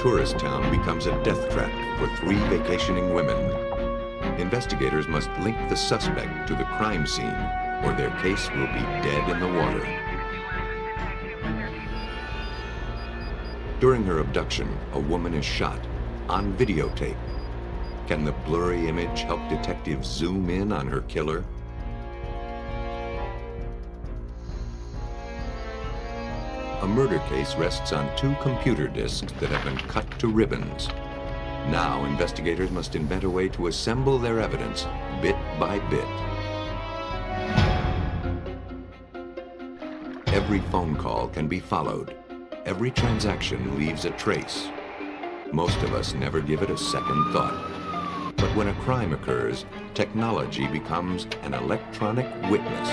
tourist town becomes a death trap for 3 vacationing women. Investigators must link the suspect to the crime scene, or their case will be dead in the water. During her abduction, a woman is shot on videotape. Can the blurry image help detectives zoom in on her killer? A murder case rests on 2 computer disks that have been cut to ribbons. Now, investigators must invent a way to assemble their evidence bit by bit. Every phone call can be followed. Every transaction leaves a trace. Most of us never give it a second thought. But when a crime occurs, technology becomes an electronic witness.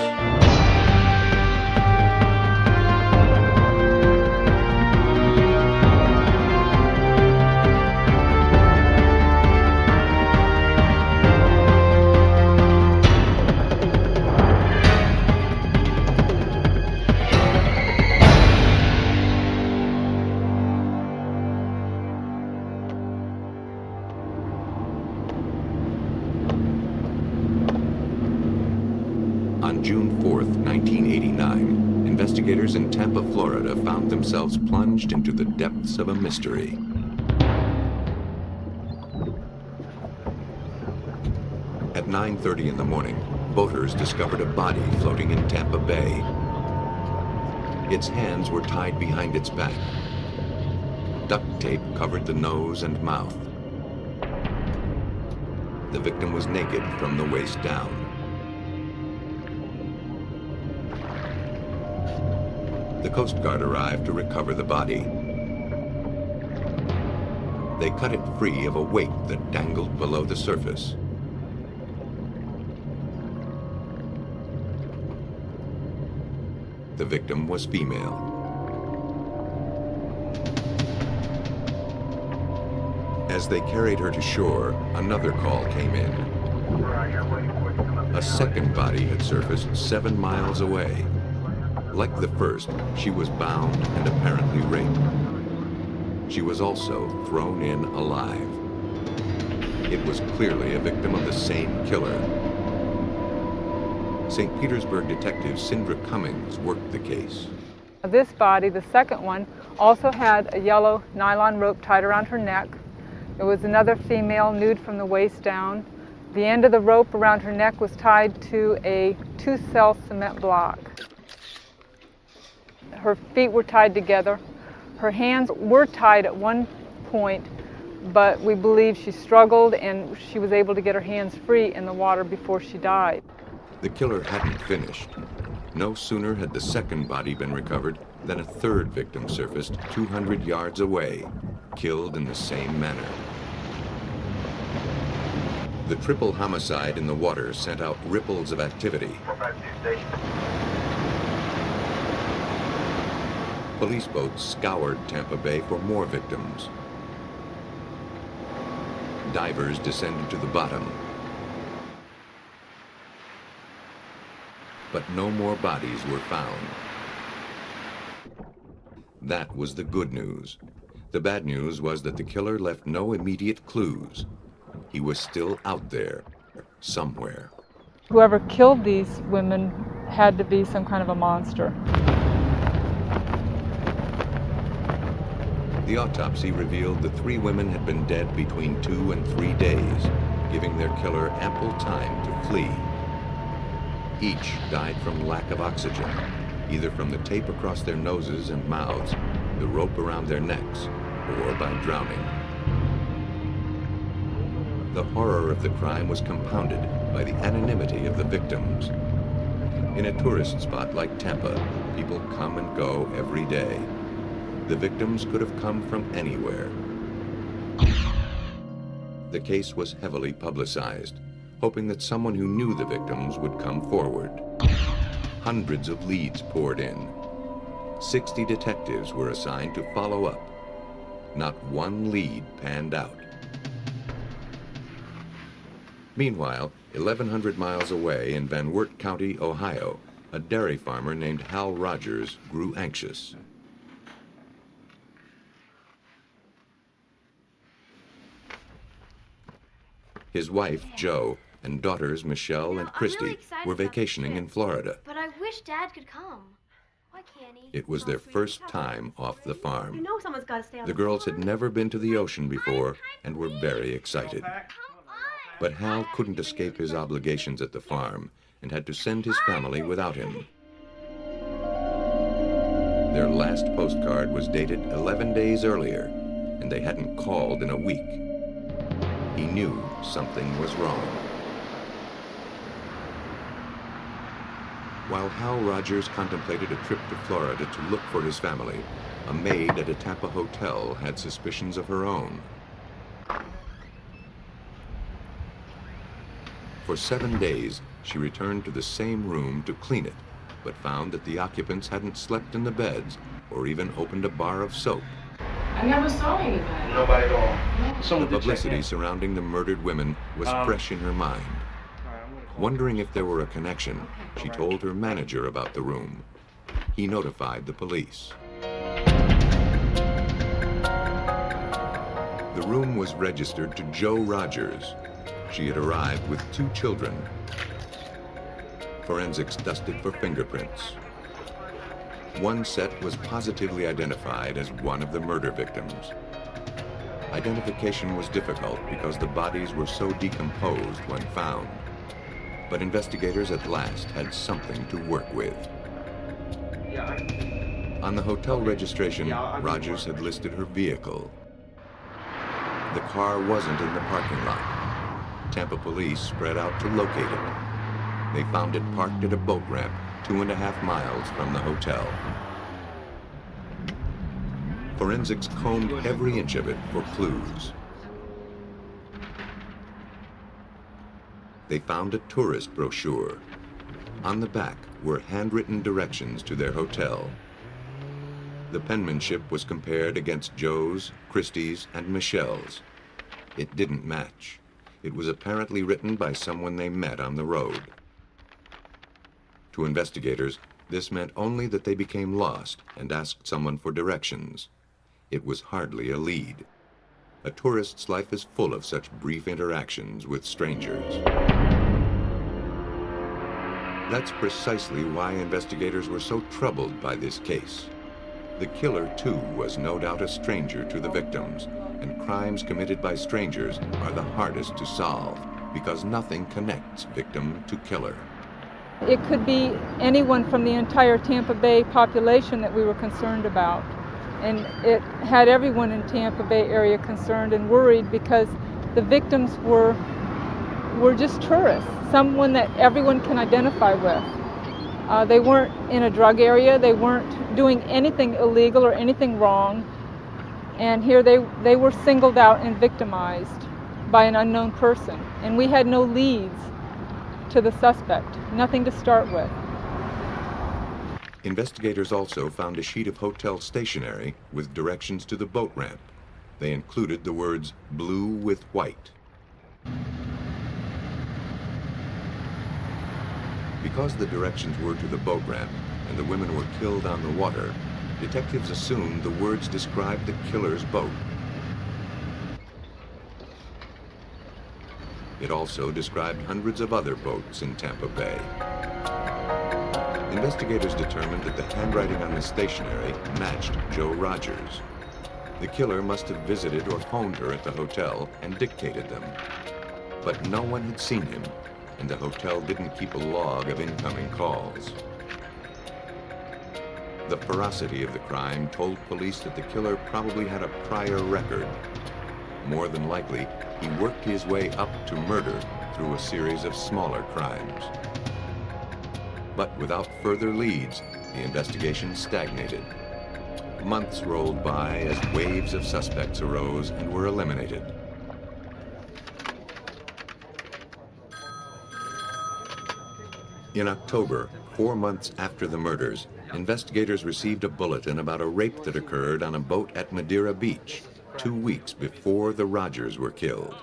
On June 4th, 1989, investigators in Tampa, Florida found themselves plunged into the depths of a mystery. At 9:30 in the morning, boaters discovered a body floating in Tampa Bay. Its hands were tied behind its back. Duct tape covered the nose and mouth. The victim was naked from the waist down. The Coast Guard arrived to recover the body. They cut it free of a weight that dangled below the surface. The victim was female. As they carried her to shore, another call came in. A second body had surfaced 7 miles away. Like the first, she was bound and apparently raped. She was also thrown in alive. It was clearly a victim of the same killer. St. Petersburg detective Sindra Cummings worked the case. This body, the second one, also had a yellow nylon rope tied around her neck. It was another female, nude from the waist down. The end of the rope around her neck was tied to a 2-cell cement block. Her feet were tied together. Her hands were tied at one point, but we believe she struggled and she was able to get her hands free in the water before she died. The killer hadn't finished. No sooner had the second body been recovered than a third victim surfaced 200 yards away, killed in the same manner. The triple homicide in the water sent out ripples of activity. Police boats scoured Tampa Bay for more victims. Divers descended to the bottom. But no more bodies were found. That was the good news. The bad news was that the killer left no immediate clues. He was still out there, somewhere. Whoever killed these women had to be some kind of a monster. The autopsy revealed the 3 women had been dead between 2 and 3 days, giving their killer ample time to flee. Each died from lack of oxygen, either from the tape across their noses and mouths, the rope around their necks, or by drowning. The horror of the crime was compounded by the anonymity of the victims. In a tourist spot like Tampa, people come and go every day. The victims could have come from anywhere. The case was heavily publicized, hoping that someone who knew the victims would come forward. Hundreds of leads poured in. 60 detectives were assigned to follow up. Not one lead panned out. Meanwhile, 1,100 miles away in Van Wert County, Ohio, a dairy farmer named Hal Rogers grew anxious. His wife, Jo, and daughters, Michelle and Christy, were vacationing in Florida. But I wish Dad could come. Why can't he? It was their first time off the farm. You know someone's got to stay on The girls had never been to the ocean before and were very excited. But Hal couldn't escape his obligations at the farm and had to send his family without him. Their last postcard was dated 11 days earlier, and they hadn't called in a week. He knew something was wrong. While Hal Rogers contemplated a trip to Florida to look for his family, a maid at a Tampa hotel had suspicions of her own. For 7 days, she returned to the same room to clean it, but found that the occupants hadn't slept in the beds or even opened a bar of soap. I never saw anybody. Nobody at all. The publicity surrounding the murdered women was fresh in her mind. Wondering if there were a connection, she told her manager about the room. He notified the police. The room was registered to Jo Rogers. She had arrived with 2 children. Forensics dusted for fingerprints. One set was positively identified as one of the murder victims. Identification was difficult because the bodies were so decomposed when found. But investigators at last had something to work with. On the hotel registration, Rogers had listed her vehicle. The car wasn't in the parking lot. Tampa police spread out to locate it. They found it parked at a boat ramp 2.5 miles from the hotel. Forensics combed every inch of it for clues. They found a tourist brochure. On the back were handwritten directions to their hotel. The penmanship was compared against Jo's, Christie's, and Michelle's. It didn't match. It was apparently written by someone they met on the road. To investigators, this meant only that they became lost and asked someone for directions. It was hardly a lead. A tourist's life is full of such brief interactions with strangers. That's precisely why investigators were so troubled by this case. The killer, too, was no doubt a stranger to the victims, and crimes committed by strangers are the hardest to solve because nothing connects victim to killer. It could be anyone from the entire Tampa Bay population that we were concerned about. And it had everyone in Tampa Bay area concerned and worried because the victims were just tourists, someone that everyone can identify with. They weren't in a drug area, they weren't doing anything illegal or anything wrong, and here they were singled out and victimized by an unknown person. And we had no leads to the suspect, nothing to start with. Investigators also found a sheet of hotel stationery with directions to the boat ramp. They included the words blue with white. Because the directions were to the boat ramp and the women were killed on the water, detectives assumed the words described the killer's boat. It also described hundreds of other boats in Tampa Bay. Investigators determined that the handwriting on the stationery matched Jo Rogers. The killer must have visited or phoned her at the hotel and dictated them. But no one had seen him, and the hotel didn't keep a log of incoming calls. The ferocity of the crime told police that the killer probably had a prior record. More than likely, he worked his way up to murder through a series of smaller crimes. But without further leads, the investigation stagnated. Months rolled by as waves of suspects arose and were eliminated. In October, 4 months after the murders, investigators received a bulletin about a rape that occurred on a boat at Madeira Beach, 2 weeks before the Rogers were killed.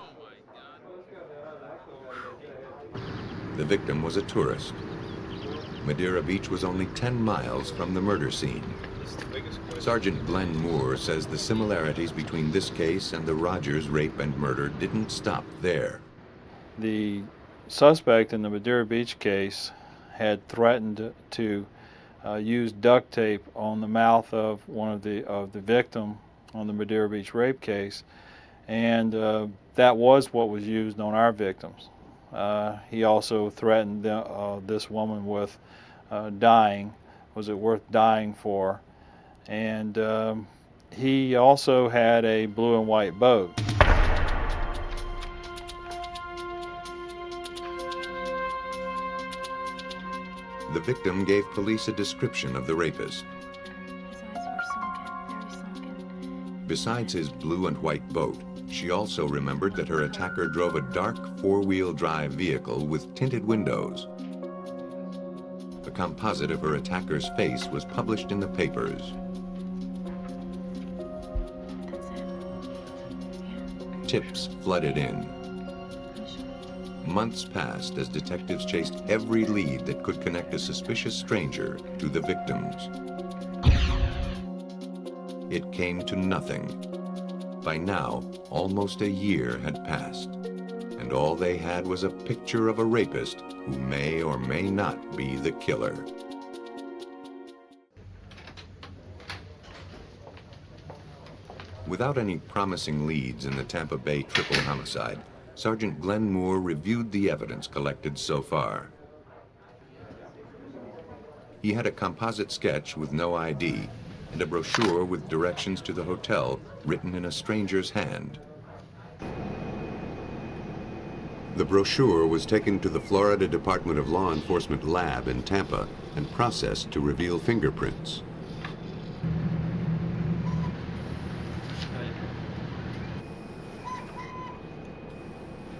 The victim was a tourist. Madeira Beach was only 10 miles from the murder scene. Sergeant Glenn Moore says the similarities between this case and the Rogers rape and murder didn't stop there. The suspect in the Madeira Beach case had threatened to use duct tape on the mouth of one of the victim on the Madeira Beach rape case, and that was what was used on our victims. He also threatened this woman with dying. Was it worth dying for? And he also had a blue and white boat. The victim gave police a description of the rapist. His eyes were sunken, very sunken. Besides his blue and white boat, she also remembered that her attacker drove a dark four-wheel drive vehicle with tinted windows. A composite of her attacker's face was published in the papers. That's it. Tips flooded in. I'm sure. Months passed as detectives chased every lead that could connect a suspicious stranger to the victims. It came to nothing. By now, almost a year had passed, and all they had was a picture of a rapist who may or may not be the killer. Without any promising leads in the Tampa Bay triple homicide, Sergeant Glenn Moore reviewed the evidence collected so far. He had a composite sketch with no ID and a brochure with directions to the hotel written in a stranger's hand. The brochure was taken to the Florida Department of Law Enforcement lab in Tampa and processed to reveal fingerprints.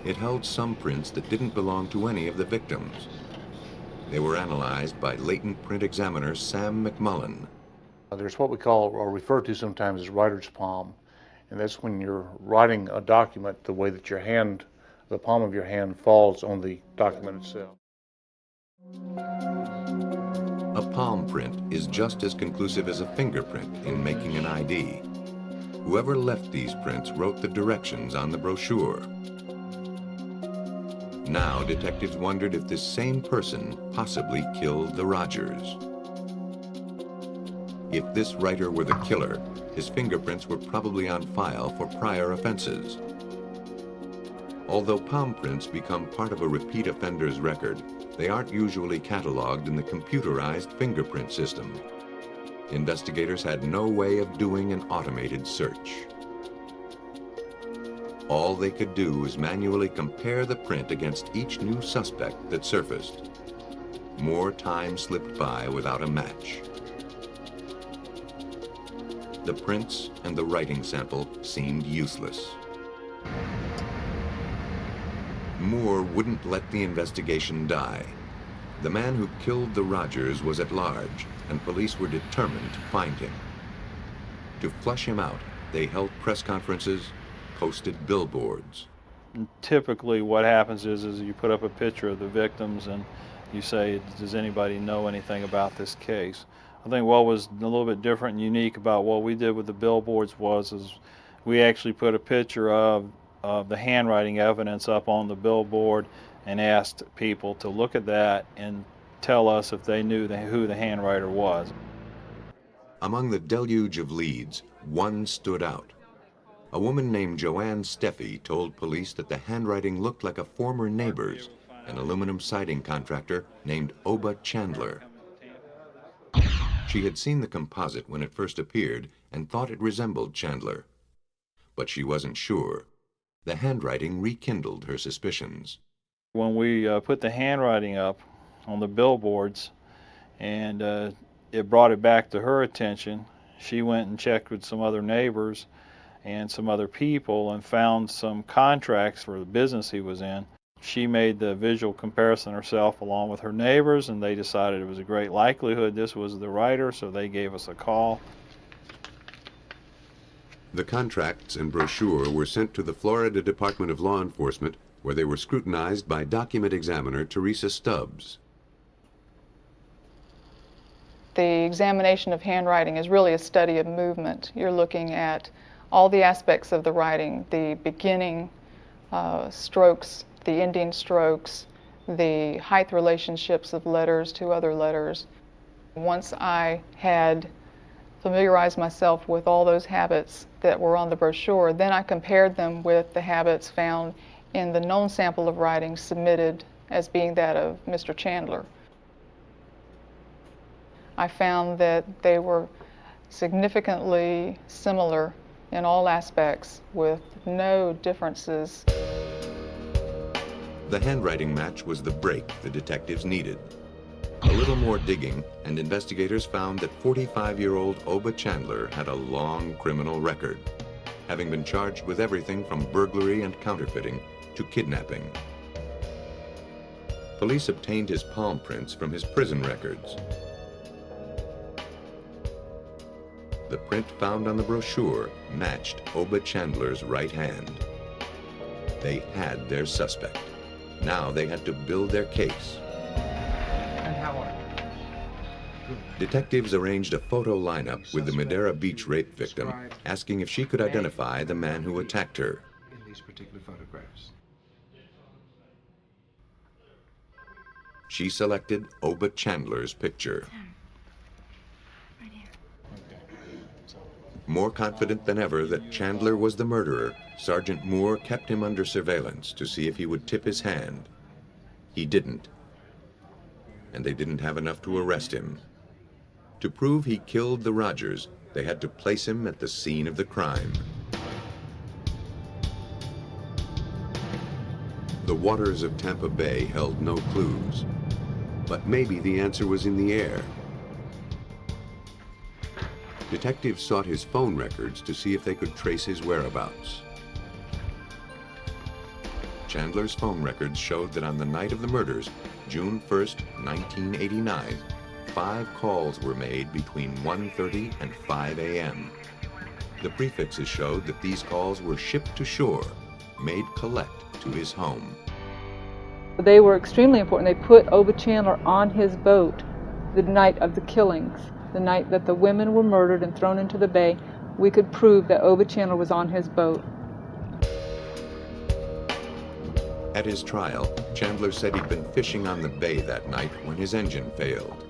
It held some prints that didn't belong to any of the victims. They were analyzed by latent print examiner Sam McMullen. There's what we call, or refer to sometimes as writer's palm, and that's when you're writing a document the way that your hand, the palm of your hand, falls on the document itself. A palm print is just as conclusive as a fingerprint in making an ID. Whoever left these prints wrote the directions on the brochure. Now detectives wondered if this same person possibly killed the Rogers. If this writer were the killer, his fingerprints were probably on file for prior offenses. Although palm prints become part of a repeat offender's record, they aren't usually cataloged in the computerized fingerprint system. Investigators had no way of doing an automated search. All they could do was manually compare the print against each new suspect that surfaced. More time slipped by without a match. The prints and the writing sample seemed useless. Moore wouldn't let the investigation die. The man who killed the Rogers was at large, and police were determined to find him. To flush him out, they held press conferences, posted billboards. And typically what happens is you put up a picture of the victims and you say, does anybody know anything about this case? I think what was a little bit different and unique about what we did with the billboards was we actually put a picture of the handwriting evidence up on the billboard and asked people to look at that and tell us if they knew who the handwriter was. Among the deluge of leads, one stood out. A woman named Joanne Steffi told police that the handwriting looked like a former neighbor's, an aluminum siding contractor named Oba Chandler. She had seen the composite when it first appeared and thought it resembled Chandler. But she wasn't sure. The handwriting rekindled her suspicions. When we put the handwriting up on the billboards and it brought it back to her attention, she went and checked with some other neighbors and some other people and found some contracts for the business he was in. She made the visual comparison herself along with her neighbors, and they decided it was a great likelihood this was the writer, so they gave us a call. The contracts and brochure were sent to the Florida Department of Law Enforcement, where they were scrutinized by document examiner Teresa Stubbs. The examination of handwriting is really a study of movement. You're looking at all the aspects of the writing, the beginning strokes the ending strokes, the height relationships of letters to other letters. Once I had familiarized myself with all those habits that were on the brochure, then I compared them with the habits found in the known sample of writing submitted as being that of Mr. Chandler. I found that they were significantly similar in all aspects with no differences. The handwriting match was the break the detectives needed. A little more digging, and investigators found that 45-year-old Oba Chandler had a long criminal record, having been charged with everything from burglary and counterfeiting to kidnapping. Police obtained his palm prints from his prison records. The print found on the brochure matched Oba Chandler's right hand. They had their suspect. Now they had to build their case. And how are you? Detectives arranged a photo lineup with the Madeira Beach rape victim, asking if she could identify the man who attacked her. In these particular photographs. She selected Oba Chandler's picture. Right here. More confident than ever that Chandler was the murderer, Sergeant Moore kept him under surveillance to see if he would tip his hand. He didn't. And they didn't have enough to arrest him. To prove he killed the Rogers, they had to place him at the scene of the crime. The waters of Tampa Bay held no clues, but maybe the answer was in the air. Detectives sought his phone records to see if they could trace his whereabouts. Chandler's phone records showed that on the night of the murders, June 1st, 1989, 5 calls were made between 1:30 and 5 a.m. The prefixes showed that these calls were shipped to shore, made collect to his home. They were extremely important. They put Oba Chandler on his boat the night of the killings, the night that the women were murdered and thrown into the bay. We could prove that Oba Chandler was on his boat. At his trial, Chandler said he'd been fishing on the bay that night when his engine failed.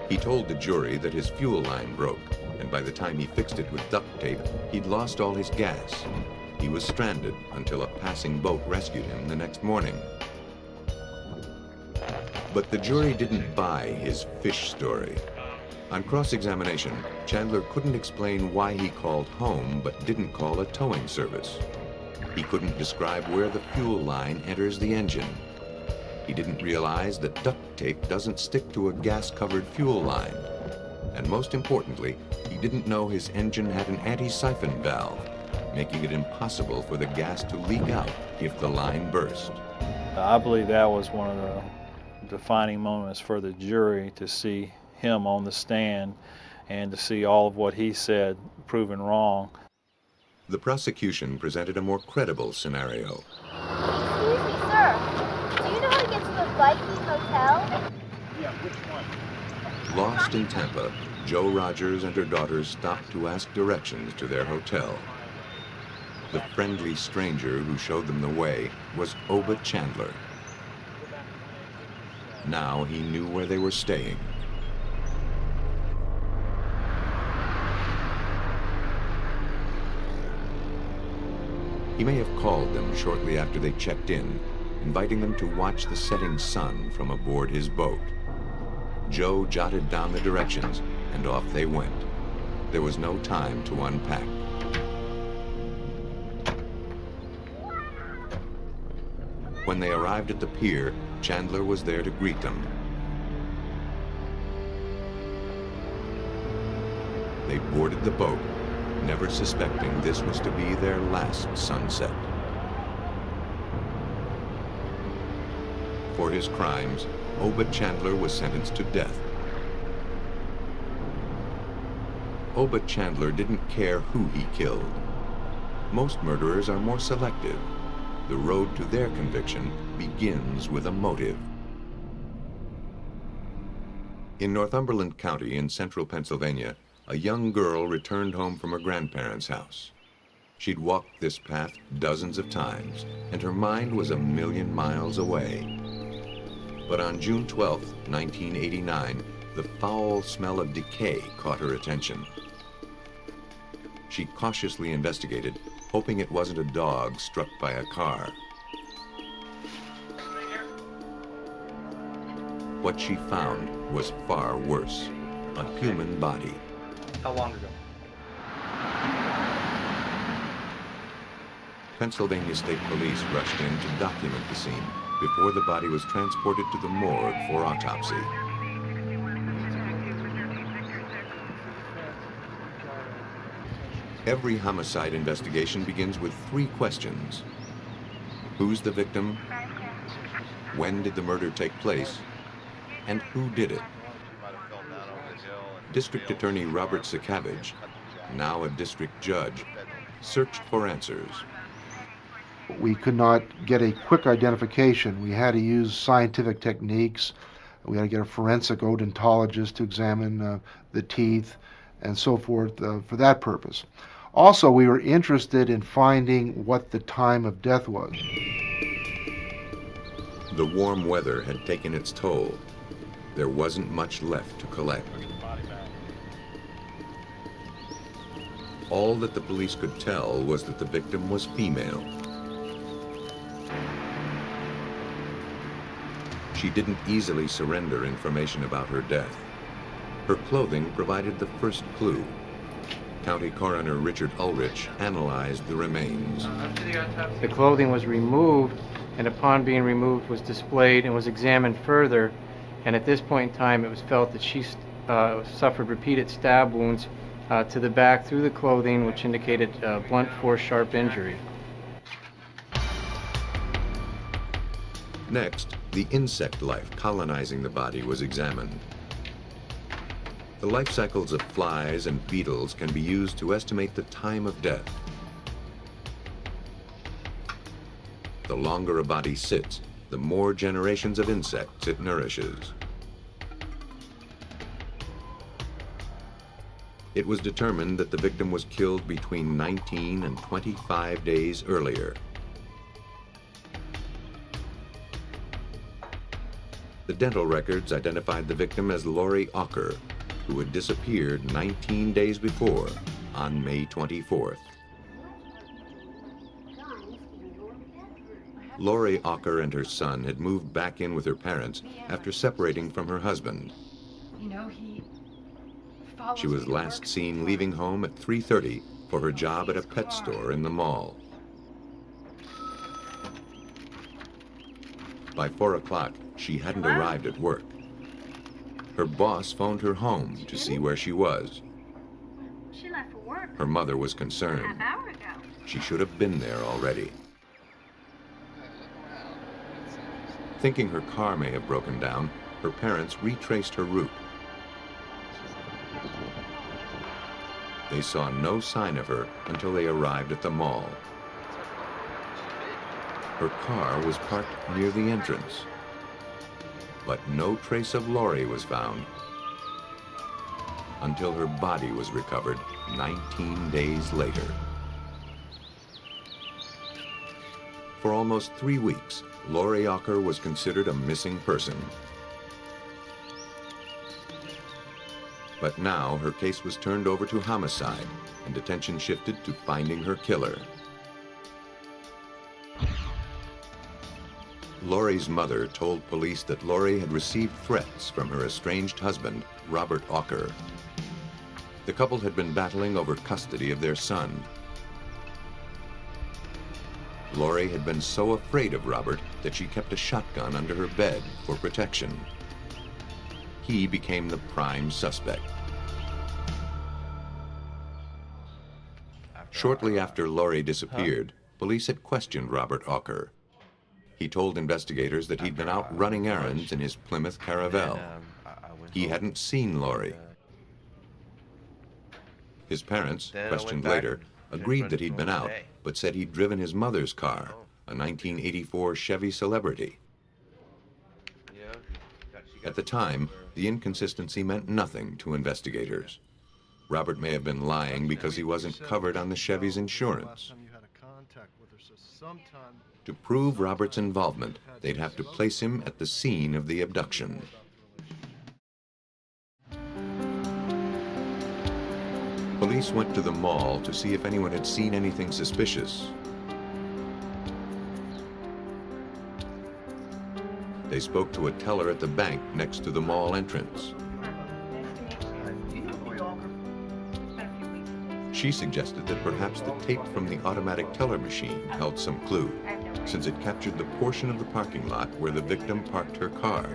He told the jury that his fuel line broke, and by the time he fixed it with duct tape, he'd lost all his gas. He was stranded until a passing boat rescued him the next morning. But the jury didn't buy his fish story. On cross-examination, Chandler couldn't explain why he called home but didn't call a towing service. He couldn't describe where the fuel line enters the engine. He didn't realize that duct tape doesn't stick to a gas-covered fuel line. And most importantly, he didn't know his engine had an anti-siphon valve, making it impossible for the gas to leak out if the line burst. I believe that was one of the defining moments for the jury, to see him on the stand and to see all of what he said proven wrong. The prosecution presented a more credible scenario. Excuse me, sir. Do you know how to get to the Viking Hotel? Yeah, which one? Lost in Tampa, Joe Rogers and her daughters stopped to ask directions to their hotel. The friendly stranger who showed them the way was Oba Chandler. Now he knew where they were staying. He may have called them shortly after they checked in, inviting them to watch the setting sun from aboard his boat. Joe jotted down the directions, and off they went. There was no time to unpack. When they arrived at the pier, Chandler was there to greet them. They boarded the boat, never suspecting this was to be their last sunset. For his crimes, Oba Chandler was sentenced to death. Oba Chandler didn't care who he killed. Most murderers are more selective. The road to their conviction begins with a motive. In Northumberland County in central Pennsylvania, a young girl returned home from her grandparents' house. She'd walked this path dozens of times, and her mind was a million miles away. But on June 12, 1989, the foul smell of decay caught her attention. She cautiously investigated, hoping it wasn't a dog struck by a car. What she found was far worse, a human body. How long ago? Pennsylvania State Police rushed in to document the scene before the body was transported to the morgue for autopsy. Every homicide investigation begins with three questions. Who's the victim? When did the murder take place? And who did it? District Attorney Robert Sakavage, now a district judge, searched for answers. We could not get a quick identification. We had to use scientific techniques. We had to get a forensic odontologist to examine the teeth and so forth for that purpose. Also, we were interested in finding what the time of death was. The warm weather had taken its toll. There wasn't much left to collect. All that the police could tell was that the victim was female. She didn't easily surrender information about her death. Her clothing provided the first clue. County Coroner Richard Ulrich analyzed the remains. The clothing was removed, and upon being removed was displayed and was examined further, and at this point in time it was felt that she suffered repeated stab wounds to the back through the clothing, which indicated blunt force sharp injury. Next, the insect life colonizing the body was examined. The life cycles of flies and beetles can be used to estimate the time of death. The longer a body sits, the more generations of insects it nourishes. It was determined that the victim was killed between 19 and 25 days earlier. The dental records identified the victim as Lori Ocker, who had disappeared 19 days before, on May 24th. Lori Ocker and her son had moved back in with her parents after separating from her husband. She was last seen leaving home at 3:30 for her job at a pet store in the mall. By 4 o'clock, she hadn't arrived at work. Her boss phoned her home to see where she was. She left for work Her mother was a concerned. half hour ago. She should have been there already. Thinking her car may have broken down, her parents retraced her route. They saw no sign of her until they arrived at the mall. Her car was parked near the entrance, but no trace of Lori was found until her body was recovered 19 days later. For almost 3 weeks, Lori Ocker was considered a missing person. But now her case was turned over to homicide, and attention shifted to finding her killer. Lori's mother told police that Lori had received threats from her estranged husband, Robert Ocker. The couple had been battling over custody of their son. Lori had been so afraid of Robert that she kept a shotgun under her bed for protection. He became the prime suspect. Shortly after Lori disappeared, police had questioned Robert Ocker. He told investigators that he'd been out running errands in his Plymouth Caravelle. He hadn't seen Lori. His parents, questioned later, agreed that he'd been out, but said he'd driven his mother's car, a 1984 Chevy Celebrity. At the time, the inconsistency meant nothing to investigators. Robert may have been lying because he wasn't covered on the Chevy's insurance. To prove Robert's involvement, they'd have to place him at the scene of the abduction. Police went to the mall to see if anyone had seen anything suspicious. They spoke to a teller at the bank next to the mall entrance. She suggested that perhaps the tape from the automatic teller machine held some clue, since it captured the portion of the parking lot where the victim parked her car.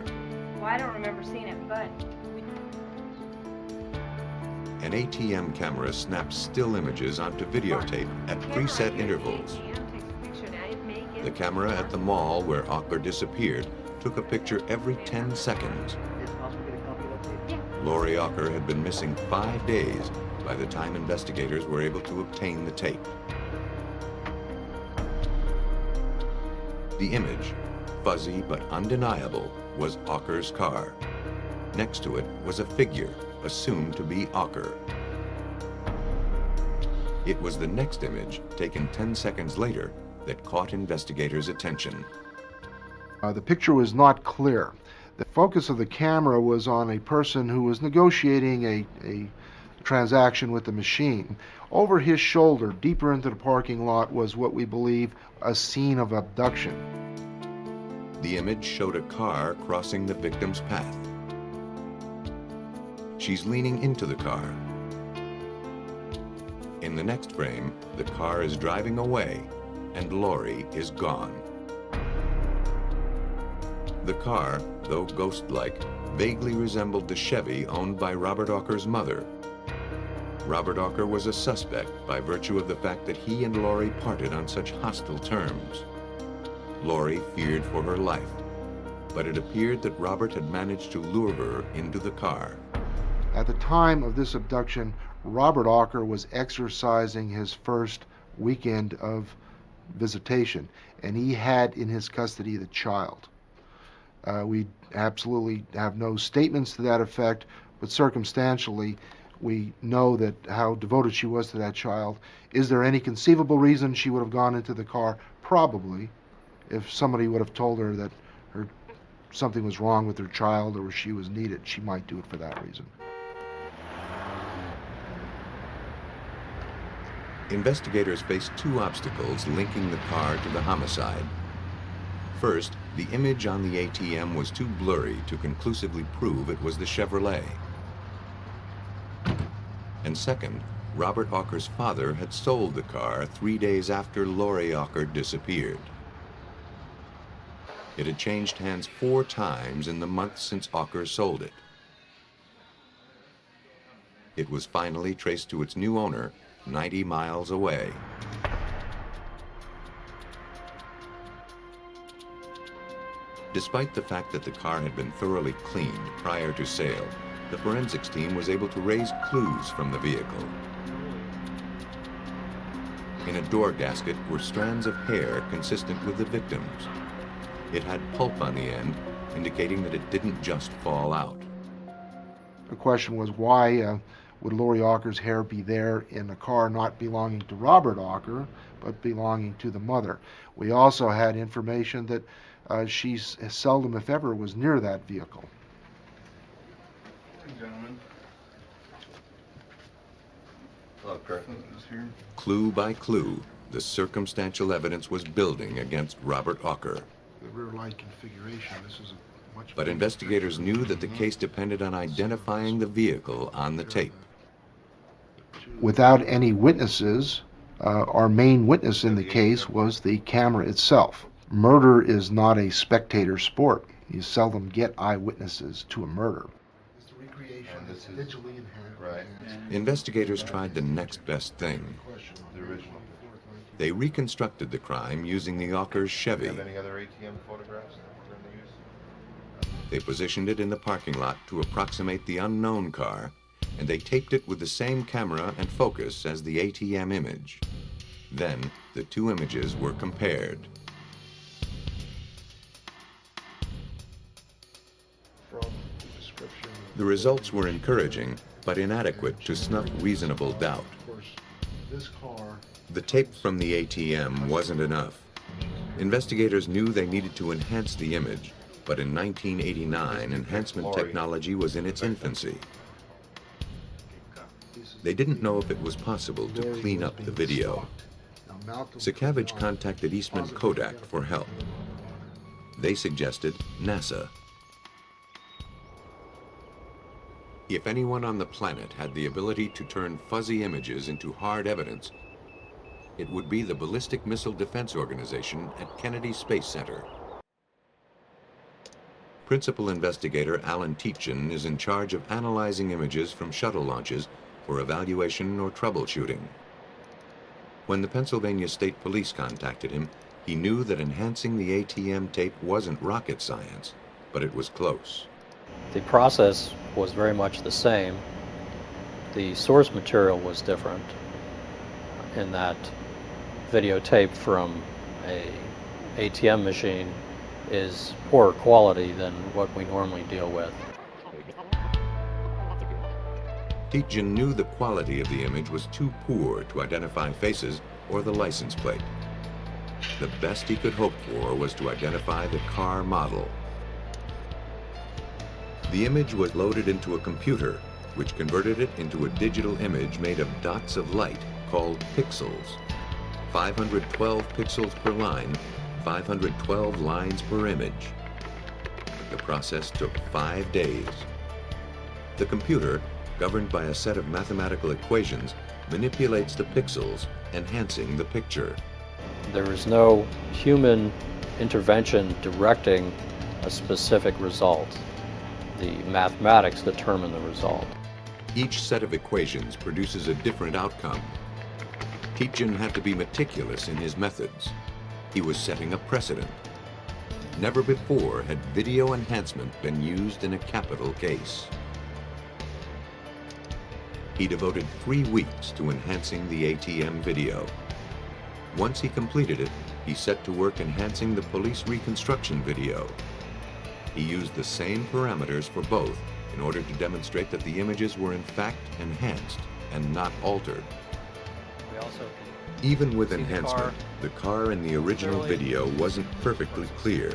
Well, I don't remember seeing it, but... An ATM camera snaps still images onto videotape at preset intervals. The camera at the mall where Ocker disappeared took a picture every 10 seconds. Lori Ocker had been missing 5 days by the time investigators were able to obtain the tape. The image, fuzzy but undeniable, was Ocker's car. Next to it was a figure, assumed to be Ocker. It was the next image, taken 10 seconds later, that caught investigators' attention. The picture was not clear. The focus of the camera was on a person who was negotiating a transaction with the machine. Over his shoulder, deeper into the parking lot, was what we believe a scene of abduction. The image showed a car crossing the victim's path. She's leaning into the car. In the next frame, the car is driving away, and Lori is gone. The car, though ghost-like, vaguely resembled the Chevy owned by Robert Ocker's mother. Robert Ocker was a suspect by virtue of the fact that he and Lori parted on such hostile terms. Lori feared for her life, but it appeared that Robert had managed to lure her into the car. At the time of this abduction, Robert Ocker was exercising his first weekend of visitation, and he had in his custody the child. We absolutely have no statements to that effect, but circumstantially, we know that how devoted she was to that child. Is there any conceivable reason she would have gone into the car? Probably. If somebody would have told her that something was wrong with her child or she was needed, she might do it for that reason. Investigators faced two obstacles linking the car to the homicide. First, the image on the ATM was too blurry to conclusively prove it was the Chevrolet. And second, Robert Ocker's father had sold the car 3 days after Lori Ocker disappeared. It had changed hands 4 times in the month since Ocker sold it. It was finally traced to its new owner 90 miles away. Despite the fact that the car had been thoroughly cleaned prior to sale, the forensics team was able to raise clues from the vehicle. In a door gasket were strands of hair consistent with the victim's. It had pulp on the end, indicating that it didn't just fall out. The question was, why would Lori Ocker's hair be there in a car not belonging to Robert Ocker, but belonging to the mother? We also had information that she seldom, if ever, was near that vehicle. Gentlemen. Hello, Kurt. Clue by clue, the circumstantial evidence was building against Robert Ocker. The rear light configuration, this is a much... But investigators knew that the case depended on identifying the vehicle on the tape. Without any witnesses, our main witness in the case was the camera itself. Murder is not a spectator sport. You seldom get eyewitnesses to a murder. It's the recreation, it's digitally enhanced. Right. Investigators tried the next best thing. The original. They reconstructed the crime using the Ocker's Chevy. Do you have any other ATM photographs that we're going to use? They positioned it in the parking lot to approximate the unknown car, and they taped it with the same camera and focus as the ATM image. Then, the two images were compared. From the description The results were encouraging, but inadequate to snuff reasonable doubt. Of course, this car. The tape from the ATM wasn't enough. Investigators knew they needed to enhance the image, but in 1989, enhancement technology was in its infancy. They didn't know if it was possible to clean up the video. Sakavage contacted Eastman Kodak for help. They suggested NASA. If anyone on the planet had the ability to turn fuzzy images into hard evidence, it would be the Ballistic Missile Defense Organization at Kennedy Space Center. Principal investigator Alan Tietjen is in charge of analyzing images from shuttle launches for evaluation or troubleshooting. When the Pennsylvania State Police contacted him, he knew that enhancing the ATM tape wasn't rocket science, but it was close. The process was very much the same. The source material was different in that videotape from a ATM machine is poorer quality than what we normally deal with. Tietjen knew the quality of the image was too poor to identify faces or the license plate. The best he could hope for was to identify the car model. The image was loaded into a computer, which converted it into a digital image made of dots of light called pixels. 512 pixels per line, 512 lines per image. The process took 5 days. The computer, governed by a set of mathematical equations, manipulates the pixels, enhancing the picture. There is no human intervention directing a specific result. The mathematics determine the result. Each set of equations produces a different outcome. Tietjen had to be meticulous in his methods. He was setting a precedent. Never before had video enhancement been used in a capital case. He devoted 3 weeks to enhancing the ATM video. Once he completed it, he set to work enhancing the police reconstruction video. He used the same parameters for both in order to demonstrate that the images were in fact enhanced and not altered. Even with enhancement, the car in the original video wasn't perfectly clear.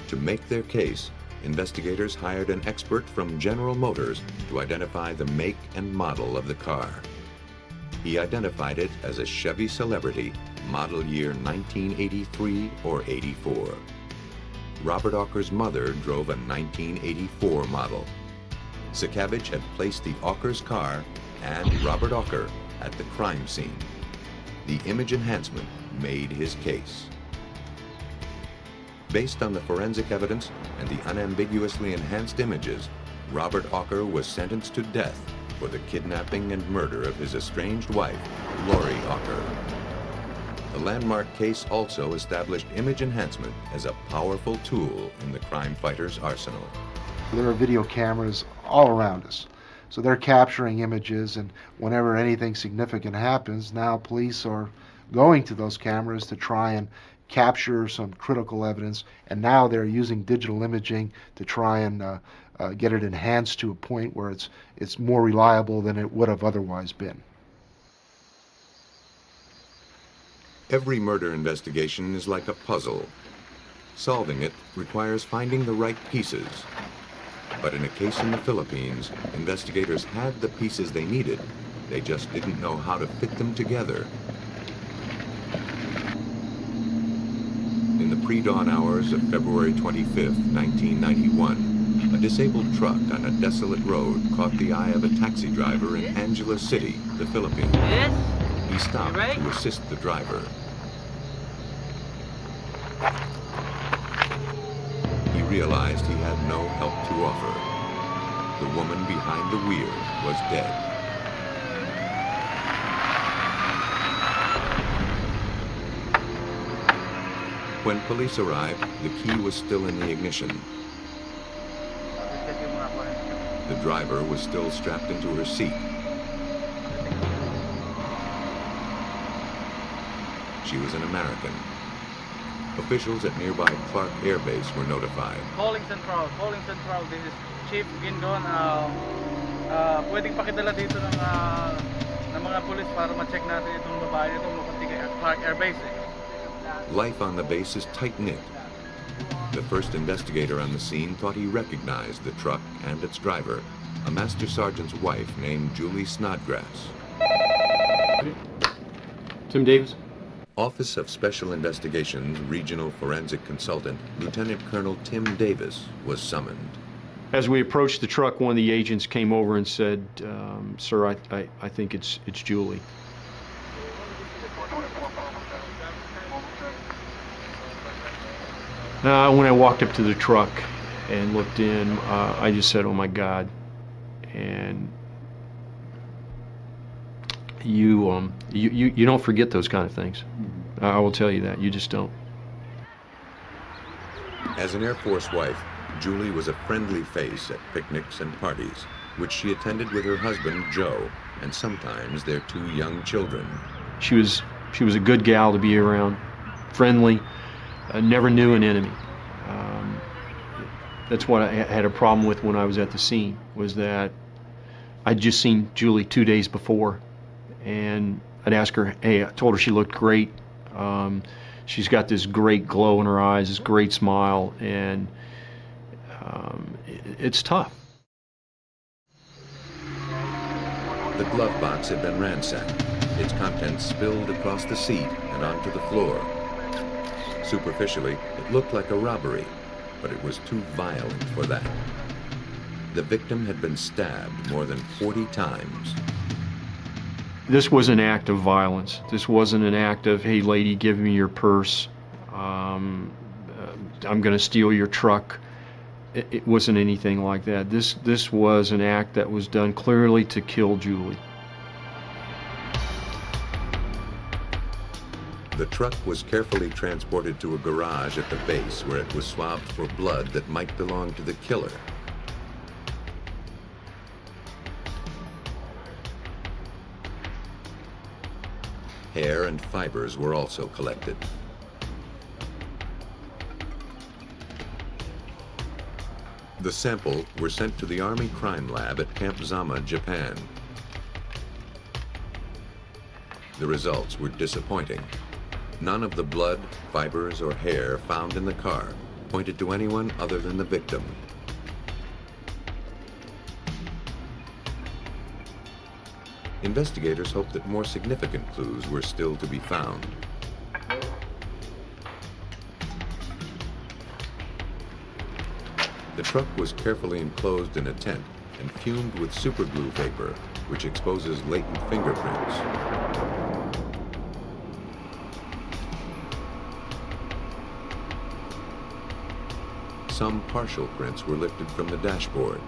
To make their case, investigators hired an expert from General Motors to identify the make and model of the car. He identified it as a Chevy Celebrity, model year 1983 or 84. Robert Auker's mother drove a 1984 model. Sakavage had placed the Auker's car and Robert Auker at the crime scene. The image enhancement made his case. Based on the forensic evidence and the unambiguously enhanced images, Robert Auker was sentenced to death for the kidnapping and murder of his estranged wife, Lori Auker. The landmark case also established image enhancement as a powerful tool in the crime fighter's arsenal. There are video cameras all around us. So they're capturing images, and whenever anything significant happens, now police are going to those cameras to try and capture some critical evidence, and now they're using digital imaging to try and get it enhanced to a point where it's more reliable than it would have otherwise been. Every murder investigation is like a puzzle. Solving it requires finding the right pieces. But in a case in the Philippines, investigators had the pieces they needed. They just didn't know how to fit them together. In the pre-dawn hours of February 25, 1991, a disabled truck on a desolate road caught the eye of a taxi driver in Angeles City, the Philippines. He stopped to assist the driver. He realized he had no help to offer. The woman behind the wheel was dead. When police arrived, the key was still in the ignition. The driver was still strapped into her seat. She was an American. Officials at nearby Clark Air Base were notified. Calling Central, this is Chief Gindon, pwedeng pakidala dito ng mga pulis para ma-check natin itong babae nito mukhang tiga Clark Air Base. Life on the base is tight-knit. The first investigator on the scene thought he recognized the truck and its driver, a master sergeant's wife named Julie Snodgrass. Tim Davis. Office of Special Investigations Regional Forensic Consultant Lieutenant Colonel Tim Davis was summoned. As we approached the truck, one of the agents came over and said, "Sir, I think it's Julie." When I walked up to the truck and looked in, I just said, "Oh my God!" And you don't forget those kind of things. I will tell you that. You just don't. As an Air Force wife, Julie was a friendly face at picnics and parties, which she attended with her husband, Joe, and sometimes their 2 young children. She was a good gal to be around, friendly, never knew an enemy. That's what I had a problem with when I was at the scene, was that I'd just seen Julie 2 days before, and I'd ask her, hey, I told her she looked great. She's got this great glow in her eyes, this great smile, and it's tough. The glove box had been ransacked, its contents spilled across the seat and onto the floor. Superficially, it looked like a robbery, but it was too violent for that. The victim had been stabbed more than 40 times. This was an act of violence. This wasn't an act of, hey lady, give me your purse. I'm going to steal your truck. It wasn't anything like that. This was an act that was done clearly to kill Julie. The truck was carefully transported to a garage at the base where it was swabbed for blood that might belong to the killer. Hair and fibers were also collected. The sample were sent to the Army Crime Lab at Camp Zama, Japan. The results were disappointing. None of the blood, fibers, or hair found in the car pointed to anyone other than the victim. Investigators hoped that more significant clues were still to be found. The truck was carefully enclosed in a tent and fumed with superglue vapor, which exposes latent fingerprints. Some partial prints were lifted from the dashboard.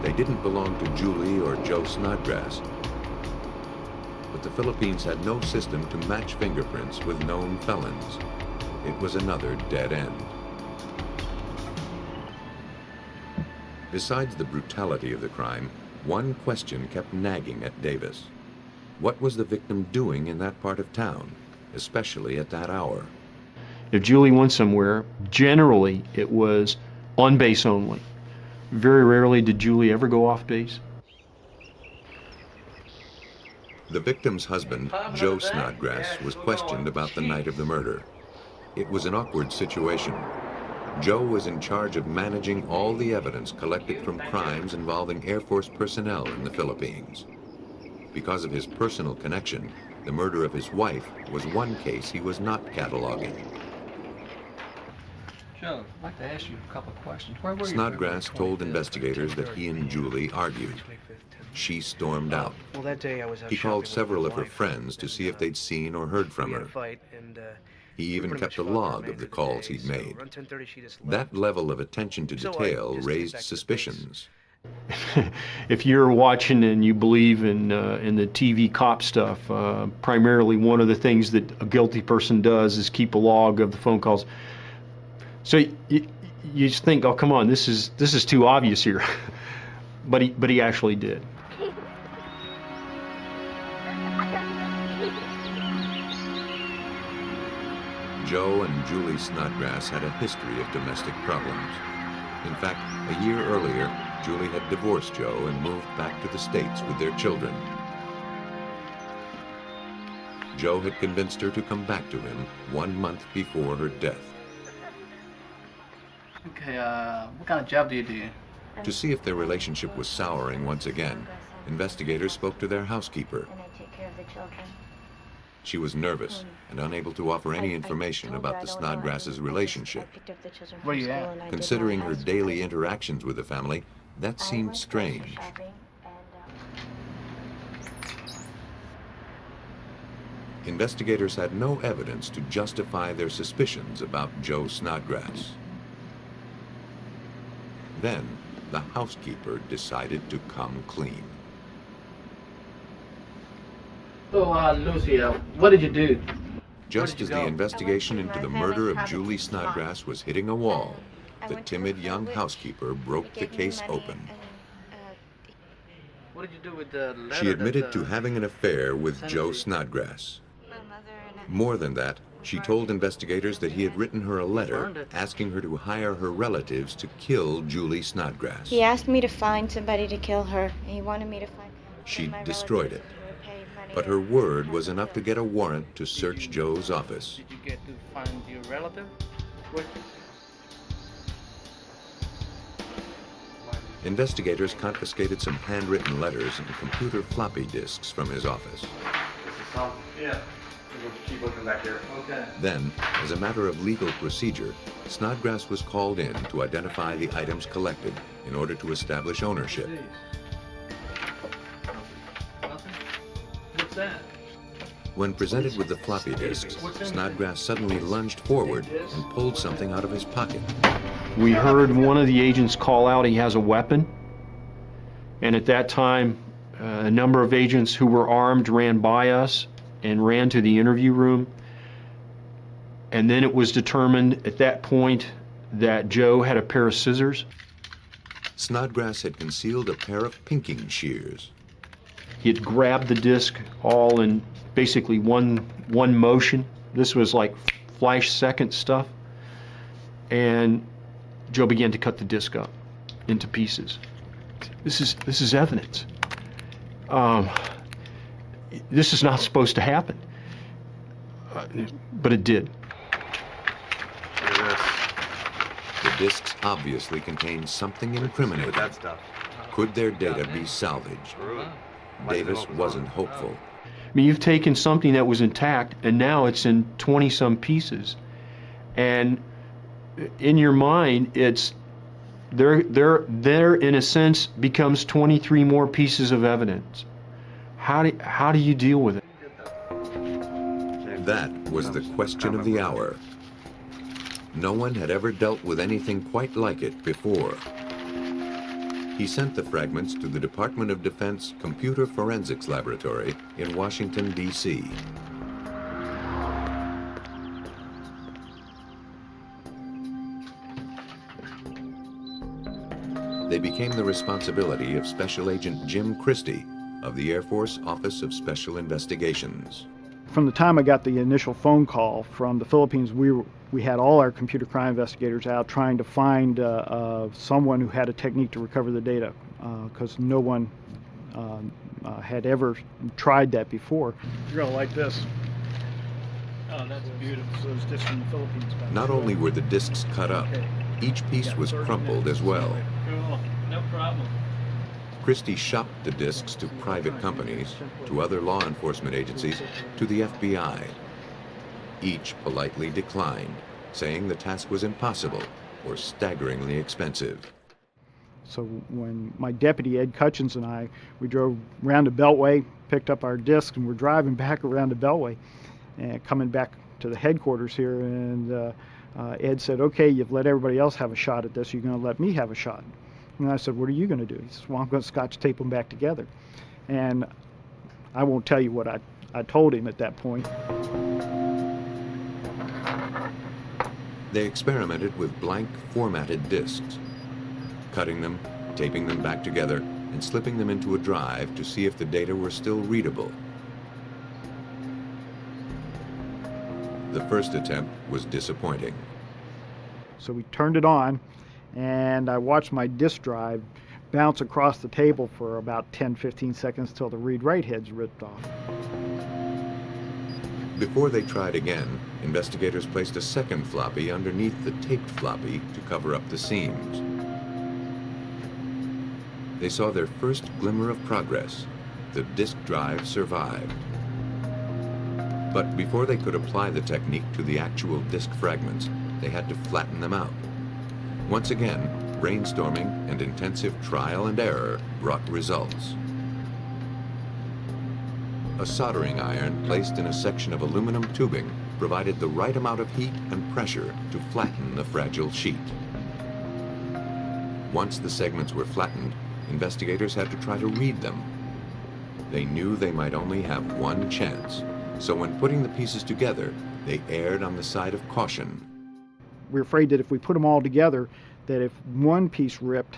They didn't belong to Julie or Joe Snodgrass, but the Philippines had no system to match fingerprints with known felons. It was another dead end. Besides the brutality of the crime, one question kept nagging at Davis. What was the victim doing in that part of town, especially at that hour? If Julie went somewhere, generally it was on base only. Very rarely did Julie ever go off base. The victim's husband, Joe Snodgrass, was questioned about the night of the murder. It was an awkward situation. Joe was in charge of managing all the evidence collected from crimes involving Air Force personnel in the Philippines. Because of his personal connection, the murder of his wife was one case he was not cataloging. Joe, I'd like to ask you a couple of questions. Where were you? Snodgrass told investigators that he and Julie argued. She stormed out. Well, that day I was out He called shopping with several my of her wife, friends to see if they'd seen or heard from we had her. a fight, and, He even pretty kept a much fought for log the of the remainder calls day, he'd so made. around 10:30 she just left. That level of attention to So I detail just came raised back to the suspicions. If you're watching and you believe in the TV cop stuff, primarily one of the things that a guilty person does is keep a log of the phone calls. So you just think, oh come on, this is too obvious here, but he actually did. Joe and Julie Snodgrass had a history of domestic problems. In fact, A year earlier, Julie had divorced Joe and moved back to the States with their children. Joe had convinced her to come back to him 1 month before her death. Okay, what kind of job do you do? To see if their relationship was souring once again, investigators spoke to their housekeeper. And I take care of the children. She was nervous and unable to offer any information about the Snodgrass' relationship. Where you at? Considering her daily interactions with the family, that seemed strange. Investigators had no evidence to justify their suspicions about Joe Snodgrass. Then, the housekeeper decided to come clean. So, Lucy, what did you do? Just as the investigation into the murder of Julie Snodgrass was hitting a wall, the timid young housekeeper broke the case open. What did you do with the letter? She admitted to having an affair with Joe Snodgrass. More than that, she told investigators that he had written her a letter asking her to hire her relatives to kill Julie Snodgrass. He asked me to find somebody to kill her. He wanted me to find... She destroyed it. But her word was enough to get a warrant to search Joe's office. Did you get to find your relative? Investigators confiscated some handwritten letters and computer floppy disks from his office. Yeah. We'll keep looking back here. Okay. Then, as a matter of legal procedure, Snodgrass was called in to identify the items collected in order to establish ownership. Nothing? What's that? When presented with the floppy disks, Snodgrass suddenly lunged forward and pulled something out of his pocket. We heard one of the agents call out he has a weapon, and at that time a number of agents who were armed ran by us and ran to the interview room, and then it was determined at that point that Joe had a pair of scissors. Snodgrass had concealed a pair of pinking shears. He had grabbed the disc all in basically one motion. This was like flash second stuff, and Joe began to cut the disc up into pieces. This is evidence. This is not supposed to happen, but it did. The discs obviously contained something incriminating. Could their data be salvaged? Davis wasn't hopeful. I mean, you've taken something that was intact and now it's in 20-some pieces, and in your mind, it's there in a sense becomes 23 more pieces of evidence. How do you deal with it? That was the question of the hour. No one had ever dealt with anything quite like it before. He sent the fragments to the Department of Defense Computer Forensics Laboratory in Washington, D.C. They became the responsibility of Special Agent Jim Christie of the Air Force Office of Special Investigations. From the time I got the initial phone call from the Philippines, we had all our computer crime investigators out trying to find someone who had a technique to recover the data, because no one had ever tried that before. You're gonna like this. Oh, that's beautiful. So it's just from the Philippines. Not only were the discs cut up, each piece was crumpled as well. Cool. No problem. Christie shopped the discs to private companies, to other law enforcement agencies, to the FBI. Each politely declined, saying the task was impossible or staggeringly expensive. So when my deputy, Ed Cutchins, and we drove around the Beltway, picked up our discs, and we're driving back around the Beltway, and coming back to the headquarters here, and Ed said, okay, you've let everybody else have a shot at this, you're going to let me have a shot. And I said, what are you going to do? He said, well, I'm going to Scotch tape them back together. And I won't tell you what I told him at that point. They experimented with blank, formatted discs, cutting them, taping them back together, and slipping them into a drive to see if the data were still readable. The first attempt was disappointing. So we turned it on, and I watched my disk drive bounce across the table for about 10-15 seconds till the read-write heads ripped off. Before they tried again, investigators placed a second floppy underneath the taped floppy to cover up the seams. They saw their first glimmer of progress. The disk drive survived. But before they could apply the technique to the actual disk fragments, they had to flatten them out. Once again, brainstorming and intensive trial and error brought results. A soldering iron placed in a section of aluminum tubing provided the right amount of heat and pressure to flatten the fragile sheet. Once the segments were flattened, investigators had to try to read them. They knew they might only have one chance, so when putting the pieces together, they erred on the side of caution. We were afraid that if we put them all together, that if one piece ripped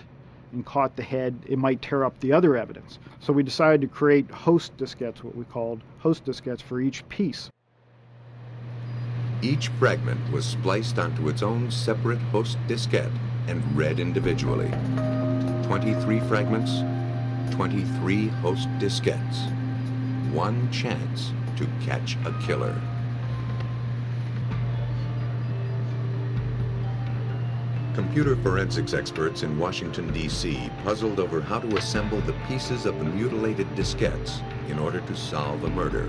and caught the head, it might tear up the other evidence. So we decided to create host diskettes, what we called host diskettes for each piece. Each fragment was spliced onto its own separate host diskette and read individually. 23 fragments, 23 host diskettes. One chance to catch a killer. Computer forensics experts in Washington, D.C. puzzled over how to assemble the pieces of the mutilated diskettes in order to solve a murder.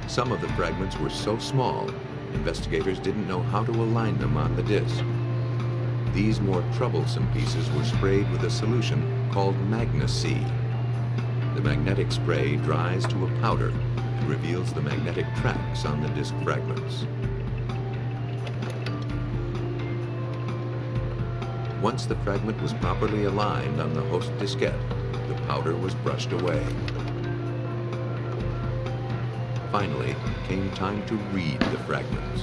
Some of the fragments were so small, investigators didn't know how to align them on the disk. These more troublesome pieces were sprayed with a solution called Magna-C. The magnetic spray dries to a powder and reveals the magnetic tracks on the disk fragments. Once the fragment was properly aligned on the host diskette, the powder was brushed away. Finally, came time to read the fragments.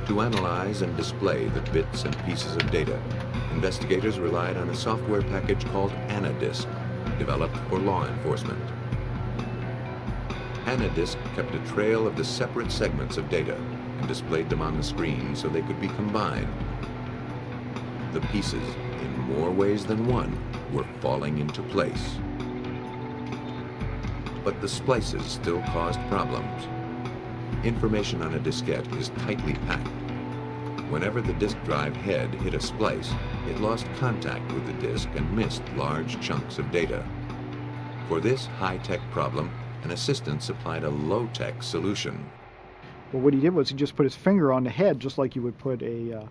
To analyze and display the bits and pieces of data, investigators relied on a software package called AnaDisk, developed for law enforcement. AnaDisk kept a trail of the separate segments of data and displayed them on the screen so they could be combined. The pieces, in more ways than one, were falling into place. But the splices still caused problems. Information on a diskette is tightly packed. Whenever the disk drive head hit a splice, it lost contact with the disk and missed large chunks of data. For this high-tech problem, an assistant supplied a low-tech solution. Well, what he did was he just put his finger on the head, just like you would put a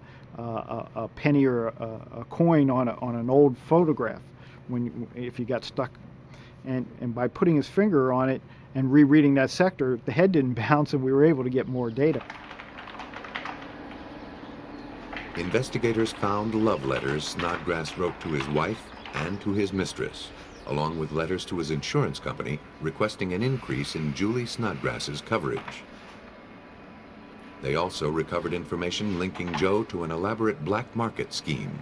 penny or a coin on an old photograph if you got stuck. And by putting his finger on it and rereading that sector, the head didn't bounce and we were able to get more data. Investigators found love letters Snodgrass wrote to his wife and to his mistress, along with letters to his insurance company requesting an increase in Julie Snodgrass's coverage. They also recovered information linking Joe to an elaborate black market scheme.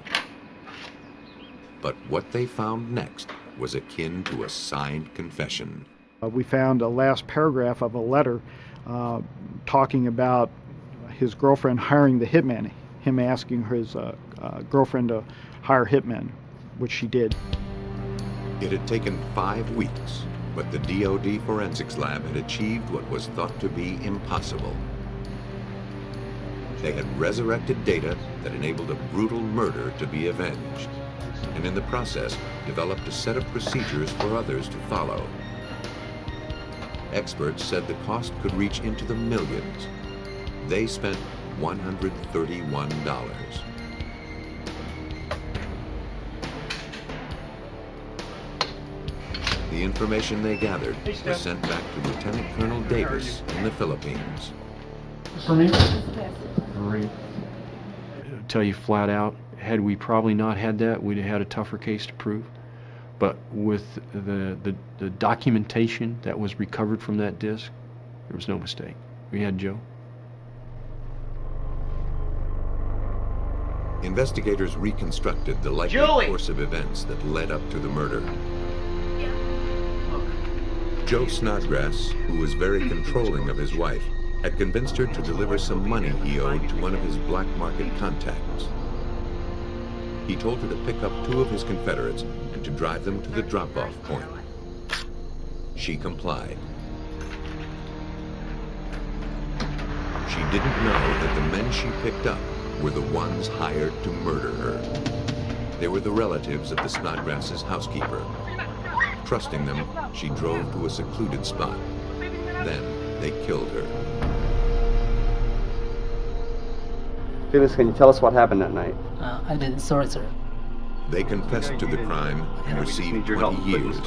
But what they found next was akin to a signed confession. We found a last paragraph of a letter talking about his girlfriend hiring the hitman, him asking his girlfriend to hire hitmen, which she did. It had taken 5 weeks, but the DoD Forensics Lab had achieved what was thought to be impossible. They had resurrected data that enabled a brutal murder to be avenged, and in the process developed a set of procedures for others to follow. Experts said the cost could reach into the millions. They spent $131. The information they gathered was sent back to Lieutenant Colonel Davis in the Philippines. For me? Great. I'll tell you flat out, had we probably not had that, we'd have had a tougher case to prove. But with the documentation that was recovered from that disc, there was no mistake. We had Joe. Investigators reconstructed the likely course of events that led up to the murder. Joe Snodgrass, who was very controlling of his wife, had convinced her to deliver some money he owed to one of his black market contacts. He told her to pick up 2 of his Confederates and to drive them to the drop-off point. She complied. She didn't know that the men she picked up were the ones hired to murder her. They were the relatives of the Snodgrass' housekeeper. Trusting them, she drove to a secluded spot. Then they killed her. Felix, can you tell us what happened that night? I didn't, sorry, sir. They confessed to the crime and received 20 years.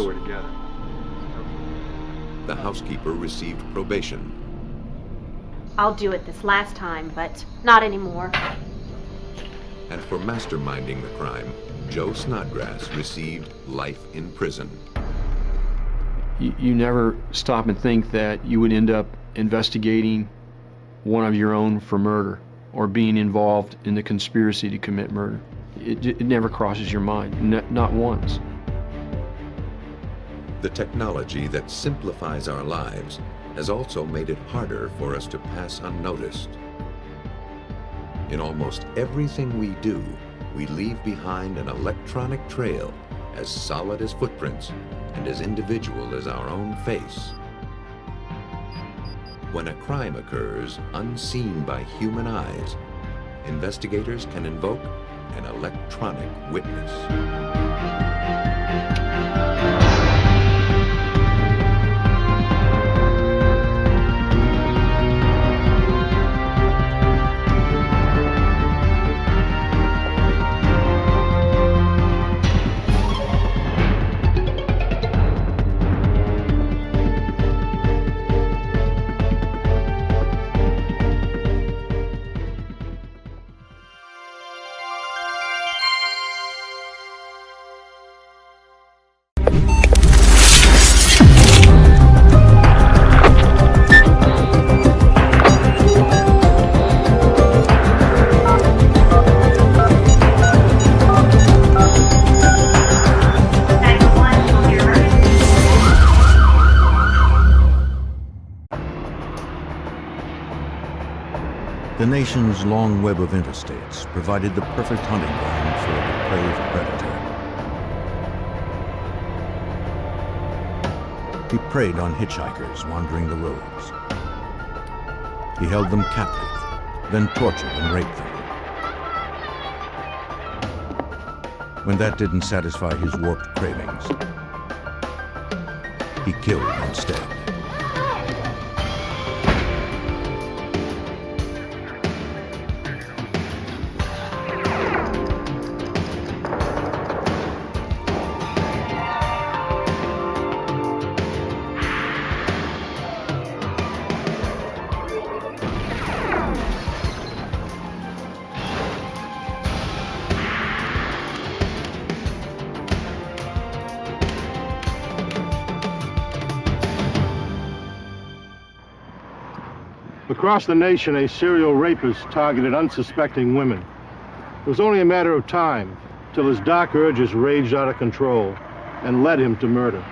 The housekeeper received probation. I'll do it this last time, but not anymore. And for masterminding the crime, Joe Snodgrass received life in prison. You never stop and think that you would end up investigating one of your own for murder or being involved in the conspiracy to commit murder. It never crosses your mind, not once. The technology that simplifies our lives has also made it harder for us to pass unnoticed. In almost everything we do, we leave behind an electronic trail as solid as footprints and as individual as our own face. When a crime occurs unseen by human eyes, investigators can invoke an electronic witness. The nation's long web of interstates provided the perfect hunting ground for a depraved predator. He preyed on hitchhikers wandering the roads. He held them captive, then tortured and raped them. When that didn't satisfy his warped cravings, he killed instead. Across the nation, a serial rapist targeted unsuspecting women. It was only a matter of time till his dark urges raged out of control and led him to murder.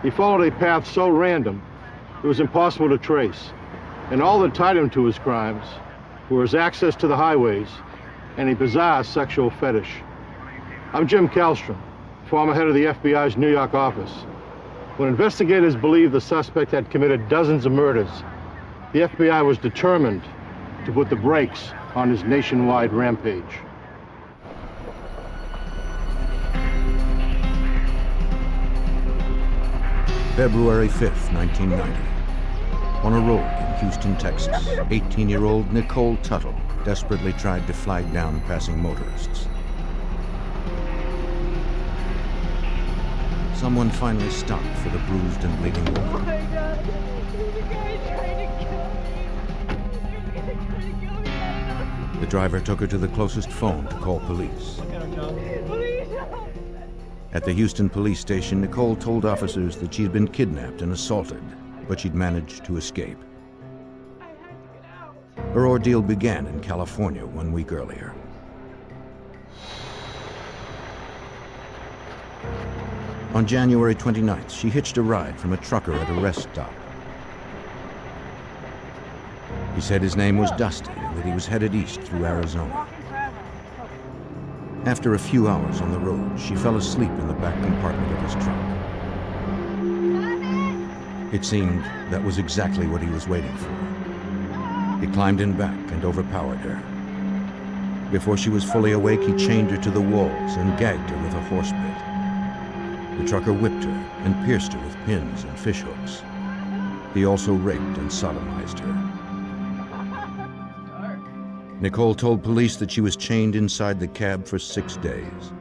He followed a path so random it was impossible to trace, and all that tied him to his crimes were his access to the highways and a bizarre sexual fetish. I'm Jim Kallstrom, former head of the FBI's New York office. When investigators believed the suspect had committed dozens of murders, the FBI was determined to put the brakes on his nationwide rampage. February 5th, 1990. On a road in Houston, Texas, 18-year-old Nicole Tuttle desperately tried to flag down passing motorists. Someone finally stopped for the bruised and bleeding woman. Oh my God. The driver took her to the closest phone to call police. At the Houston police station, Nicole told officers that she'd been kidnapped and assaulted, but she'd managed to escape. Her ordeal began in California 1 week earlier. On January 29th, she hitched a ride from a trucker at a rest stop. He said his name was Dusty and that he was headed east through Arizona. After a few hours on the road, she fell asleep in the back compartment of his truck. It seemed that was exactly what he was waiting for. He climbed in back and overpowered her. Before she was fully awake, he chained her to the walls and gagged her with a horse bit. The trucker whipped her and pierced her with pins and fishhooks. He also raped and sodomized her. Nicole told police that she was chained inside the cab for 6 days.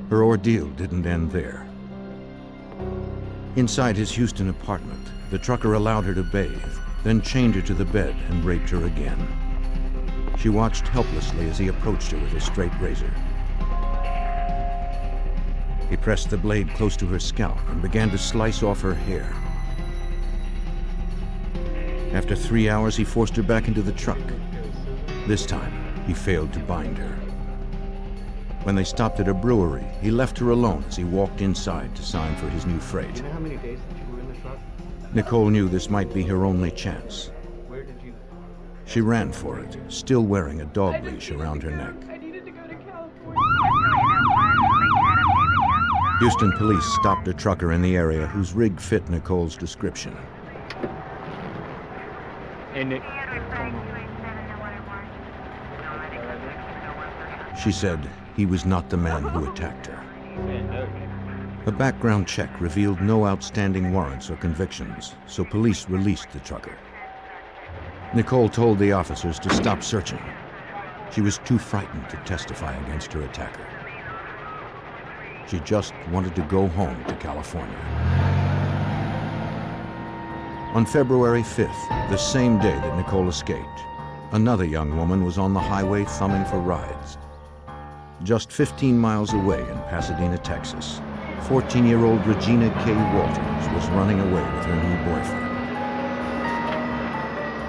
Her ordeal didn't end there. Inside his Houston apartment, the trucker allowed her to bathe, then chained her to the bed and raped her again. She watched helplessly as he approached her with a straight razor. He pressed the blade close to her scalp and began to slice off her hair. After 3 hours, he forced her back into the truck. This time, he failed to bind her. When they stopped at a brewery, he left her alone as he walked inside to sign for his new freight. Do you know how many days that you were in the truck? Nicole knew this might be her only chance. Where did you? She ran for it, still wearing a dog leash around her neck. I needed to go to California. Houston police stopped a trucker in the area whose rig fit Nicole's description. And it, She said he was not the man who attacked her. A background check revealed no outstanding warrants or convictions, so police released the trucker. Nicole told the officers to stop searching. She was too frightened to testify against her attacker. She just wanted to go home to California. On February 5th, the same day that Nicole escaped, another young woman was on the highway thumbing for rides. Just 15 miles away in Pasadena, Texas, 14-year-old Regina K. Walters was running away with her new boyfriend.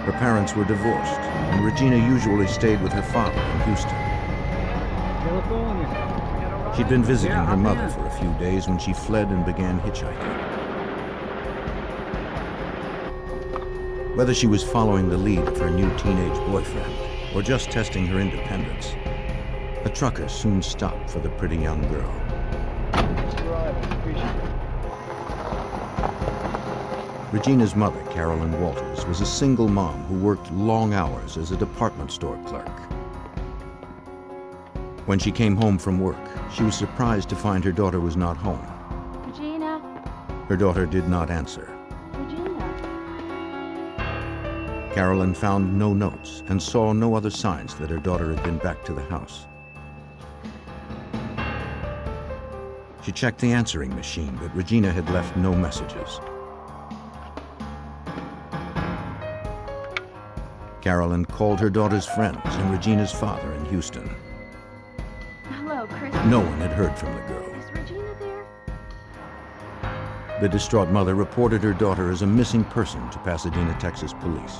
Her parents were divorced, and Regina usually stayed with her father in Houston. She'd been visiting her mother for a few days when she fled and began hitchhiking. Whether she was following the lead of her new teenage boyfriend or just testing her independence, a trucker soon stopped for the pretty young girl. Regina's mother, Carolyn Walters, was a single mom who worked long hours as a department store clerk. When she came home from work, she was surprised to find her daughter was not home. Regina? Her daughter did not answer. Regina? Carolyn found no notes and saw no other signs that her daughter had been back to the house. She checked the answering machine, but Regina had left no messages. Carolyn called her daughter's friends and Regina's father in Houston. Hello, Chris. No one had heard from the girl. Is Regina there? The distraught mother reported her daughter as a missing person to Pasadena, Texas police.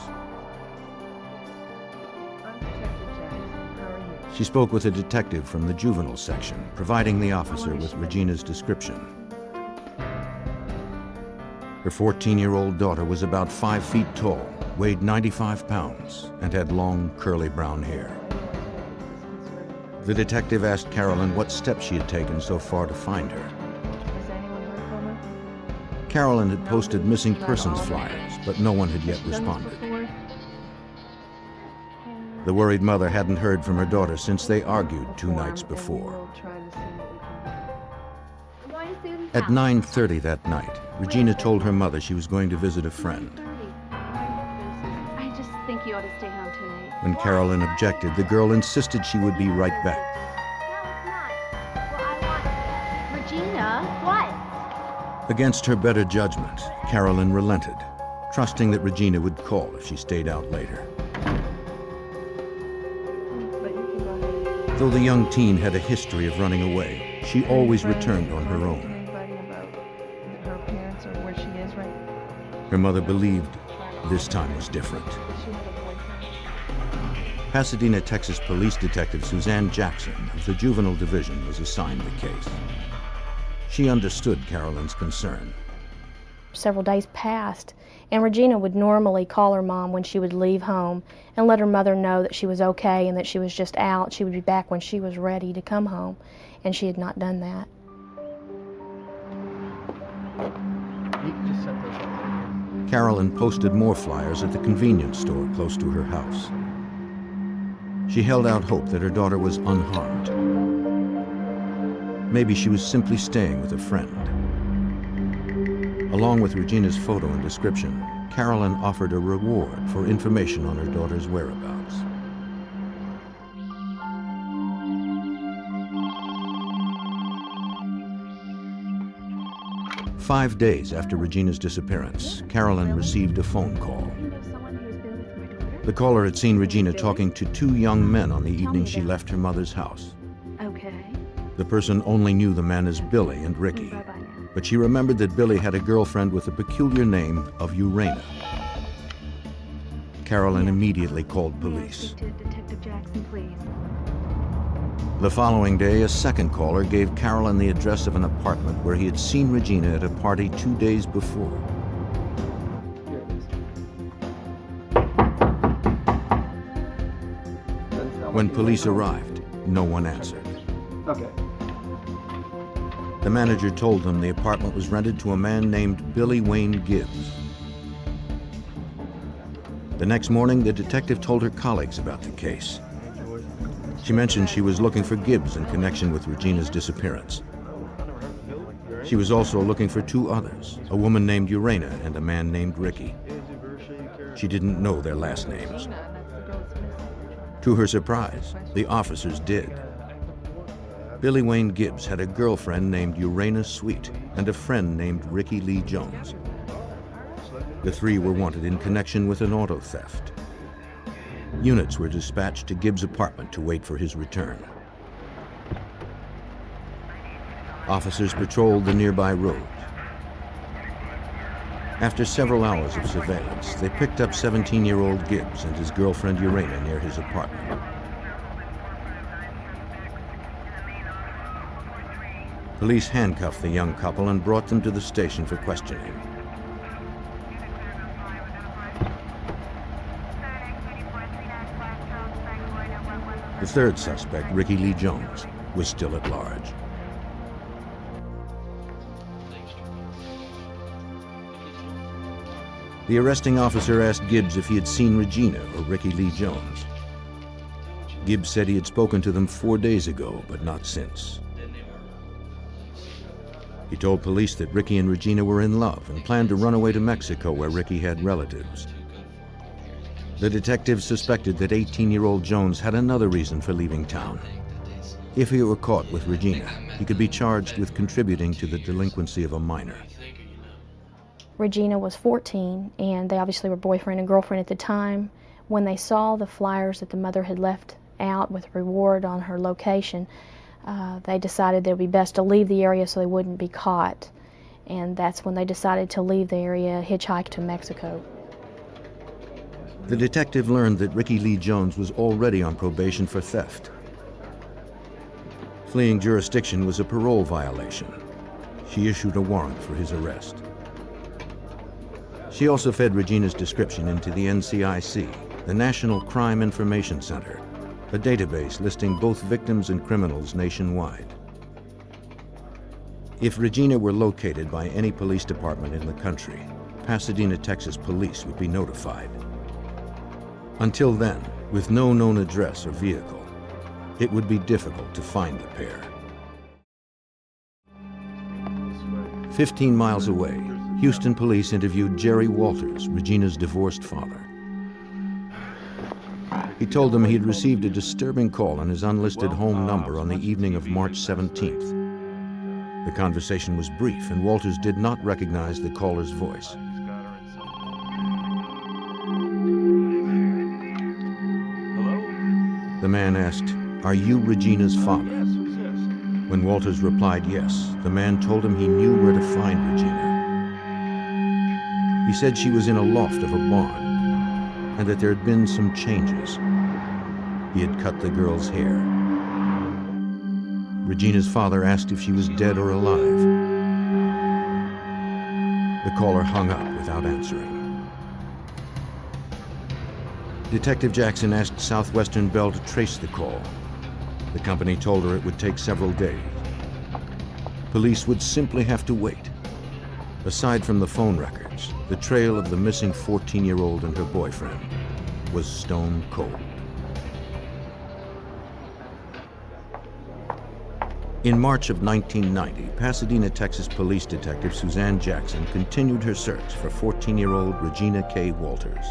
She spoke with a detective from the juvenile section, providing the officer with Regina's description. Her 14-year-old daughter was about 5 feet tall, weighed 95 pounds, and had long, curly brown hair. The detective asked Carolyn what steps she had taken so far to find her. Carolyn had posted missing persons flyers, but no one had yet responded. The worried mother hadn't heard from her daughter since they argued 2 nights before. At 9:30 that night, Regina told her mother she was going to visit a friend. I just think you ought to stay home tonight. When Carolyn objected, the girl insisted she would be right back. Regina, what? Against her better judgment, Carolyn relented, trusting that Regina would call if she stayed out later. Though the young teen had a history of running away, she always returned on her own. Her parents or where she is right? Her mother believed this time was different. Pasadena, Texas Police Detective Suzanne Jackson of the Juvenile Division was assigned the case. She understood Carolyn's concern. Several days passed, and Regina would normally call her mom when she would leave home and let her mother know that she was okay and that she was just out. She would be back when she was ready to come home, and she had not done that. Carolyn posted more flyers at the convenience store close to her house. She held out hope that her daughter was unharmed. Maybe she was simply staying with a friend. Along with Regina's photo and description, Carolyn offered a reward for information on her daughter's whereabouts. "5 days after Regina's disappearance, Carolyn received a phone call. The caller had seen Regina talking to 2 young men on the evening she left her mother's house. Okay. The person only knew the men as Billy and Ricky, but she remembered that Billy had a girlfriend with the peculiar name of Urena. Carolyn immediately called police. Detective Jackson, please. The following day, a second caller gave Carolyn the address of an apartment where he had seen Regina at a party 2 days before. When police arrived, no one answered. Okay. The manager told them the apartment was rented to a man named Billy Wayne Gibbs. The next morning, the detective told her colleagues about the case. She mentioned she was looking for Gibbs in connection with Regina's disappearance. She was also looking for 2 others, a woman named Urena and a man named Ricky. She didn't know their last names. To her surprise, the officers did. Billy Wayne Gibbs had a girlfriend named Urena Sweet and a friend named Ricky Lee Jones. The 3 were wanted in connection with an auto theft. Units were dispatched to Gibbs' apartment to wait for his return. Officers patrolled the nearby road. After several hours of surveillance, they picked up 17-year-old Gibbs and his girlfriend Urena near his apartment. Police handcuffed the young couple and brought them to the station for questioning. The third suspect, Ricky Lee Jones, was still at large. The arresting officer asked Gibbs if he had seen Regina or Ricky Lee Jones. Gibbs said he had spoken to them 4 days ago, but not since. He told police that Ricky and Regina were in love and planned to run away to Mexico where Ricky had relatives. The detectives suspected that 18-year-old Jones had another reason for leaving town. If he were caught with Regina, he could be charged with contributing to the delinquency of a minor. Regina was 14, and they obviously were boyfriend and girlfriend at the time. When they saw the flyers that the mother had left out with reward on her location, they decided that it would be best to leave the area so they wouldn't be caught. And that's when they decided to leave the area, hitchhike to Mexico. The detective learned that Ricky Lee Jones was already on probation for theft. Fleeing jurisdiction was a parole violation. She issued a warrant for his arrest. She also fed Regina's description into the NCIC, the National Crime Information Center, a database listing both victims and criminals nationwide. If Regina were located by any police department in the country, Pasadena, Texas police would be notified. Until then, with no known address or vehicle, it would be difficult to find the pair. 15 miles away, Houston police interviewed Jerry Walters, Regina's divorced father. He told them he had received a disturbing call on his unlisted home number on the evening of March 17th. The conversation was brief, and Walters did not recognize the caller's voice. The man asked, "Are you Regina's father?" When Walters replied yes, the man told him he knew where to find Regina. He said she was in a loft of a barn, and that there had been some changes. He had cut the girl's hair. Regina's father asked if she was dead or alive. The caller hung up without answering. Detective Jackson asked Southwestern Bell to trace the call. The company told her it would take several days. Police would simply have to wait. Aside from the phone records, the trail of the missing 14-year-old and her boyfriend was stone cold. In March of 1990, Pasadena, Texas police detective Suzanne Jackson continued her search for 14-year-old Regina K. Walters.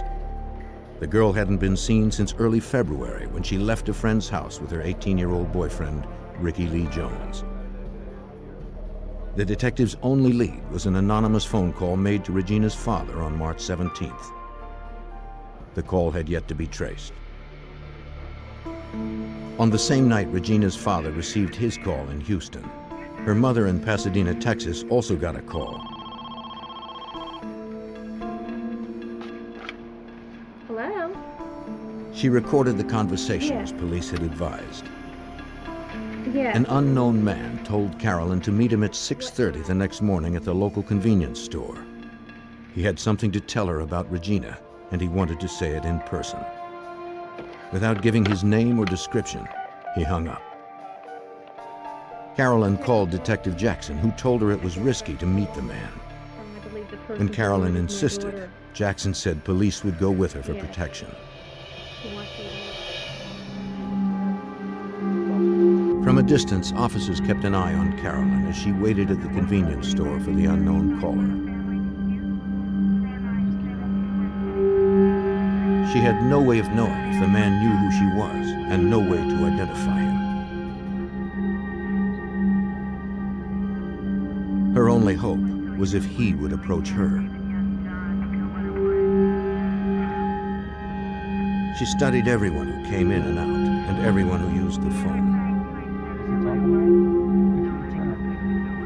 The girl hadn't been seen since early February when she left a friend's house with her 18-year-old boyfriend, Ricky Lee Jones. The detective's only lead was an anonymous phone call made to Regina's father on March 17th. The call had yet to be traced. On the same night Regina's father received his call in Houston, her mother in Pasadena, Texas also got a call. Hello? She recorded the conversation as police had advised. An unknown man told Carolyn to meet him at 6:30 the next morning at the local convenience store. He had something to tell her about Regina, and he wanted to say it in person. Without giving his name or description, he hung up. Carolyn called Detective Jackson, who told her it was risky to meet the man. When Carolyn insisted, Jackson said police would go with her for protection. From a distance, officers kept an eye on Carolyn as she waited at the convenience store for the unknown caller. She had no way of knowing if the man knew who she was, and no way to identify him. Her only hope was if he would approach her. She studied everyone who came in and out, and everyone who used the phone.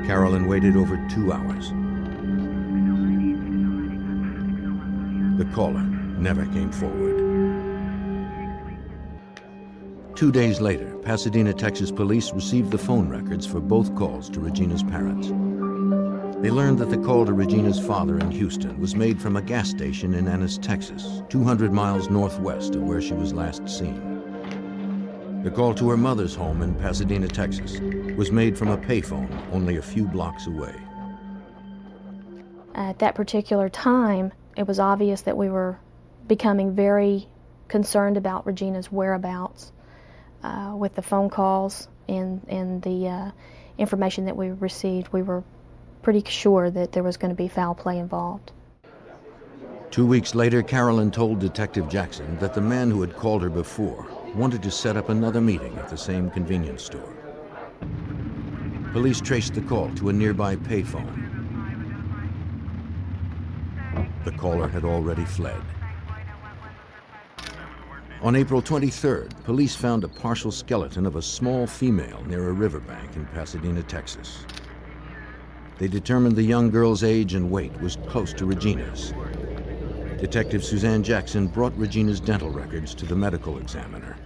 Carolyn waited over 2 hours. The caller never came forward. 2 days later, Pasadena, Texas police received the phone records for both calls to Regina's parents. They learned that the call to Regina's father in Houston was made from a gas station in Ennis, Texas, 200 miles northwest of where she was last seen. The call to her mother's home in Pasadena, Texas, was made from a payphone only a few blocks away. At that particular time, it was obvious that we were becoming very concerned about Regina's whereabouts with the phone calls and the information that we received. We were pretty sure that there was going to be foul play involved. 2 weeks later, Carolyn told Detective Jackson that the man who had called her before wanted to set up another meeting at the same convenience store. Police traced the call to a nearby payphone. The caller had already fled. On April 23rd, police found a partial skeleton of a small female near a riverbank in Pasadena, Texas. They determined the young girl's age and weight was close to Regina's. Detective Suzanne Jackson brought Regina's dental records to the medical examiner.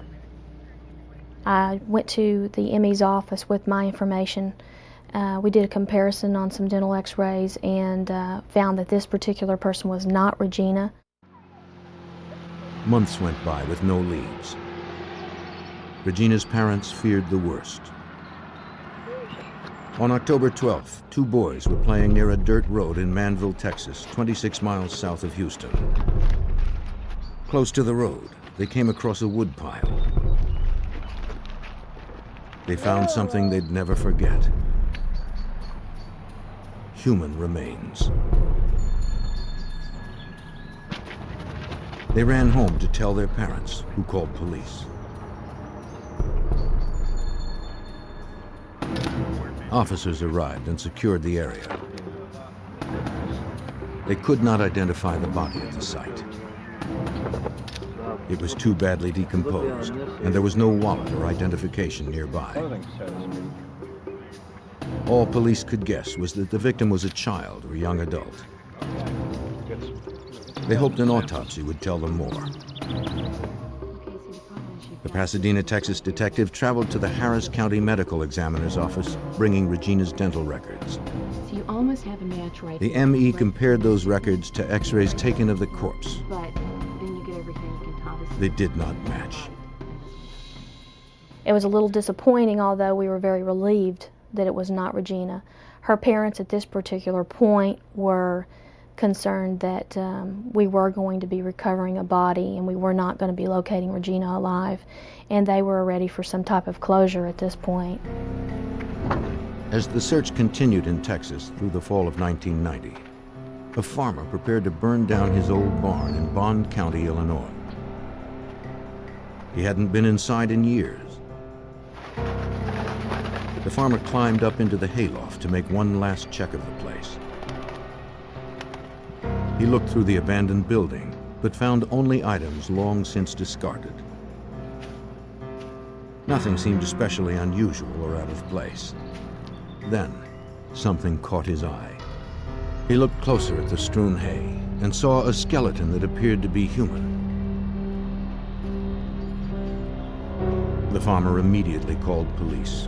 I went to the ME's office with my information. We did a comparison on some dental x-rays and found that this particular person was not Regina. Months went by with no leads. Regina's parents feared the worst. On October 12th, 2 boys were playing near a dirt road in Manville, Texas, 26 miles south of Houston. Close to the road, they came across a wood pile. They found something they'd never forget. Human remains. They ran home to tell their parents, who called police. Officers arrived and secured the area. They could not identify the body at the site. It was too badly decomposed, and there was no wallet or identification nearby. All police could guess was that the victim was a child or young adult. They hoped an autopsy would tell them more. Okay, so the problem is she The Pasadena, Texas detective traveled to the Harris County Medical Examiner's office, bringing Regina's dental records. So you almost have a match right The here. ME compared those records to x-rays taken of the corpse. But then you get everything you can obviously. They did not match. It was a little disappointing, although we were very relieved that it was not Regina. Her parents at this particular point were concerned that we were going to be recovering a body and we were not going to be locating Regina alive, and they were ready for some type of closure at this point. As the search continued in Texas through the fall of 1990, a farmer prepared to burn down his old barn in Bond County, Illinois. He hadn't been inside in years. The farmer climbed up into the hayloft to make one last check of the place. He looked through the abandoned building, but found only items long since discarded. Nothing seemed especially unusual or out of place. Then, something caught his eye. He looked closer at the strewn hay and saw a skeleton that appeared to be human. The farmer immediately called police.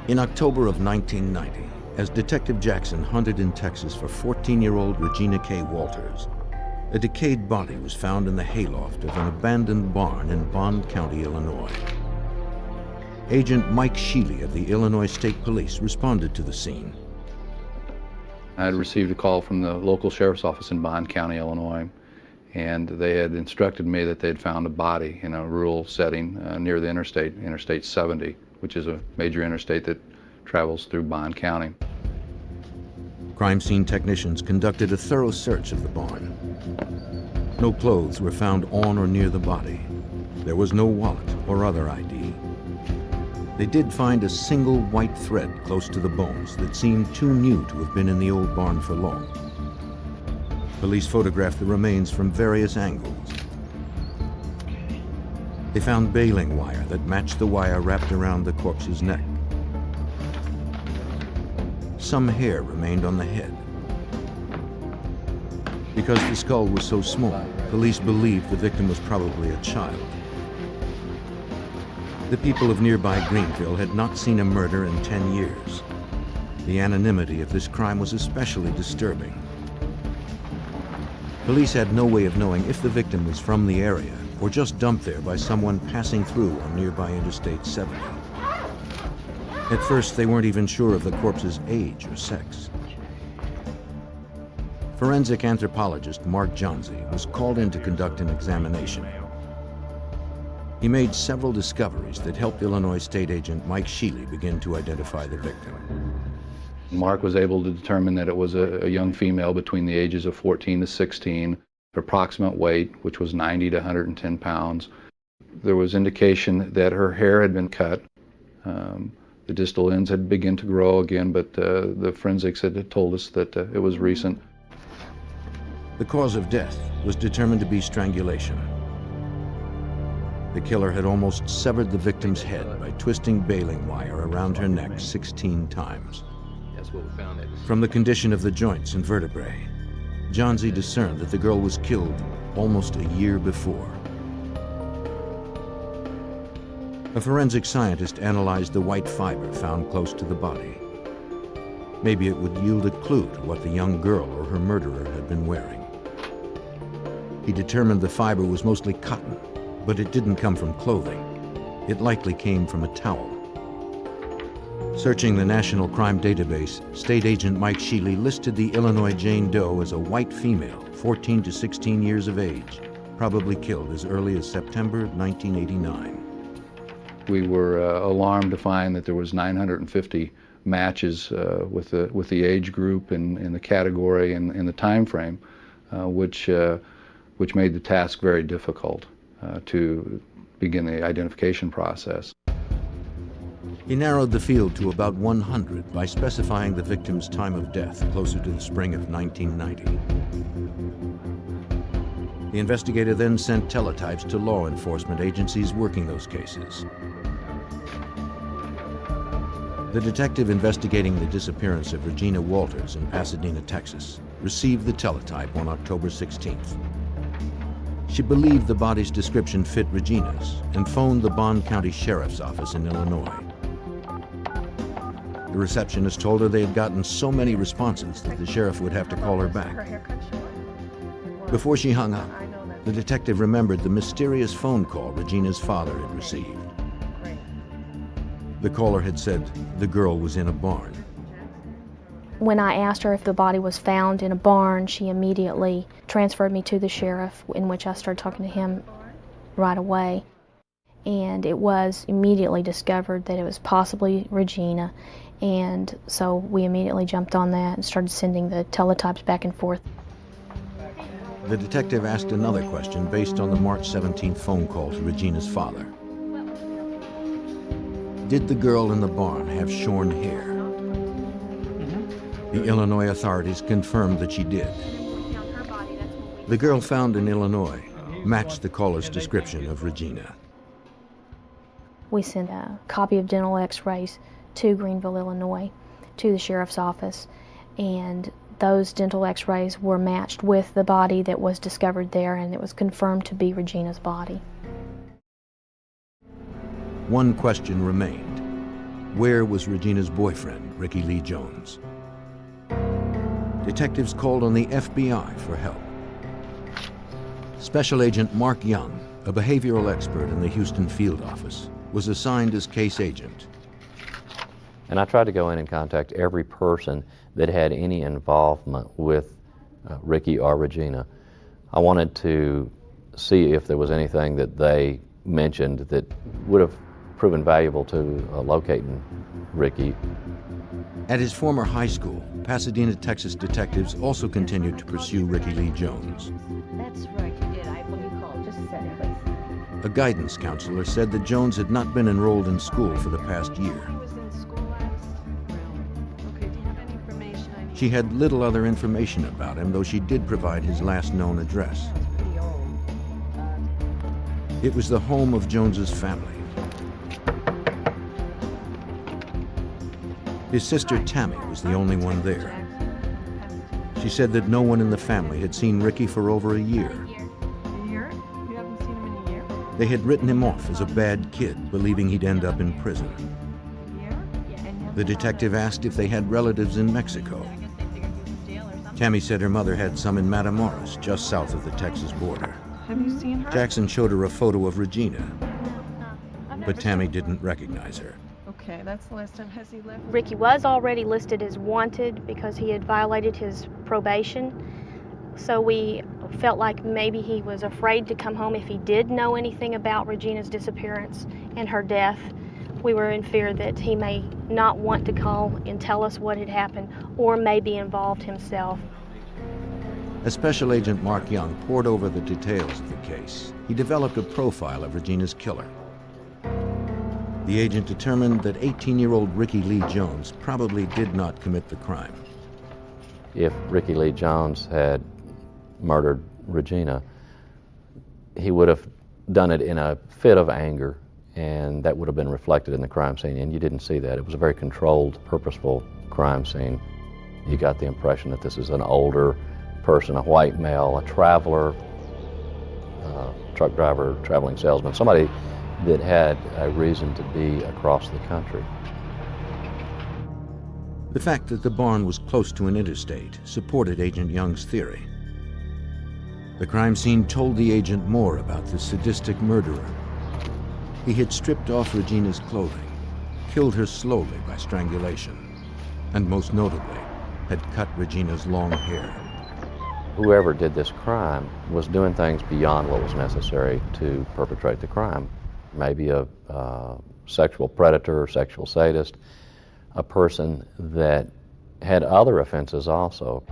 In October of 1990, as Detective Jackson hunted in Texas for 14-year-old Regina K. Walters, a decayed body was found in the hayloft of an abandoned barn in Bond County, Illinois. Agent Mike Sheely of the Illinois State Police responded to the scene. I had received a call from the local sheriff's office in Bond County, Illinois, and they had instructed me that they had found a body in a rural setting near the Interstate 70, which is a major interstate that travels through Bond County. Crime scene technicians conducted a thorough search of the barn. No clothes were found on or near the body. There was no wallet or other ID. They did find a single white thread close to the bones that seemed too new to have been in the old barn for long. Police photographed the remains from various angles. They found baling wire that matched the wire wrapped around the corpse's neck. Some hair remained on the head. Because the skull was so small, police believed the victim was probably a child. The people of nearby Greenville had not seen a murder in 10 years. The anonymity of this crime was especially disturbing. Police had no way of knowing if the victim was from the area or just dumped there by someone passing through on nearby Interstate 70. At first, they weren't even sure of the corpse's age or sex. Forensic anthropologist Mark Johnsey was called in to conduct an examination. He made several discoveries that helped Illinois State Agent Mike Sheely begin to identify the victim. Mark was able to determine that it was a young female between the ages of 14 to 16, her approximate weight, which was 90 to 110 pounds. There was indication that her hair had been cut. The distal ends had begun to grow again, but the forensics had told us that it was recent. The cause of death was determined to be strangulation. The killer had almost severed the victim's head by twisting baling wire around her neck 16 times. That's what we found. From the condition of the joints and vertebrae, Johnsey discerned that the girl was killed almost a year before. A forensic scientist analyzed the white fiber found close to the body. Maybe it would yield a clue to what the young girl or her murderer had been wearing. He determined the fiber was mostly cotton, but it didn't come from clothing. It likely came from a towel. Searching the National Crime Database, State Agent Mike Sheely listed the Illinois Jane Doe as a white female, 14 to 16 years of age, probably killed as early as September 1989. We were alarmed to find that there was 950 matches with the age group and the category and the time frame, which made the task very difficult to begin the identification process. He narrowed the field to about 100 by specifying the victim's time of death closer to the spring of 1990. The investigator then sent teletypes to law enforcement agencies working those cases. The detective investigating the disappearance of Regina Walters in Pasadena, Texas, received the teletype on October 16th. She believed the body's description fit Regina's and phoned the Bond County Sheriff's Office in Illinois. The receptionist told her they had gotten so many responses that the sheriff would have to call her back. Before she hung up, the detective remembered the mysterious phone call Regina's father had received. The caller had said the girl was in a barn. When I asked her if the body was found in a barn, she immediately transferred me to the sheriff, in which I started talking to him right away. And it was immediately discovered that it was possibly Regina, and so we immediately jumped on that and started sending the teletypes back and forth. The detective asked another question based on the March 17th phone call to Regina's father. Did the girl in the barn have shorn hair? The Illinois authorities confirmed that she did. The girl found in Illinois matched the caller's description of Regina. We sent a copy of dental x-rays to Greenville, Illinois, to the sheriff's office, and those dental x-rays were matched with the body that was discovered there, and it was confirmed to be Regina's body. One question remained. Where was Regina's boyfriend, Ricky Lee Jones? Detectives called on the FBI for help. Special Agent Mark Young, a behavioral expert in the Houston field office, was assigned as case agent. And I tried to go in and contact every person that had any involvement with Ricky or Regina. I wanted to see if there was anything that they mentioned that would have proven valuable to locating Ricky. At his former high school, Pasadena, Texas detectives also continued to pursue Ricky Lee Jones. That's right, you did. What do you call it? Just a second, please. A guidance counselor said that Jones had not been enrolled in school for the past year. She had little other information about him, though she did provide his last known address. It was the home of Jones's family. His sister Tammy was the only one there. She said that no one in the family had seen Ricky for over a year. A year? You haven't seen him in a year? They had written him off as a bad kid, believing he'd end up in prison. The detective asked if they had relatives in Mexico. Tammy said her mother had some in Matamoros, just south of the Texas border. Have you seen her? Jackson showed her a photo of Regina, but Tammy didn't recognize her. Okay, that's the last time. Has he left? Ricky was already listed as wanted because he had violated his probation. So we felt like maybe he was afraid to come home if he did know anything about Regina's disappearance and her death. We were in fear that he may not want to call and tell us what had happened, or may be involved himself. As Special Agent Mark Young pored over the details of the case, he developed a profile of Regina's killer. The agent determined that 18-year-old Ricky Lee Jones probably did not commit the crime. If Ricky Lee Jones had murdered Regina, he would have done it in a fit of anger, and that would have been reflected in the crime scene, and you didn't see that. It was a very controlled, purposeful crime scene. You got the impression that this is an older person, a white male, a traveler, truck driver, traveling salesman, somebody that had a reason to be across the country. The fact that the barn was close to an interstate supported Agent Young's theory. The crime scene told the agent more about the sadistic murderer. He had stripped off Regina's clothing, killed her slowly by strangulation, and most notably, had cut Regina's long hair. Whoever did this crime was doing things beyond what was necessary to perpetrate the crime. Maybe a sexual predator or sexual sadist, a person that had other offenses also.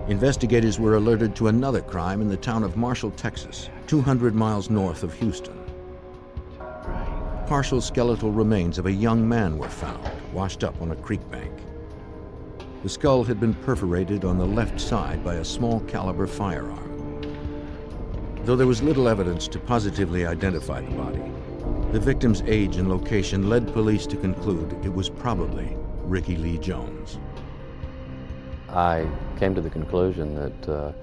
Investigators were alerted to another crime in the town of Marshall, Texas, 200 miles north of Houston. Partial skeletal remains of a young man were found, washed up on a creek bank. The skull had been perforated on the left side by a small caliber firearm. Though there was little evidence to positively identify the body, the victim's age and location led police to conclude it was probably Ricky Lee Jones. I came to the conclusion that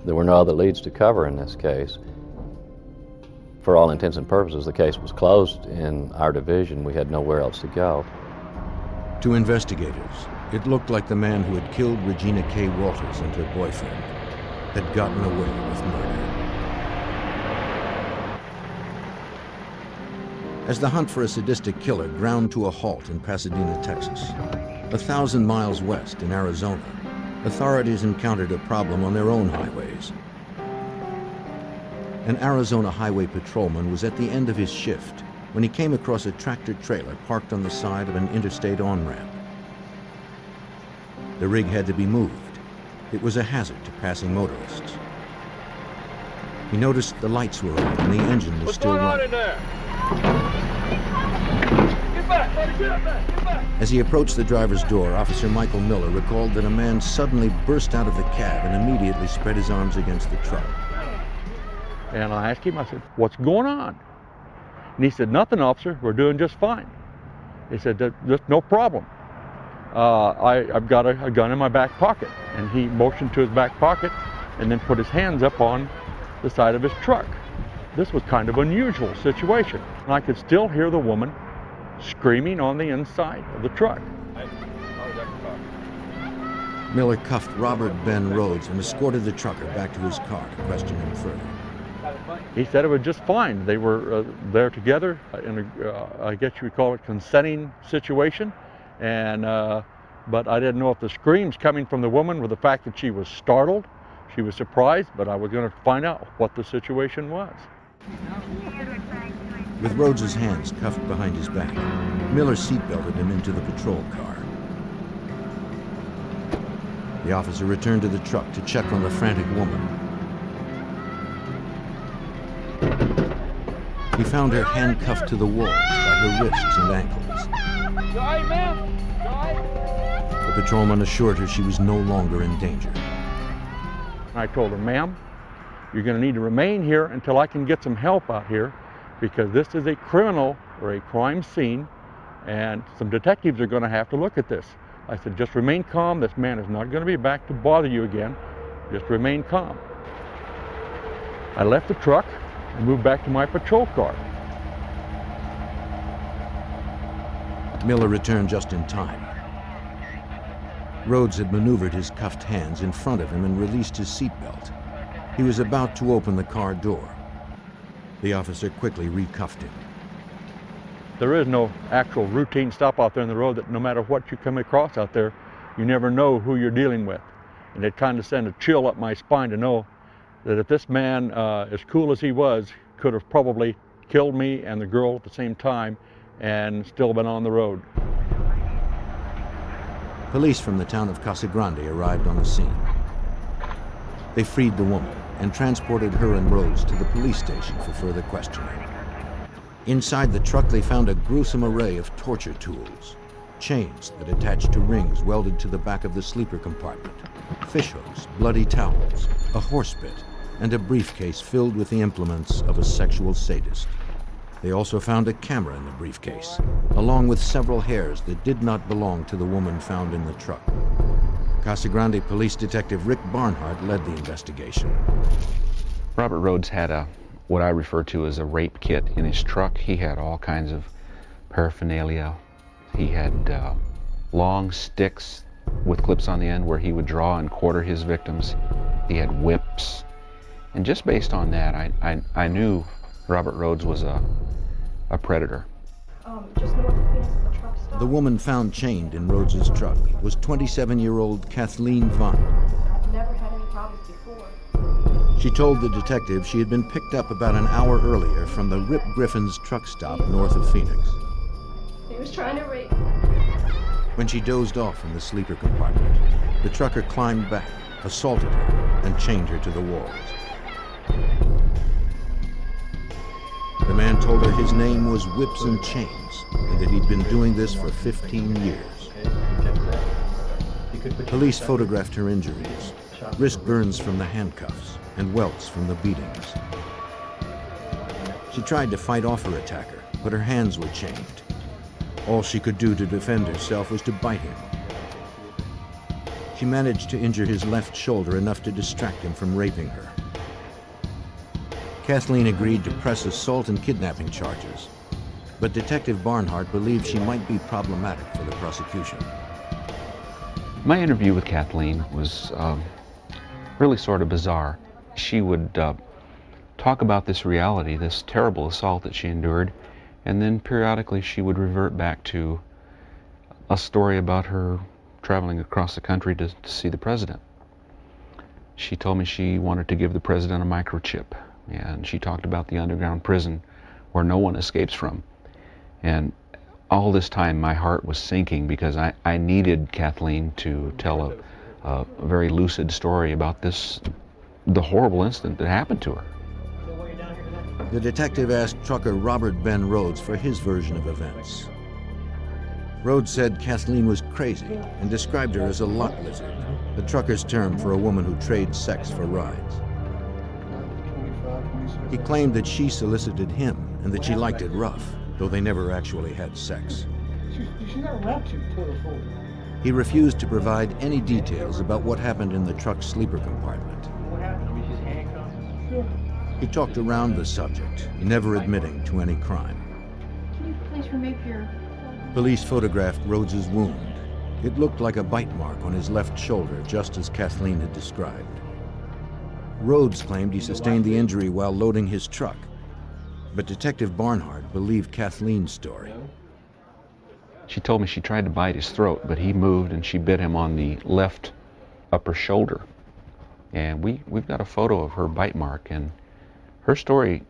there were no other leads to cover in this case. For all intents and purposes, the case was closed in our division. We had nowhere else to go. To investigators, it looked like the man who had killed Regina K. Walters and her boyfriend had gotten away with murder. As the hunt for a sadistic killer ground to a halt in Pasadena, Texas, 1,000 miles west in Arizona, authorities encountered a problem on their own highways. An Arizona highway patrolman was at the end of his shift when he came across a tractor-trailer parked on the side of an interstate on-ramp. The rig had to be moved. It was a hazard to passing motorists. He noticed the lights were on and the engine was still running. As he approached the driver's door, Officer Michael Miller recalled that a man suddenly burst out of the cab and immediately spread his arms against the truck. And I asked him, I said, "What's going on?" And he said, "Nothing, officer, we're doing just fine." He said, "There's no problem. I've got a gun in my back pocket." And he motioned to his back pocket and then put his hands up on the side of his truck. This was kind of an unusual situation. And I could still hear the woman screaming on the inside of the truck. Miller cuffed Robert Ben Rhodes and escorted the trucker back to his car to question him further. He said it was just fine. They were there together in a, I guess you would call it, consenting situation. And but I didn't know if the screams coming from the woman were the fact that she was startled, she was surprised, but I was going to find out what the situation was. With Rhodes's hands cuffed behind his back, Miller seatbelted him into the patrol car. The officer returned to the truck to check on the frantic woman. He found her handcuffed to the walls by her wrists and ankles. The patrolman assured her she was no longer in danger. I told her, "Ma'am, you're going to need to remain here until I can get some help out here, because this is a criminal or a crime scene, and some detectives are going to have to look at this." I said, "Just remain calm. This man is not going to be back to bother you again. Just remain calm." I left the truck and moved back to my patrol car. Miller returned just in time. Rhodes had maneuvered his cuffed hands in front of him and released his seatbelt. He was about to open the car door. The officer quickly recuffed him. There is no actual routine stop out there in the road that no matter what you come across out there, you never know who you're dealing with. And it kind of sent a chill up my spine to know that if this man, as cool as he was, could have probably killed me and the girl at the same time and still been on the road. Police from the town of Casa Grande arrived on the scene. They freed the woman and transported her and Rhodes to the police station for further questioning. Inside the truck, they found a gruesome array of torture tools. Chains that attached to rings welded to the back of the sleeper compartment, fishhooks, bloody towels, a horse bit, and a briefcase filled with the implements of a sexual sadist. They also found a camera in the briefcase, along with several hairs that did not belong to the woman found in the truck. Casa Grande Police Detective Rick Barnhart led the investigation. Robert Rhodes had what I refer to as a rape kit in his truck. He had all kinds of paraphernalia. He had long sticks with clips on the end where he would draw and quarter his victims. He had whips. And just based on that, I knew Robert Rhodes was a predator. Just north of Phoenix at the truck stop. The woman found chained in Rhodes's truck was 27-year-old Kathleen Vaughn. I've never had any problems before. She told the detective she had been picked up about an hour earlier from the Rip Griffin's truck stop north of Phoenix. He was trying to rape. When she dozed off in the sleeper compartment, the trucker climbed back, assaulted her, and chained her to the walls. The man told her his name was Whips and Chains, and that he'd been doing this for 15 years. Police photographed her injuries, wrist burns from the handcuffs, and welts from the beatings. She tried to fight off her attacker, but her hands were chained. All she could do to defend herself was to bite him. She managed to injure his left shoulder enough to distract him from raping her. Kathleen agreed to press assault and kidnapping charges, but Detective Barnhart believed she might be problematic for the prosecution. My interview with Kathleen was really sort of bizarre. She would talk about this reality, this terrible assault that she endured, and then periodically she would revert back to a story about her traveling across the country to see the president. She told me she wanted to give the president a microchip, and she talked about the underground prison where no one escapes from. And all this time my heart was sinking because I needed Kathleen to tell a very lucid story about the horrible incident that happened to her. The detective asked trucker Robert Ben Rhodes for his version of events. Rhodes said Kathleen was crazy and described her as a lot lizard, the trucker's term for a woman who trades sex for rides. He claimed that she solicited him and that she liked it rough, though they never actually had sex. He refused to provide any details about what happened in the truck's sleeper compartment. He talked around the subject, never admitting to any crime. Can you please remove your... Police photographed Rhodes's wound. It looked like a bite mark on his left shoulder, just as Kathleen had described. Rhodes claimed he sustained the injury while loading his truck, but Detective Barnhart believed Kathleen's story. She told me she tried to bite his throat, but he moved and she bit him on the left upper shoulder. And we've got a photo of her bite mark, and her story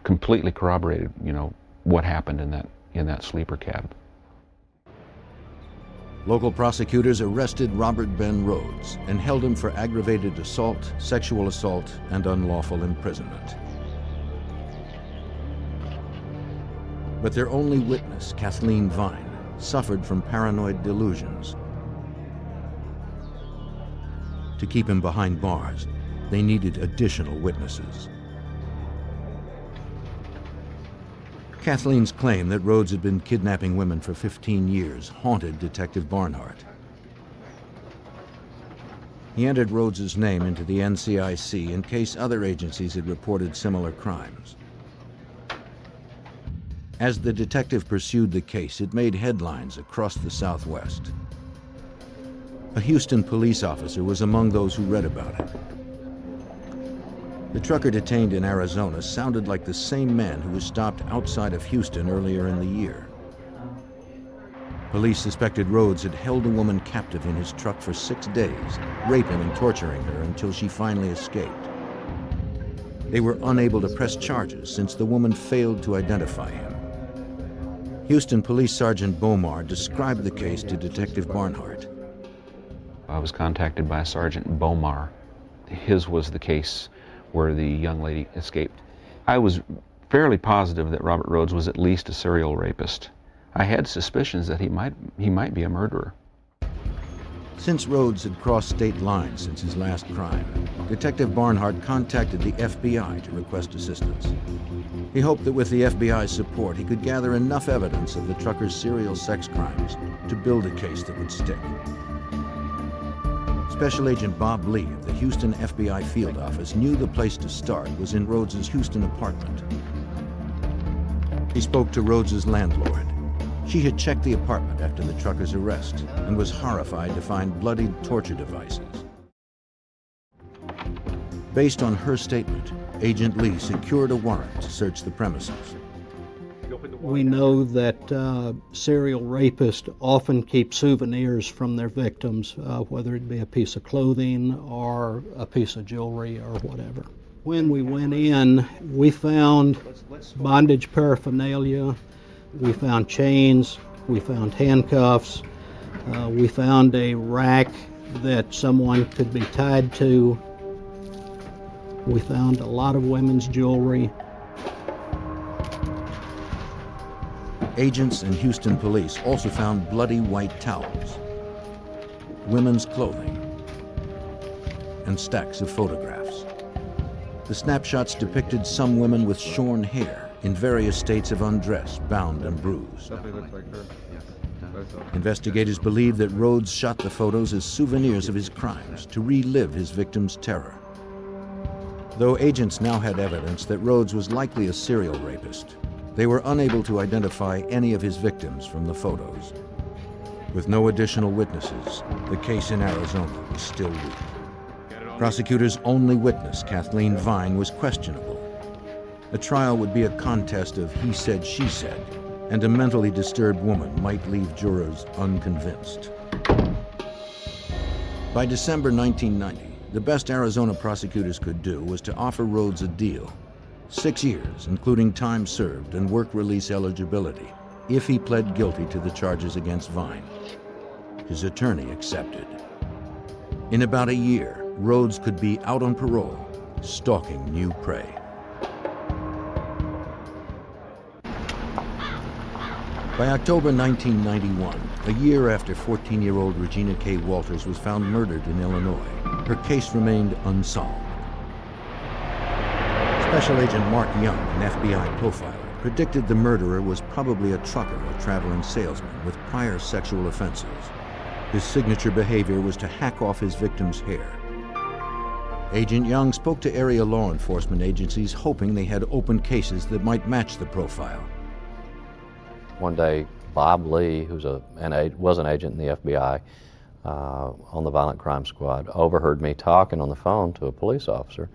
completely corroborated, what happened in that sleeper cab. Local prosecutors arrested Robert Ben Rhodes and held him for aggravated assault, sexual assault, and unlawful imprisonment. But their only witness, Kathleen Vine, suffered from paranoid delusions. To keep him behind bars, they needed additional witnesses. Kathleen's claim that Rhodes had been kidnapping women for 15 years haunted Detective Barnhart. He entered Rhodes's name into the NCIC in case other agencies had reported similar crimes. As the detective pursued the case, it made headlines across the Southwest. A Houston police officer was among those who read about it. The trucker detained in Arizona sounded like the same man who was stopped outside of Houston earlier in the year. Police suspected Rhodes had held a woman captive in his truck for 6 days, raping and torturing her until she finally escaped. They were unable to press charges since the woman failed to identify him. Houston Police Sergeant Bomar described the case to Detective Barnhart. I was contacted by Sergeant Bomar. His was the case where the young lady escaped. I was fairly positive that Robert Rhodes was at least a serial rapist. I had suspicions that he might be a murderer. Since Rhodes had crossed state lines since his last crime, Detective Barnhart contacted the FBI to request assistance. He hoped that with the FBI's support, he could gather enough evidence of the trucker's serial sex crimes to build a case that would stick. Special Agent Bob Lee of the Houston FBI field office knew the place to start was in Rhodes's Houston apartment. He spoke to Rhodes's landlord. She had checked the apartment after the trucker's arrest and was horrified to find bloodied torture devices. Based on her statement, Agent Lee secured a warrant to search the premises. We know that serial rapists often keep souvenirs from their victims, whether it be a piece of clothing or a piece of jewelry or whatever. When we went in, we found bondage paraphernalia, we found chains, we found handcuffs, we found a rack that someone could be tied to. We found a lot of women's jewelry. Agents and Houston police also found bloody white towels, women's clothing, and stacks of photographs. The snapshots depicted some women with shorn hair in various states of undress, bound and bruised. Definitely looks like her. Investigators believe that Rhodes shot the photos as souvenirs of his crimes to relive his victims' terror. Though agents now had evidence that Rhodes was likely a serial rapist, they were unable to identify any of his victims from the photos. With no additional witnesses, the case in Arizona was still weak. Prosecutors' only witness, Kathleen Vine, was questionable. A trial would be a contest of he said, she said, and a mentally disturbed woman might leave jurors unconvinced. By December 1990, the best Arizona prosecutors could do was to offer Rhodes a deal. 6 years, including time served and work release eligibility, if he pled guilty to the charges against Vine. His attorney accepted. In about a year, Rhodes could be out on parole, stalking new prey. By October 1991, a year after 14-year-old Regina K. Walters was found murdered in Illinois, her case remained unsolved. Special Agent Mark Young, an FBI profiler, predicted the murderer was probably a trucker or traveling salesman with prior sexual offenses. His signature behavior was to hack off his victim's hair. Agent Young spoke to area law enforcement agencies hoping they had open cases that might match the profile. One day, Bob Lee, who was an agent in the FBI on the Violent Crime Squad, overheard me talking on the phone to a police officer.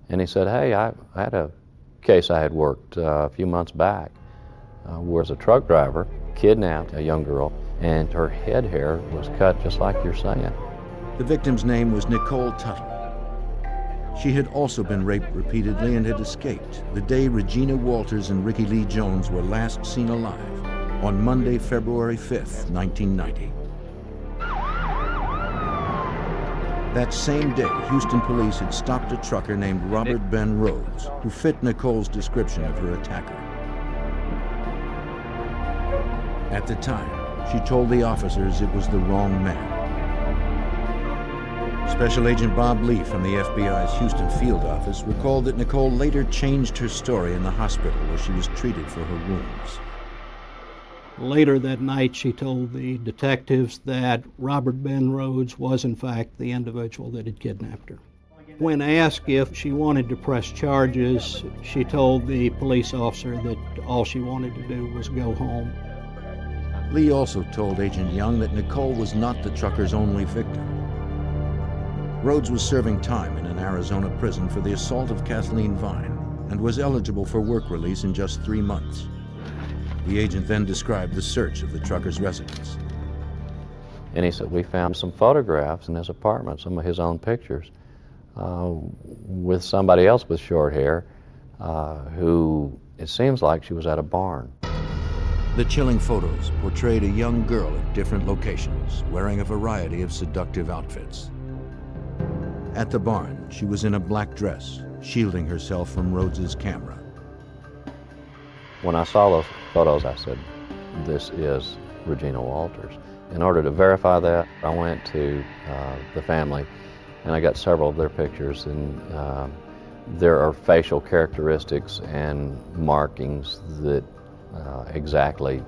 And he said, hey, I had a case I had worked a few months back where a truck driver kidnapped a young girl and her head hair was cut just like you're saying. The victim's name was Nicole Tuttle. She had also been raped repeatedly and had escaped the day Regina Walters and Ricky Lee Jones were last seen alive, on Monday, February 5th, 1990. That same day, Houston police had stopped a trucker named Robert Ben Rhodes, who fit Nicole's description of her attacker. At the time, she told the officers it was the wrong man. Special Agent Bob Lee from the FBI's Houston field office recalled that Nicole later changed her story in the hospital where she was treated for her wounds. Later that night, she told the detectives that Robert Ben Rhodes was in fact the individual that had kidnapped her. When asked if she wanted to press charges, she told the police officer that all she wanted to do was go home. Lee also told Agent Young that Nicole was not the trucker's only victim. Rhodes was serving time in an Arizona prison for the assault of Kathleen Vine and was eligible for work release in just 3 months. The agent then described the search of the trucker's residence. And he said, we found some photographs in his apartment, some of his own pictures, with somebody else with short hair who, it seems like she was at a barn. The chilling photos portrayed a young girl at different locations, wearing a variety of seductive outfits. At the barn, she was in a black dress, shielding herself from Rhodes's camera. When I saw those photos, I said, this is Regina Walters. In order to verify that, I went to the family and I got several of their pictures, and there are facial characteristics and markings that exactly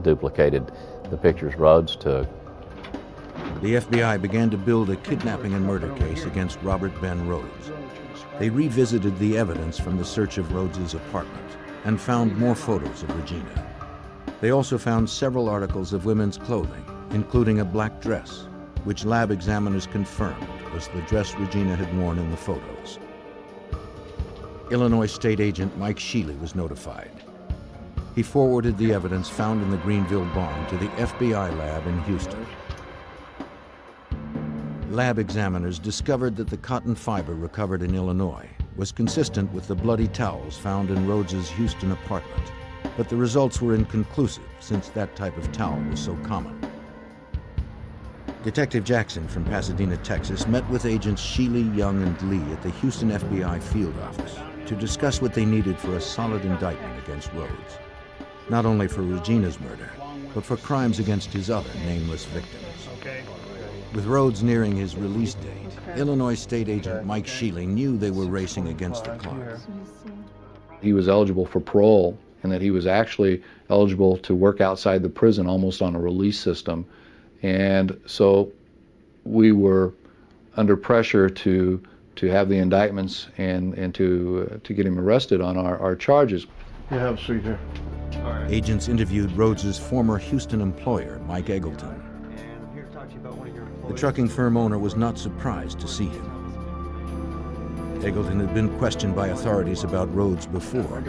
duplicated the pictures Rhodes took. The FBI began to build a kidnapping and murder case against Robert Ben Rhodes. They revisited the evidence from the search of Rhodes's apartment and found more photos of Regina. They also found several articles of women's clothing, including a black dress, which lab examiners confirmed was the dress Regina had worn in the photos. Illinois State Agent Mike Shealy was notified. He forwarded the evidence found in the Greenville barn to the FBI lab in Houston. Lab examiners discovered that the cotton fiber recovered in Illinois was consistent with the bloody towels found in Rhodes's Houston apartment, but the results were inconclusive since that type of towel was so common. Detective Jackson from Pasadena, Texas, met with agents Shealy, Young, and Lee at the Houston FBI field office to discuss what they needed for a solid indictment against Rhodes, not only for Regina's murder, but for crimes against his other nameless victims. With Rhodes nearing his release date, Illinois State Agent Mike Shealy knew they were racing against the clock. He was eligible for parole and that he was actually eligible to work outside the prison almost on a release system. And so we were under pressure to have the indictments and to get him arrested on our charges. You have a seat here. All right. Agents interviewed Rhodes's former Houston employer, Mike Eggleton. The trucking firm owner was not surprised to see him. Eggleton had been questioned by authorities about Rhodes before.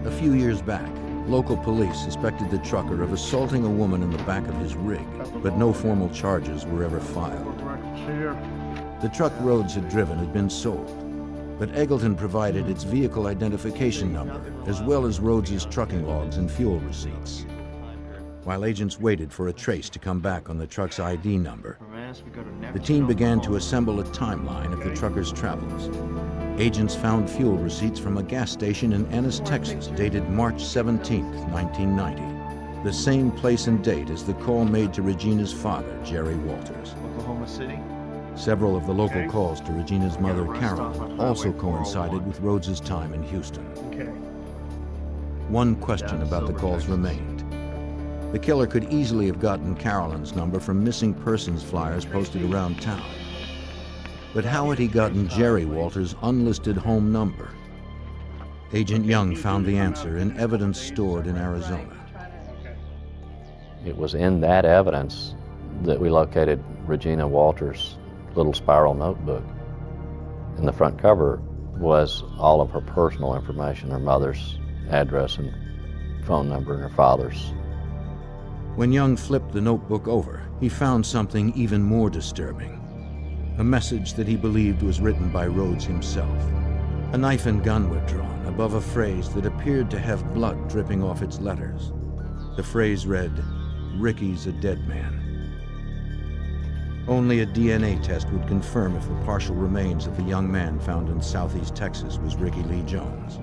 A few years back, local police suspected the trucker of assaulting a woman in the back of his rig, but no formal charges were ever filed. The truck Rhodes had driven had been sold, but Eggleton provided its vehicle identification number, as well as Rhodes's trucking logs and fuel receipts. While agents waited for a trace to come back on the truck's ID number, the team began to assemble a timeline of the trucker's travels. Agents found fuel receipts from a gas station in Ennis, Texas, dated March 17, 1990, the same place and date as the call made to Regina's father, Jerry Walters. Oklahoma City. Several of the local calls to Regina's mother, Carolyn, also coincided with Rhodes's time in Houston. One question about the calls remained. The killer could easily have gotten Carolyn's number from missing persons flyers posted around town. But how had he gotten Jerry Walters' unlisted home number? Agent Young found the answer in evidence stored in Arizona. It was in that evidence that we located Regina Walters' little spiral notebook. And the front cover was all of her personal information, her mother's address and phone number and her father's. When Young flipped the notebook over, he found something even more disturbing. A message that he believed was written by Rhodes himself. A knife and gun were drawn above a phrase that appeared to have blood dripping off its letters. The phrase read, "Ricky's a dead man." Only a DNA test would confirm if the partial remains of the young man found in southeast Texas was Ricky Lee Jones.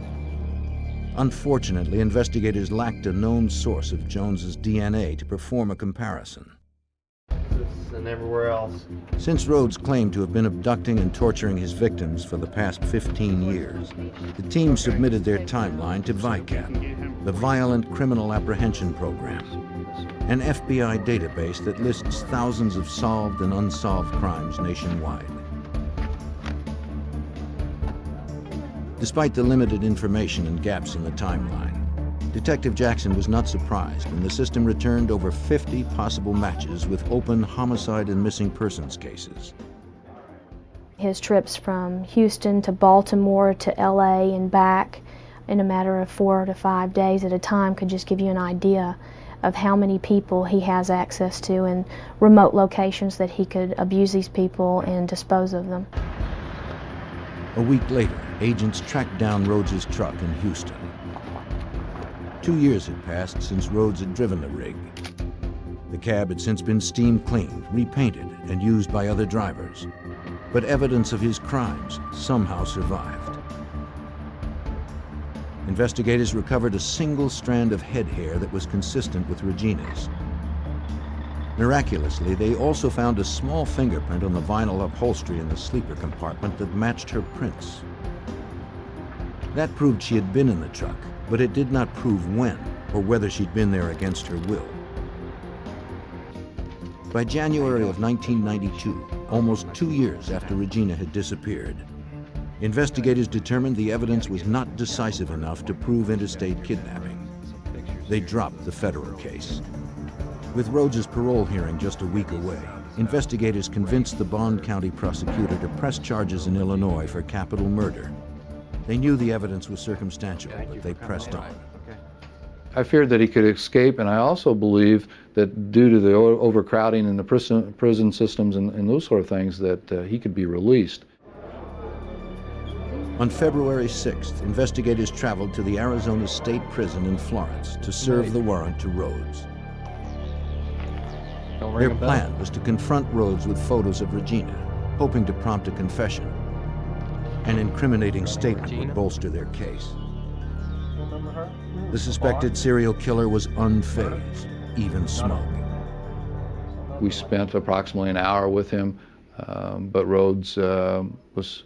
Unfortunately, investigators lacked a known source of Jones's DNA to perform a comparison. And everywhere else. Since Rhodes claimed to have been abducting and torturing his victims for the past 15 years, the team submitted their timeline to VICAP, the Violent Criminal Apprehension Program, an FBI database that lists thousands of solved and unsolved crimes nationwide. Despite the limited information and gaps in the timeline, Detective Jackson was not surprised when the system returned over 50 possible matches with open homicide and missing persons cases. His trips from Houston to Baltimore to LA and back in a matter of 4 to 5 days at a time could just give you an idea of how many people he has access to and remote locations that he could abuse these people and dispose of them. A week later, agents tracked down Rhodes's truck in Houston. 2 years had passed since Rhodes had driven the rig. The cab had since been steam cleaned, repainted, and used by other drivers. But evidence of his crimes somehow survived. Investigators recovered a single strand of head hair that was consistent with Regina's. Miraculously, they also found a small fingerprint on the vinyl upholstery in the sleeper compartment that matched her prints. That proved she had been in the truck, but it did not prove when or whether she'd been there against her will. By January of 1992, almost 2 years after Regina had disappeared, investigators determined the evidence was not decisive enough to prove interstate kidnapping. They dropped the federal case. With Rhodes's parole hearing just a week away, investigators convinced the Bond County prosecutor to press charges in Illinois for capital murder. They knew the evidence was circumstantial, but they pressed on. I feared that he could escape, and I also believe that due to the overcrowding in the prison systems and those sort of things, that he could be released. On February 6th, investigators traveled to the Arizona State Prison in Florence to serve the warrant to Rhodes. Their plan was to confront Rhodes with photos of Regina, hoping to prompt a confession. An incriminating statement would bolster their case. The suspected serial killer was unfazed, even smug. We spent approximately an hour with him, but Rhodes was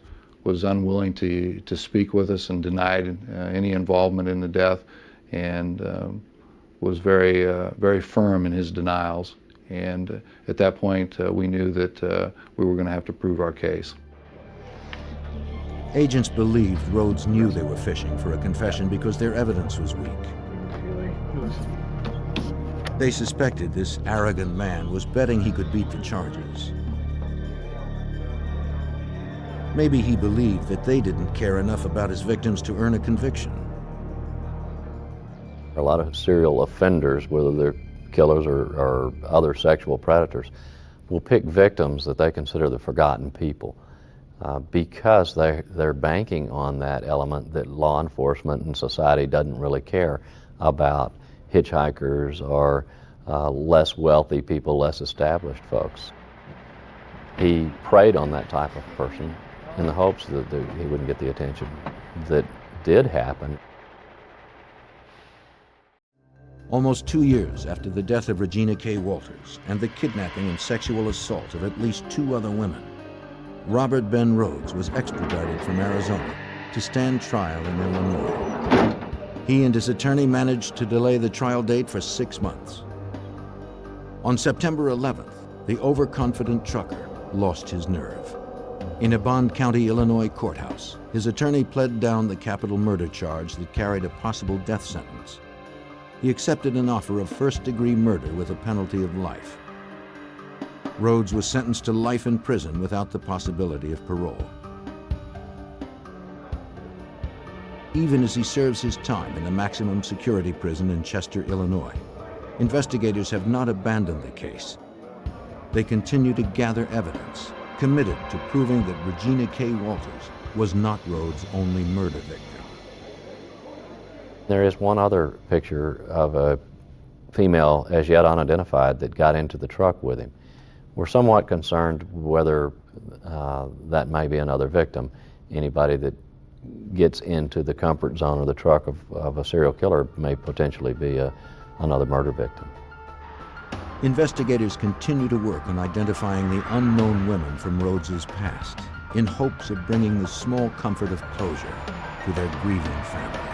unwilling to speak with us and denied any involvement in the death. and was very firm in his denials. And at that point, we knew that we were going to have to prove our case. Agents believed Rhodes knew they were fishing for a confession because their evidence was weak. They suspected this arrogant man was betting he could beat the charges. Maybe he believed that they didn't care enough about his victims to earn a conviction. A lot of serial offenders, whether they're killers or other sexual predators, will pick victims that they consider the forgotten people because they're banking on that element that law enforcement and society doesn't really care about hitchhikers or less wealthy people, less established folks. He preyed on that type of person in the hopes that he wouldn't get the attention that did happen. Almost 2 years after the death of Regina K. Walters and the kidnapping and sexual assault of at least 2 other women, Robert Ben Rhodes was extradited from Arizona to stand trial in Illinois. He and his attorney managed to delay the trial date for 6 months. On September 11th, the overconfident trucker lost his nerve. In a Bond County, Illinois courthouse, his attorney pled down the capital murder charge that carried a possible death sentence. He accepted an offer of first-degree murder with a penalty of life. Rhodes was sentenced to life in prison without the possibility of parole. Even as he serves his time in the maximum security prison in Chester, Illinois, investigators have not abandoned the case. They continue to gather evidence, committed to proving that Regina K. Walters was not Rhodes' only murder victim. There is one other picture of a female as yet unidentified that got into the truck with him. We're somewhat concerned whether that may be another victim. Anybody that gets into the comfort zone of the truck of a serial killer may potentially be another murder victim. Investigators continue to work on identifying the unknown women from Rhodes's past in hopes of bringing the small comfort of closure to their grieving families.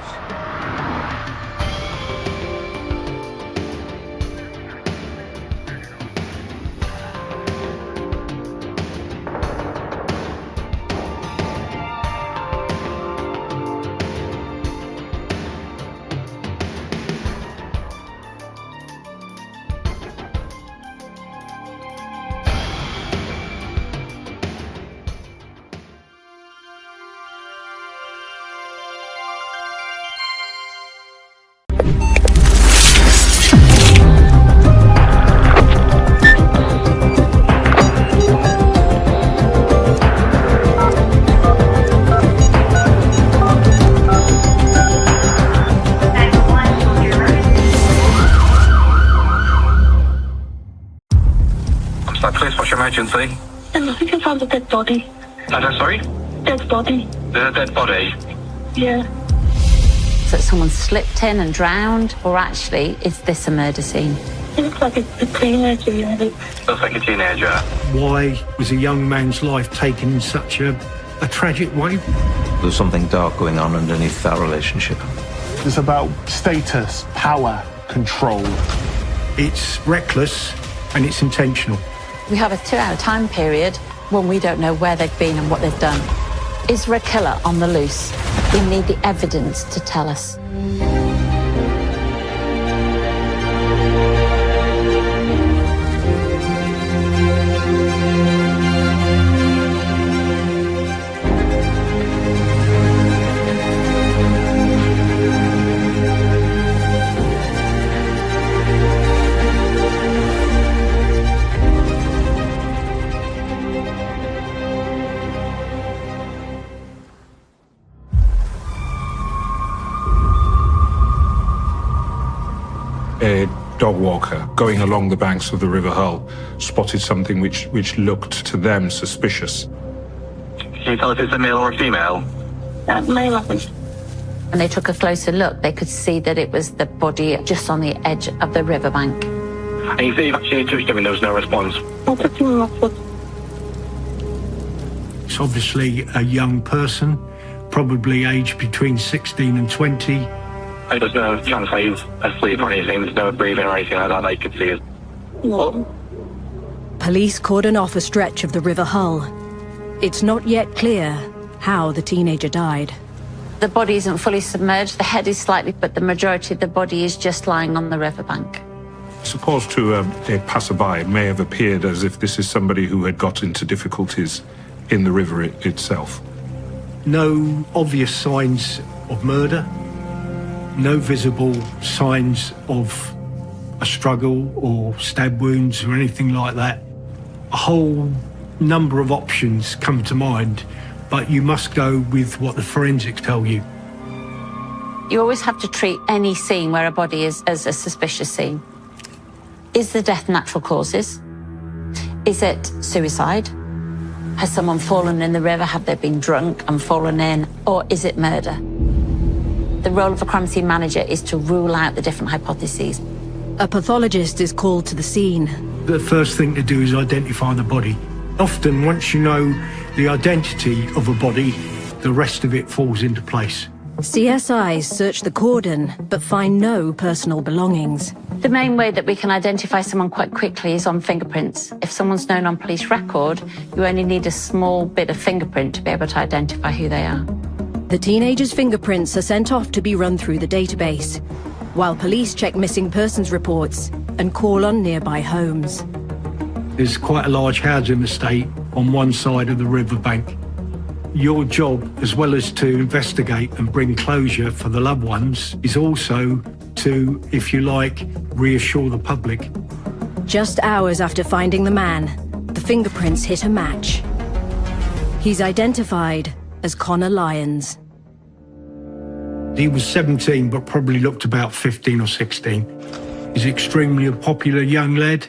What's your emergency? I think I found a dead body. Sorry? Dead body. There's a dead body? Yeah. That someone slipped in and drowned, or actually, is this a murder scene? It looks like it's a teenager, really. Looks like a teenager. Why was a young man's life taken in such a tragic way? There's something dark going on underneath that relationship. It's about status, power, control. It's reckless and it's intentional. We have a 2-hour time period when we don't know where they've been and what they've done. Is there a killer on the loose? We need the evidence to tell us. A dog walker going along the banks of the River Hull spotted something which looked to them suspicious. Can you tell if it's a male or a female? Male, I think. When they took a closer look, they could see that it was the body just on the edge of the riverbank. And you say you've actually touched him and there was no response? I took him off foot. It's obviously a young person, probably aged between 16 and 20. There's no chance that he's asleep or anything. There's no breathing or anything like that you could see it. No. Police cordon off a stretch of the River Hull. It's not yet clear how the teenager died. The body isn't fully submerged, the head is slightly, but the majority of the body is just lying on the riverbank. Supposed to a passerby, it may have appeared as if this is somebody who had got into difficulties in the river itself. No obvious signs of murder, no visible signs of a struggle or stab wounds or anything like that. A whole number of options come to mind, but you must go with what the forensics tell you. You always have to treat any scene where a body is as a suspicious scene. Is the death natural causes? Is it suicide? Has someone fallen in the river? Have they been drunk and fallen in? Or is it murder? The role of a crime scene manager is to rule out the different hypotheses. A pathologist is called to the scene. The first thing to do is identify the body. Often, once you know the identity of a body, the rest of it falls into place. CSIs search the cordon, but find no personal belongings. The main way that we can identify someone quite quickly is on fingerprints. If someone's known on police record, you only need a small bit of fingerprint to be able to identify who they are. The teenager's fingerprints are sent off to be run through the database, while police check missing persons reports and call on nearby homes. There's quite a large housing estate on one side of the riverbank. Your job, as well as to investigate and bring closure for the loved ones, is also to, if you like, reassure the public. Just hours after finding the man, the fingerprints hit a match. He's identified as Connor Lyons. He was 17, but probably looked about 15 or 16. He's extremely a popular young lad.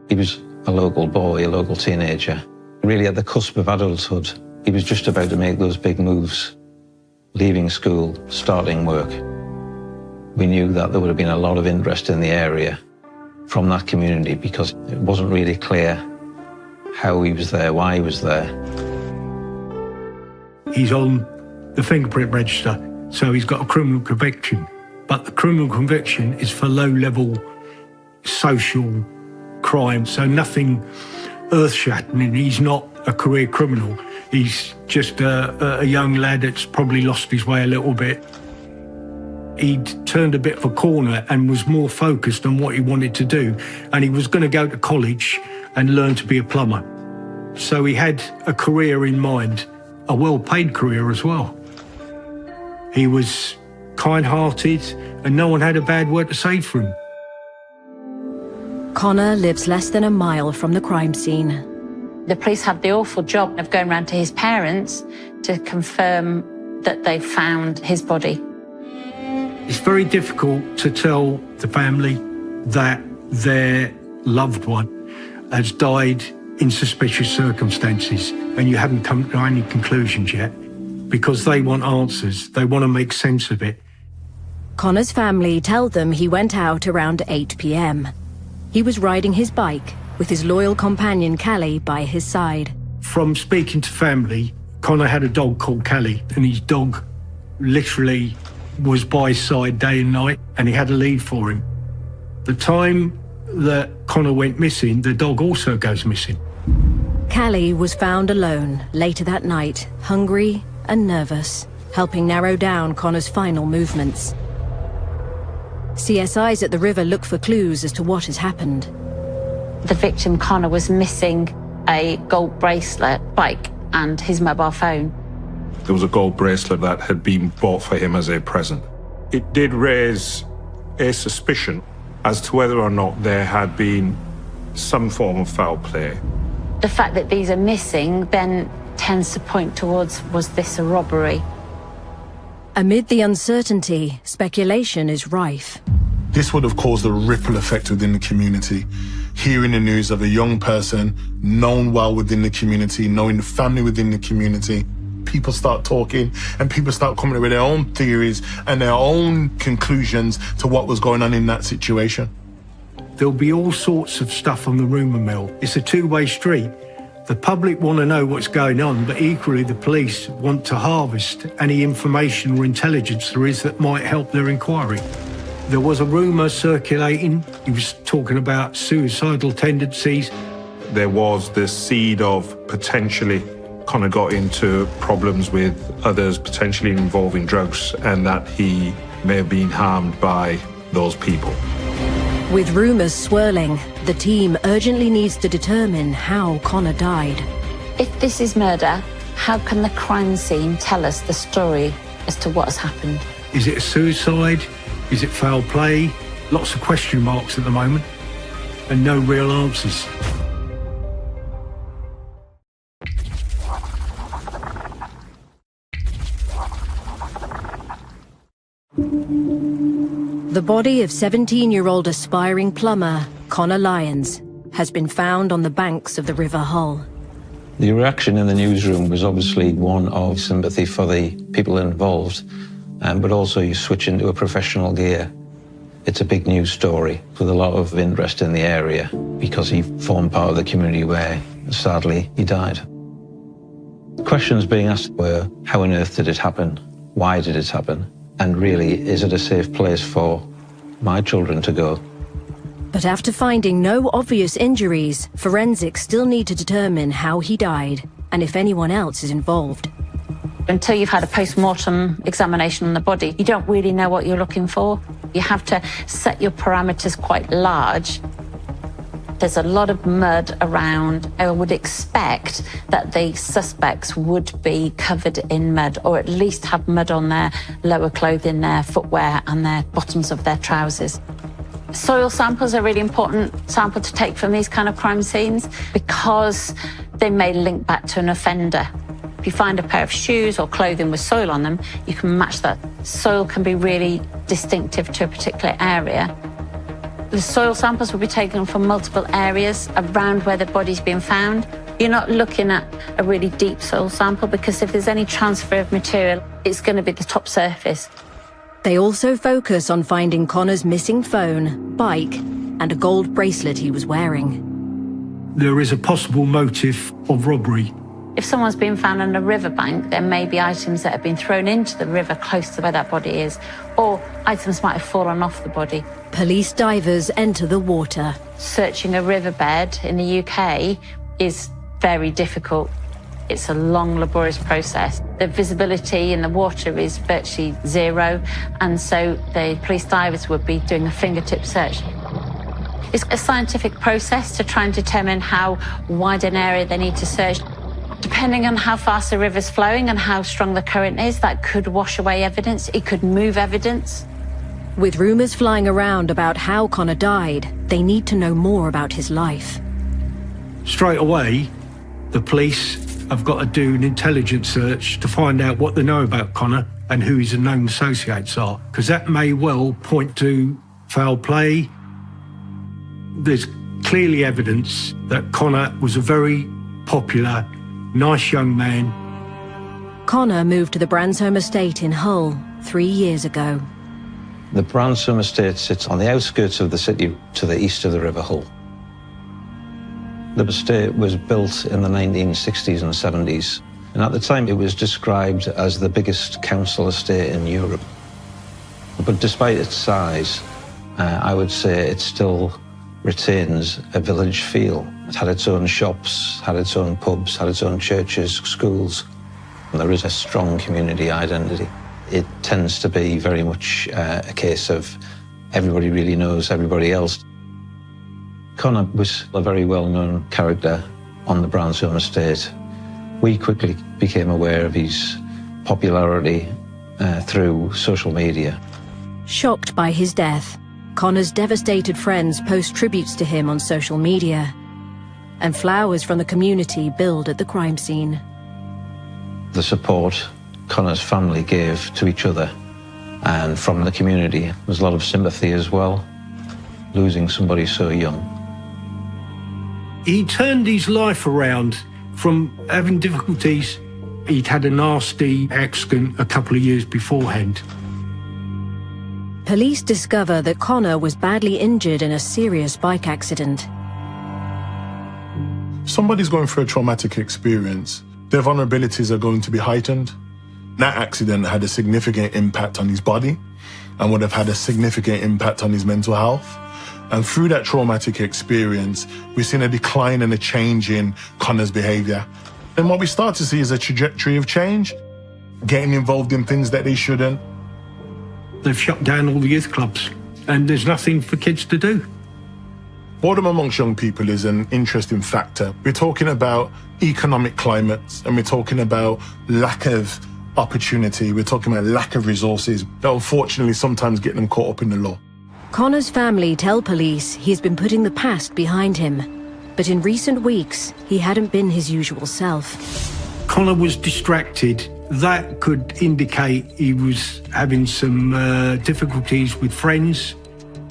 He was a local boy, a local teenager, really at the cusp of adulthood. He was just about to make those big moves, leaving school, starting work. We knew that there would have been a lot of interest in the area from that community because it wasn't really clear how he was there, why he was there. He's on the fingerprint register, so he's got a criminal conviction. But the criminal conviction is for low-level social crime, so nothing earth-shattering. He's not a career criminal. He's just a young lad that's probably lost his way a little bit. He'd turned a bit of a corner and was more focused on what he wanted to do. And he was going to go to college and learn to be a plumber. So he had a career in mind, a well-paid career as well. He was kind-hearted and no one had a bad word to say for him. Connor lives less than a mile from the crime scene. The police have the awful job of going around to his parents to confirm that they've found his body. It's very difficult to tell the family that their loved one has died in suspicious circumstances and you haven't come to any conclusions yet because they want answers. They want to make sense of it. Connor's family tell them he went out around 8 p.m. He was riding his bike with his loyal companion Callie by his side. From speaking to family, Connor had a dog called Callie, and his dog literally was by his side day and night, and he had a lead for him. The time that Connor went missing, the dog also goes missing. Callie was found alone later that night, hungry and nervous, helping narrow down Connor's final movements. CSIs at the river look for clues as to what has happened. The victim, Connor, was missing a gold bracelet, bike, and his mobile phone. There was a gold bracelet that had been bought for him as a present. It did raise a suspicion as to whether or not there had been some form of foul play. The fact that these are missing then tends to point towards, was this a robbery? Amid the uncertainty, speculation is rife. This would have caused a ripple effect within the community. Hearing the news of a young person known well within the community, knowing the family within the community, people start talking and people start coming up with their own theories and their own conclusions to what was going on in that situation. There'll be all sorts of stuff on the rumour mill. It's a two-way street. The public want to know what's going on, but equally the police want to harvest any information or intelligence there is that might help their inquiry. There was a rumour circulating. He was talking about suicidal tendencies. There was this seed of potentially Connor got into problems with others, potentially involving drugs, and that he may have been harmed by those people. With rumours swirling, the team urgently needs to determine how Connor died. If this is murder, how can the crime scene tell us the story as to what has happened? Is it a suicide? Is it foul play? Lots of question marks at the moment, and no real answers. The body of 17-year-old aspiring plumber Connor Lyons has been found on the banks of the River Hull. The reaction in the newsroom was obviously one of sympathy for the people involved, but also you switch into a professional gear. It's a big news story with a lot of interest in the area because he formed part of the community where, sadly, he died. Questions being asked were, how on earth did it happen? Why did it happen? And really, is it a safe place for my children to go? But after finding no obvious injuries, forensics still need to determine how he died and if anyone else is involved. Until you've had a post-mortem examination on the body, you don't really know what you're looking for. You have to set your parameters quite large. There's a lot of mud around. I would expect that the suspects would be covered in mud, or at least have mud on their lower clothing, their footwear, and their bottoms of their trousers. Soil samples are a really important sample to take from these kind of crime scenes because they may link back to an offender. If you find a pair of shoes or clothing with soil on them, you can match that. Soil can be really distinctive to a particular area. The soil samples will be taken from multiple areas around where the body's been found. You're not looking at a really deep soil sample because if there's any transfer of material, it's going to be the top surface. They also focus on finding Connor's missing phone, bike, and a gold bracelet he was wearing. There is a possible motive of robbery. If someone's been found on a riverbank, there may be items that have been thrown into the river close to where that body is, or items might have fallen off the body. Police divers enter the water. Searching a riverbed in the UK is very difficult. It's a long, laborious process. The visibility in the water is virtually zero, and so the police divers would be doing a fingertip search. It's a scientific process to try and determine how wide an area they need to search. Depending on how fast the river's flowing and how strong the current is, that could wash away evidence. It could move evidence. With rumours flying around about how Connor died, they need to know more about his life. Straight away, the police have got to do an intelligence search to find out what they know about Connor and who his known associates are, because that may well point to foul play. There's clearly evidence that Connor was a very popular, nice young man. Connor moved to the Bransholme estate in Hull 3 years ago. The Bransholme estate sits on the outskirts of the city to the east of the River Hull. The estate was built in the 1960s and 70s, and at the time it was described as the biggest council estate in Europe. But despite its size, I would say it still retains a village feel. It had its own shops, had its own pubs, had its own churches, schools, and there is a strong community identity. It tends to be very much a case of everybody really knows everybody else. Connor was a very well-known character on the Bransholme estate. We quickly became aware of his popularity through social media. Shocked by his death, Connor's devastated friends post tributes to him on social media, and flowers from the community build at the crime scene. The support Connor's family gave to each other and from the community was a lot of sympathy as well, losing somebody so young. He turned his life around from having difficulties. He'd had a nasty accident a couple of years beforehand. Police discover that Connor was badly injured in a serious bike accident. Somebody's going through a traumatic experience, their vulnerabilities are going to be heightened. That accident had a significant impact on his body and would have had a significant impact on his mental health. And through that traumatic experience, we've seen a decline and a change in Connor's behavior. And what we start to see is a trajectory of change, getting involved in things that they shouldn't. They've shut down all the youth clubs, and there's nothing for kids to do. Boredom amongst young people is an interesting factor. We're talking about economic climates, and we're talking about lack of opportunity. We're talking about lack of resources that unfortunately sometimes get them caught up in the law. Connor's family tell police he's been putting the past behind him, but in recent weeks, he hadn't been his usual self. Connor was distracted. That could indicate he was having some difficulties with friends.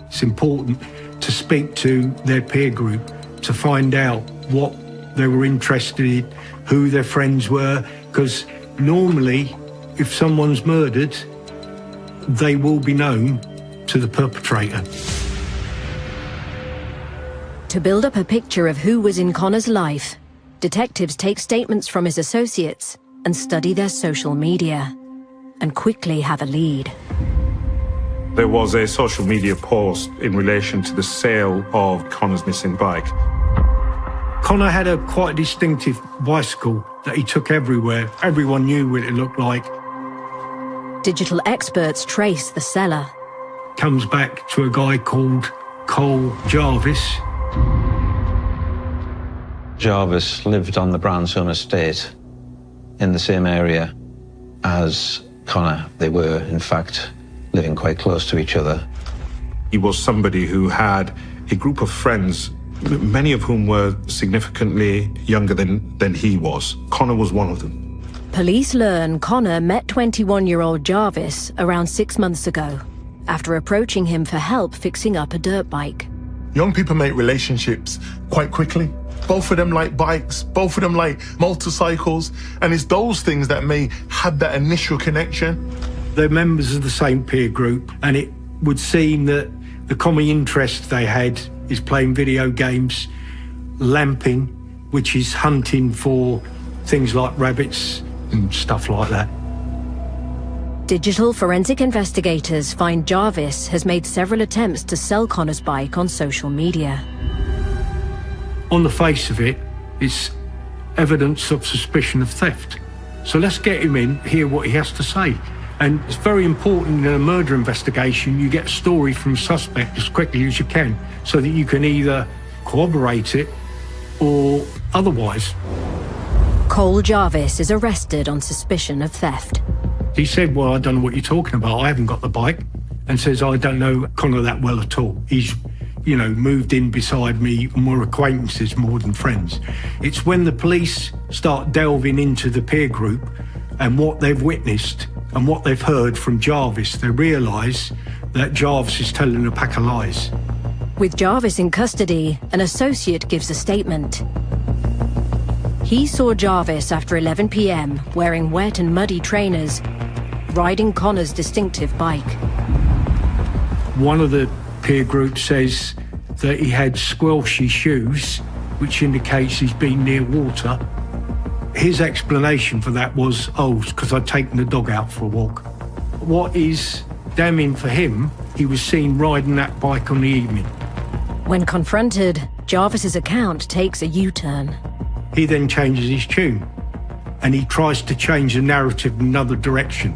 It's important to speak to their peer group to find out what they were interested in, who their friends were, because normally, if someone's murdered, they will be known to the perpetrator. To build up a picture of who was in Connor's life, detectives take statements from his associates and study their social media, and quickly have a lead. There was a social media post in relation to the sale of Connor's missing bike. Connor had a quite distinctive bicycle that he took everywhere. Everyone knew what it looked like. Digital experts trace the seller. Comes back to a guy called Cole Jarvis. Jarvis lived on the Brownstone estate in the same area as Connor. They were, in fact, living quite close to each other. He was somebody who had a group of friends, many of whom were significantly younger than he was. Connor was one of them. Police learn Connor met 21-year-old Jarvis around 6 months ago, after approaching him for help fixing up a dirt bike. Young people make relationships quite quickly. Both of them like bikes, both of them like motorcycles, and it's those things that may have that initial connection. They're members of the same peer group, and it would seem that the common interest they had is playing video games, lamping, which is hunting for things like rabbits and stuff like that. Digital forensic investigators find Jarvis has made several attempts to sell Connor's bike on social media. On the face of it, it's evidence of suspicion of theft. So let's get him in, hear what he has to say. And it's very important in a murder investigation, you get a story from a suspect as quickly as you can, so that you can either corroborate it or otherwise. Cole Jarvis is arrested on suspicion of theft. He said, well, I don't know what you're talking about, I haven't got the bike, and says, I don't know Connor that well at all. He's, moved in beside me, and we're acquaintances more than friends. It's when the police start delving into the peer group and what they've witnessed and what they've heard from Jarvis, they realise that Jarvis is telling a pack of lies. With Jarvis in custody, an associate gives a statement. He saw Jarvis after 11 p.m. wearing wet and muddy trainers, riding Connor's distinctive bike. One of the peer group says that he had squelchy shoes, which indicates he's been near water. His explanation for that was, because I'd taken the dog out for a walk. What is damning for him, he was seen riding that bike on the evening. When confronted, Jarvis's account takes a U-turn. He then changes his tune, and he tries to change the narrative in another direction.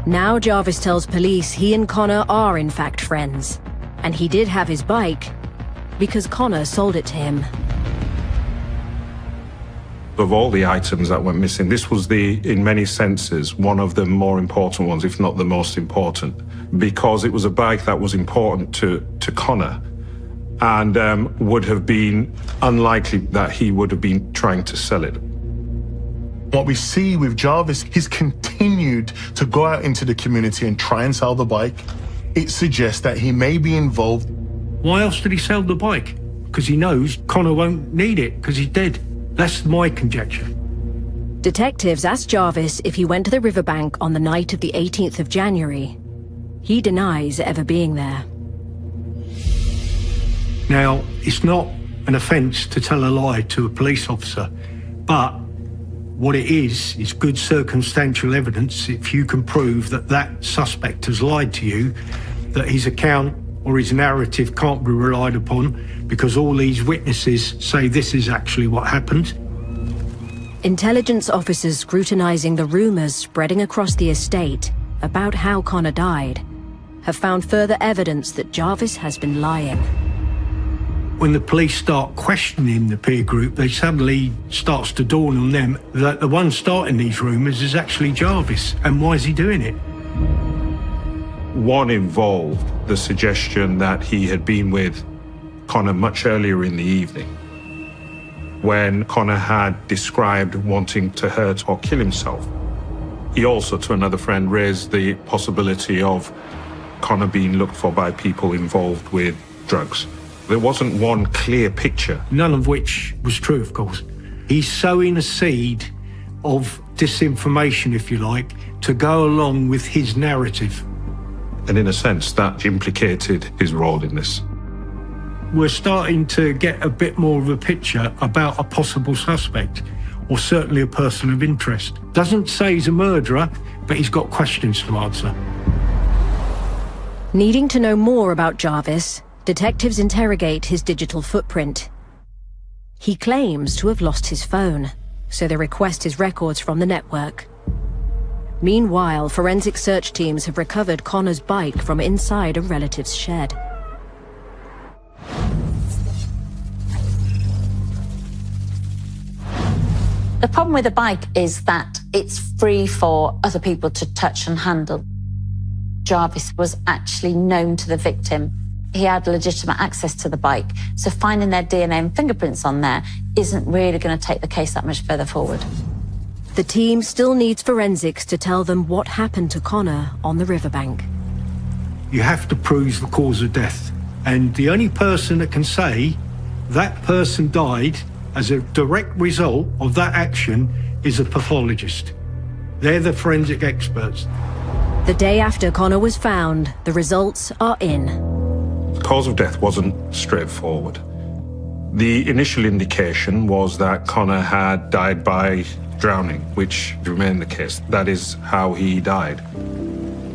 Now Jarvis tells police he and Connor are in fact friends, and he did have his bike because Connor sold it to him. Of all the items that went missing, this was in many senses, one of the more important ones, if not the most important, because it was a bike that was important to Connor, and would have been unlikely that he would have been trying to sell it. What we see with Jarvis, he's continued to go out into the community and try and sell the bike. It suggests that he may be involved. Why else did he sell the bike? Because he knows Connor won't need it, because he's dead. That's my conjecture. Detectives asked Jarvis if he went to the riverbank on the night of the 18th of January. He denies ever being there. Now, it's not an offence to tell a lie to a police officer, but what it is good circumstantial evidence if you can prove that that suspect has lied to you, that his account or his narrative can't be relied upon because all these witnesses say this is actually what happened. Intelligence officers scrutinising the rumours spreading across the estate about how Connor died have found further evidence that Jarvis has been lying. When the police start questioning the peer group, they suddenly starts to dawn on them that the one starting these rumours is actually Jarvis. And why is he doing it? One involved the suggestion that he had been with Connor much earlier in the evening, when Connor had described wanting to hurt or kill himself. He also, to another friend, raised the possibility of Connor being looked for by people involved with drugs. There wasn't one clear picture. None of which was true, of course. He's sowing a seed of disinformation, if you like, to go along with his narrative. And in a sense, that implicated his role in this. We're starting to get a bit more of a picture about a possible suspect, or certainly a person of interest. Doesn't say he's a murderer, but he's got questions to answer. Needing to know more about Jarvis, detectives interrogate his digital footprint. He claims to have lost his phone, so they request his records from the network. Meanwhile, forensic search teams have recovered Connor's bike from inside a relative's shed. The problem with a bike is that it's free for other people to touch and handle. Jarvis was actually known to the victim. He had legitimate access to the bike, so finding their DNA and fingerprints on there isn't really going to take the case that much further forward. The team still needs forensics to tell them what happened to Connor on the riverbank. You have to prove the cause of death, and the only person that can say that person died as a direct result of that action is a pathologist. They're the forensic experts. The day after Connor was found, the results are in. The cause of death wasn't straightforward. The initial indication was that Connor had died by drowning, which remained the case. That is how he died.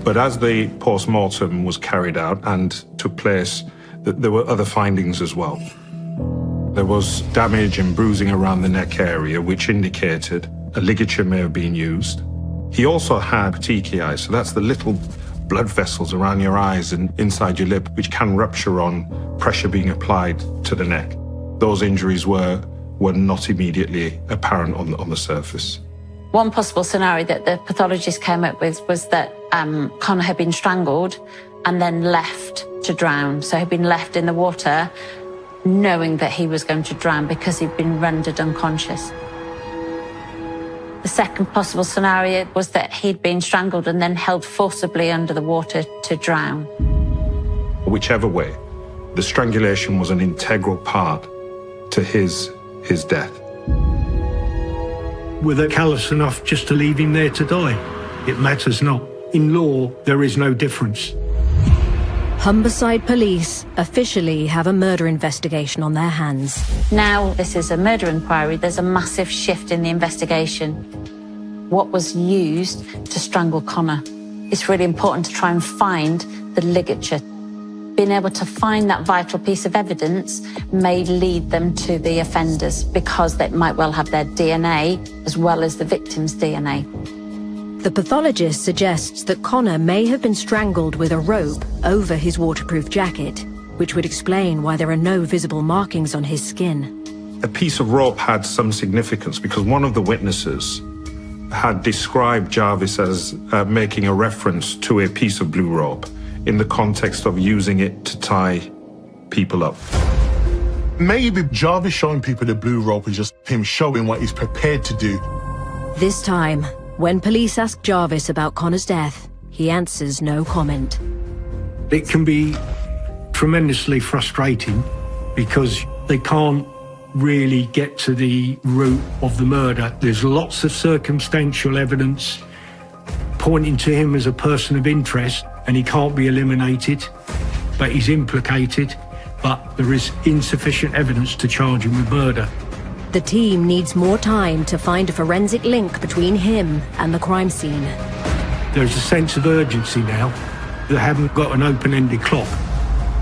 But as the post-mortem was carried out and took place, there were other findings as well. There was damage and bruising around the neck area, which indicated a ligature may have been used. He also had petechiae, so that's the little blood vessels around your eyes and inside your lip, which can rupture on pressure being applied to the neck. Those injuries were not immediately apparent on the surface. One possible scenario that the pathologist came up with was that Connor had been strangled and then left to drown. So he'd been left in the water knowing that he was going to drown because he'd been rendered unconscious. The second possible scenario was that he'd been strangled and then held forcibly under the water to drown. Whichever way, the strangulation was an integral part to his death. Were they callous enough just to leave him there to die? It matters not. In law, there is no difference. Humberside police officially have a murder investigation on their hands. Now this is a murder inquiry. There's a massive shift in the investigation. What was used to strangle Connor? It's really important to try and find the ligature. Being able to find that vital piece of evidence may lead them to the offenders because they might well have their DNA as well as the victim's DNA. The pathologist suggests that Connor may have been strangled with a rope over his waterproof jacket, which would explain why there are no visible markings on his skin. A piece of rope had some significance because one of the witnesses had described Jarvis as making a reference to a piece of blue rope in the context of using it to tie people up. Maybe Jarvis showing people the blue rope is just him showing what he's prepared to do. This time, when police ask Jarvis about Connor's death, he answers no comment. It can be tremendously frustrating because they can't really get to the root of the murder. There's lots of circumstantial evidence pointing to him as a person of interest, and he can't be eliminated, but he's implicated. but there is insufficient evidence to charge him with murder. The team needs more time to find a forensic link between him and the crime scene. There's a sense of urgency now. They haven't got an open-ended clock.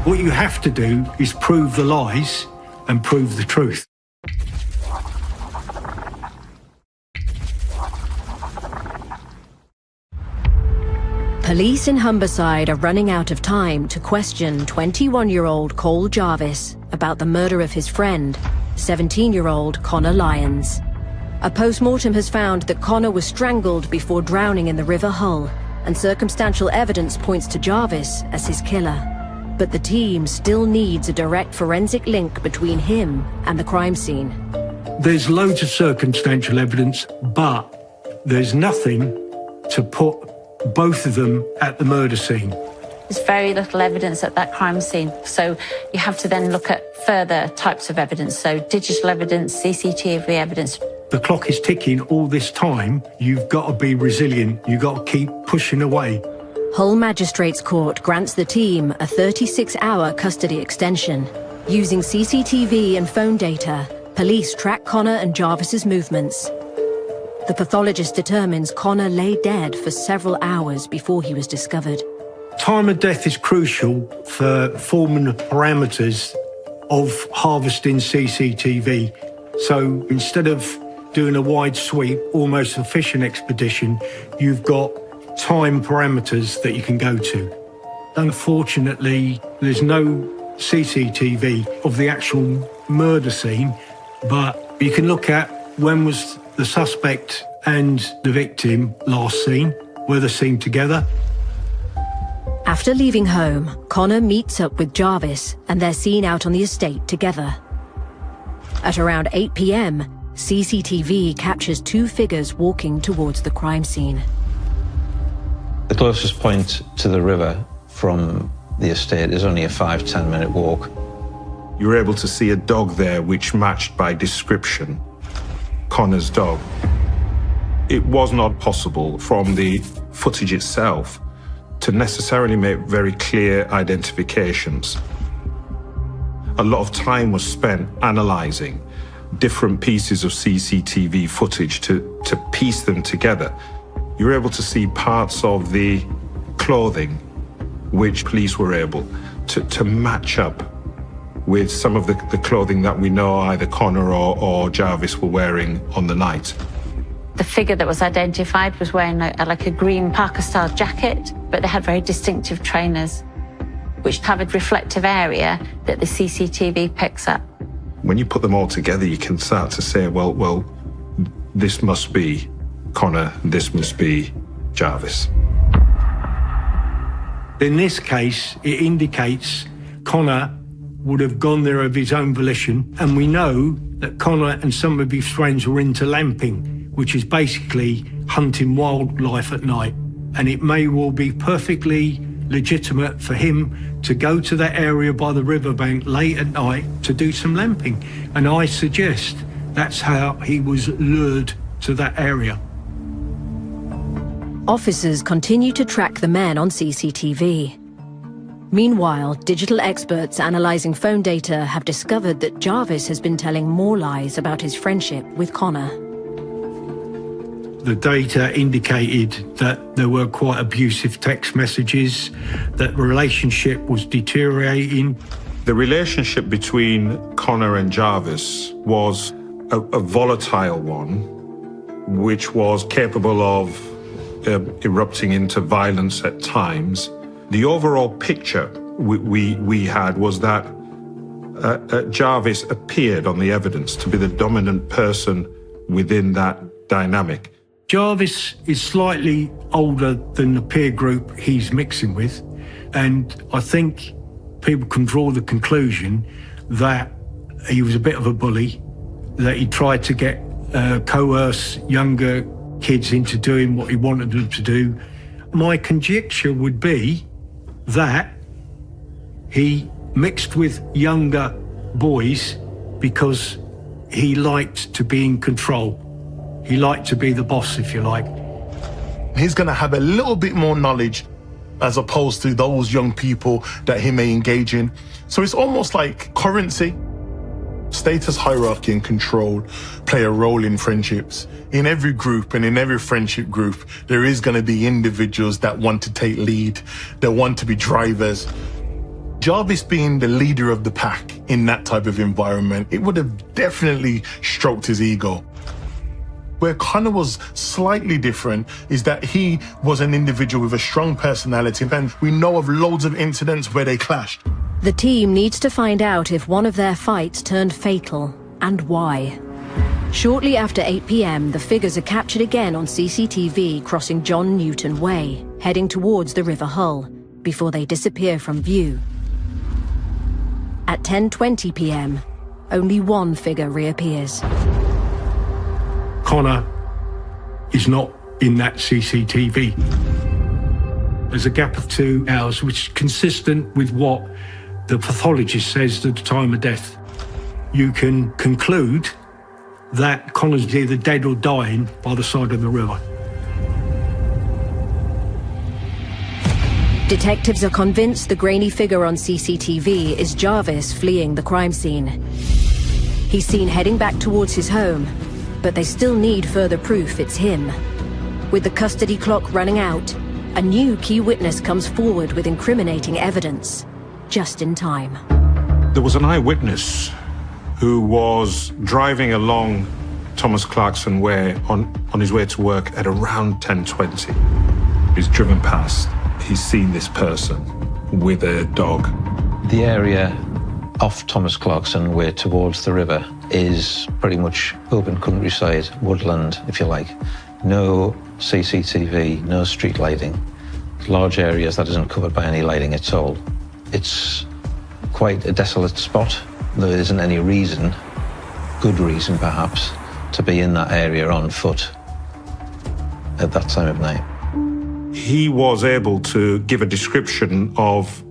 What you have to do is prove the lies and prove the truth. Police in Humberside are running out of time to question 21-year-old Cole Jarvis about the murder of his friend, 17-year-old Connor Lyons. A post-mortem has found that Connor was strangled before drowning in the River Hull, and circumstantial evidence points to Jarvis as his killer. But the team still needs a direct forensic link between him and the crime scene. There's loads of circumstantial evidence, but there's nothing to put both of them at the murder scene. There's very little evidence at that crime scene, so you have to then look at further types of evidence, so digital evidence, CCTV evidence. The clock is ticking all this time. You've got to be resilient. You've got to keep pushing away. Hull Magistrates Court grants the team a 36-hour custody extension. Using CCTV and phone data, police track Connor and Jarvis's movements. The pathologist determines Connor lay dead for several hours before he was discovered. Time of death is crucial for forming the parameters of harvesting CCTV. So instead of doing a wide sweep, almost a fishing expedition, you've got time parameters that you can go to. Unfortunately, there's no CCTV of the actual murder scene, but you can look at when was the suspect and the victim last seen, were they seen together. After leaving home, Connor meets up with Jarvis and they're seen out on the estate together. At around 8 p.m, CCTV captures two figures walking towards the crime scene. The closest point to the river from the estate is only a 5-10 minute walk. You were able to see a dog there which matched by description Connor's dog. It was not possible from the footage itself to necessarily make very clear identifications. A lot of time was spent analysing different pieces of CCTV footage to piece them together. You were able to see parts of the clothing which police were able to match up with some of the clothing that we know either Connor or Jarvis were wearing on the night. The figure that was identified was wearing like a green Parker-style jacket, but they had very distinctive trainers, which covered reflective area that the CCTV picks up. When you put them all together, you can start to say, well, this must be Connor, this must be Jarvis. In this case, it indicates Connor would have gone there of his own volition, and we know that Connor and some of his friends were into lamping, which is basically hunting wildlife at night. And it may well be perfectly legitimate for him to go to that area by the riverbank late at night to do some lamping. And I suggest that's how he was lured to that area. Officers continue to track the men on CCTV. Meanwhile, digital experts analysing phone data have discovered that Jarvis has been telling more lies about his friendship with Connor. The data indicated that there were quite abusive text messages, that the relationship was deteriorating. The relationship between Connor and Jarvis was a volatile one, which was capable of erupting into violence at times. The overall picture we had was that Jarvis appeared on the evidence to be the dominant person within that dynamic. Jarvis is slightly older than the peer group he's mixing with, and I think people can draw the conclusion that he was a bit of a bully, that he tried to coerce younger kids into doing what he wanted them to do. My conjecture would be that he mixed with younger boys because he liked to be in control. He liked to be the boss, if you like. He's going to have a little bit more knowledge as opposed to those young people that he may engage in. So it's almost like currency. Status, hierarchy, and control play a role in friendships. In every group and in every friendship group, there is going to be individuals that want to take lead, that want to be drivers. Jarvis being the leader of the pack in that type of environment, it would have definitely stroked his ego. Where Connor was slightly different is that he was an individual with a strong personality, and we know of loads of incidents where they clashed. The team needs to find out if one of their fights turned fatal, and why. Shortly after 8 p.m, the figures are captured again on CCTV crossing John Newton Way, heading towards the River Hull, before they disappear from view. At 10:20 p.m, only one figure reappears. Connor is not in that CCTV. There's a gap of 2 hours, which is consistent with what the pathologist says at the time of death. You can conclude that Connor's either dead or dying by the side of the river. Detectives are convinced the grainy figure on CCTV is Jarvis fleeing the crime scene. He's seen heading back towards his home, but they still need further proof it's him. With the custody clock running out, a new key witness comes forward with incriminating evidence, just in time. There was an eyewitness who was driving along Thomas Clarkson Way on his way to work at around 10:20. He's driven past. He's seen this person with a dog. The area off Thomas Clarkson Way towards the river is pretty much open countryside, woodland, if you like. No CCTV, no street lighting. Large areas that isn't covered by any lighting at all. It's quite a desolate spot. There isn't any reason, good reason perhaps, to be in that area on foot at that time of night. He was able to give a description of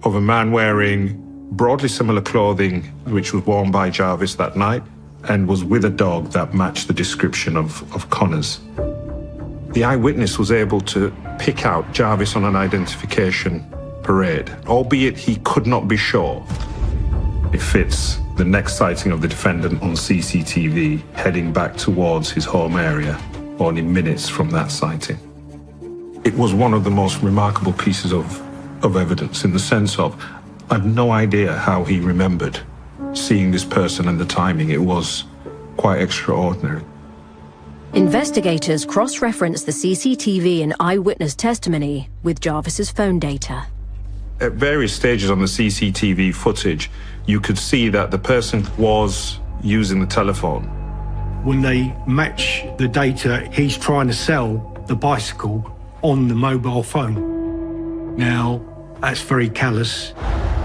a man wearing broadly similar clothing which was worn by Jarvis that night and was with a dog that matched the description of Connor's. The eyewitness was able to pick out Jarvis on an identification parade, albeit he could not be sure. It fits the next sighting of the defendant on CCTV heading back towards his home area, only minutes from that sighting. It was one of the most remarkable pieces of evidence in the sense of, I've no idea how he remembered seeing this person and the timing. It was quite extraordinary. Investigators cross-reference the CCTV and eyewitness testimony with Jarvis's phone data. At various stages on the CCTV footage, you could see that the person was using the telephone. When they match the data, he's trying to sell the bicycle on the mobile phone. Now, that's very callous.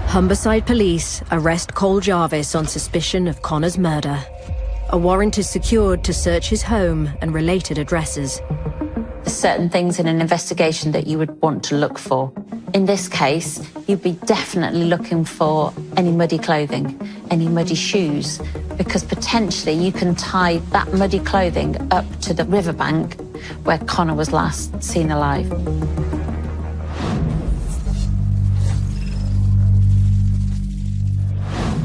Humberside police arrest Cole Jarvis on suspicion of Connor's murder. A warrant is secured to search his home and related addresses. There's certain things in an investigation that you would want to look for. In this case, you'd be definitely looking for any muddy clothing, any muddy shoes, because potentially you can tie that muddy clothing up to the riverbank where Connor was last seen alive.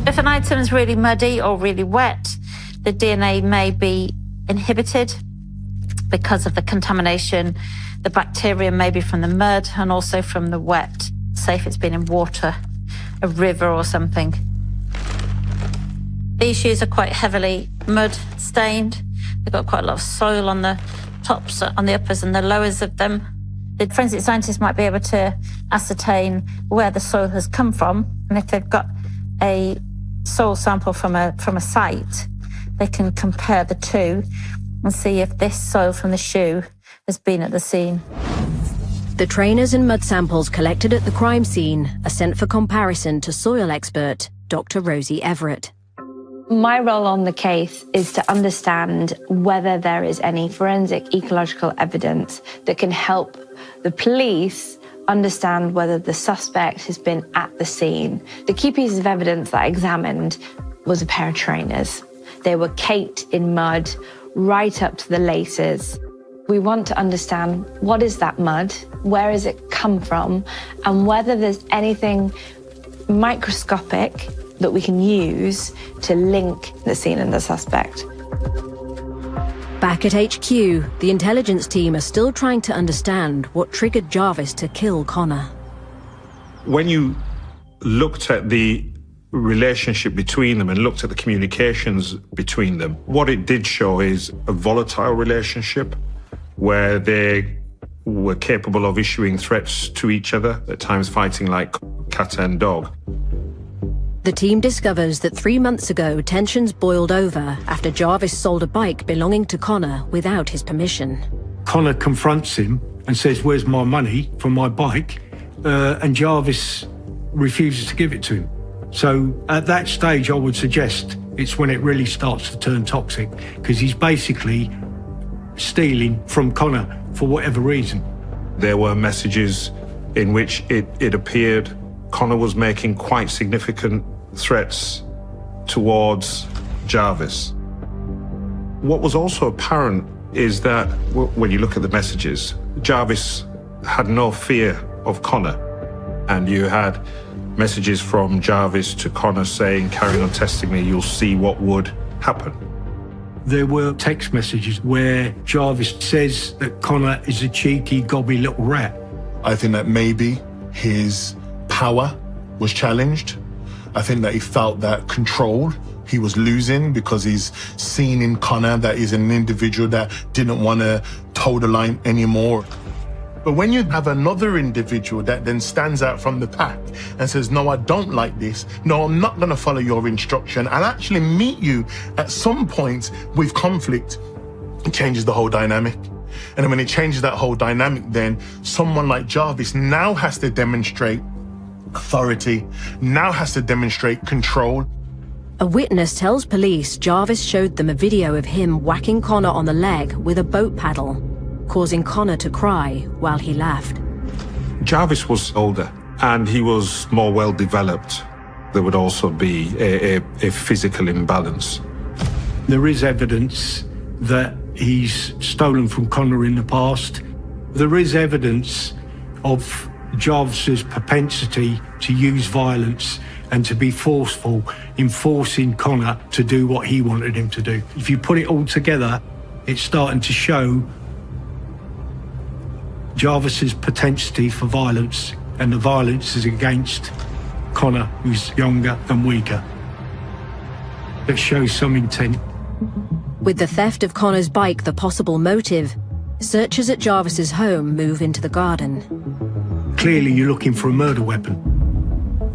If an item is really muddy or really wet, the DNA may be inhibited because of the contamination. The bacteria may be from the mud and also from the wet. Say if it's been in water, a river or something. These shoes are quite heavily mud stained. They've got quite a lot of soil on the tops, on the uppers and the lowers of them. The forensic scientists might be able to ascertain where the soil has come from, and if they've got a soil sample from a site, they can compare the two and see if this soil from the shoe has been at the scene. The trainers and mud samples collected at the crime scene are sent for comparison to soil expert Dr. Rosie Everett. My role on the case is to understand whether there is any forensic ecological evidence that can help the police understand whether the suspect has been at the scene. The key pieces of evidence that I examined was a pair of trainers. They were caked in mud right up to the laces. We want to understand what is that mud, where has it come from, and whether there's anything microscopic that we can use to link the scene and the suspect. Back at HQ, the intelligence team are still trying to understand what triggered Jarvis to kill Connor. When you looked at the relationship between them and looked at the communications between them, what it did show is a volatile relationship where they were capable of issuing threats to each other, at times fighting like cat and dog. The team discovers that 3 months ago, tensions boiled over after Jarvis sold a bike belonging to Connor without his permission. Connor confronts him and says, "Where's my money for my bike?" And Jarvis refuses to give it to him. So at that stage, I would suggest it's when it really starts to turn toxic, because he's basically stealing from Connor for whatever reason. There were messages in which it appeared Connor was making quite significant threats towards Jarvis. What was also apparent is that when you look at the messages, Jarvis had no fear of Connor. And you had messages from Jarvis to Connor saying, "Carry on testing me, you'll see what would happen." There were text messages where Jarvis says that Connor is a cheeky, gobby little rat. I think that maybe his power was challenged. I think that he felt that control he was losing because he's seen in Connor that he's an individual that didn't want to toe the line anymore. But when you have another individual that then stands out from the pack and says, "No, I don't like this. No, I'm not going to follow your instruction," and actually meet you at some point with conflict, it changes the whole dynamic. And when it changes that whole dynamic, then someone like Jarvis now has to demonstrate authority, now has to demonstrate control. A witness tells police Jarvis showed them a video of him whacking Connor on the leg with a boat paddle, causing Connor to cry while he laughed. Jarvis was older and he was more well-developed. There would also be a physical imbalance. There is evidence that he's stolen from Connor in the past. There is evidence of Jarvis's propensity to use violence and to be forceful in forcing Connor to do what he wanted him to do. If you put it all together, it's starting to show Jarvis's propensity for violence, and the violence is against Connor, who's younger and weaker. It shows some intent. With the theft of Connor's bike the possible motive, searchers at Jarvis's home move into the garden. Clearly you're looking for a murder weapon.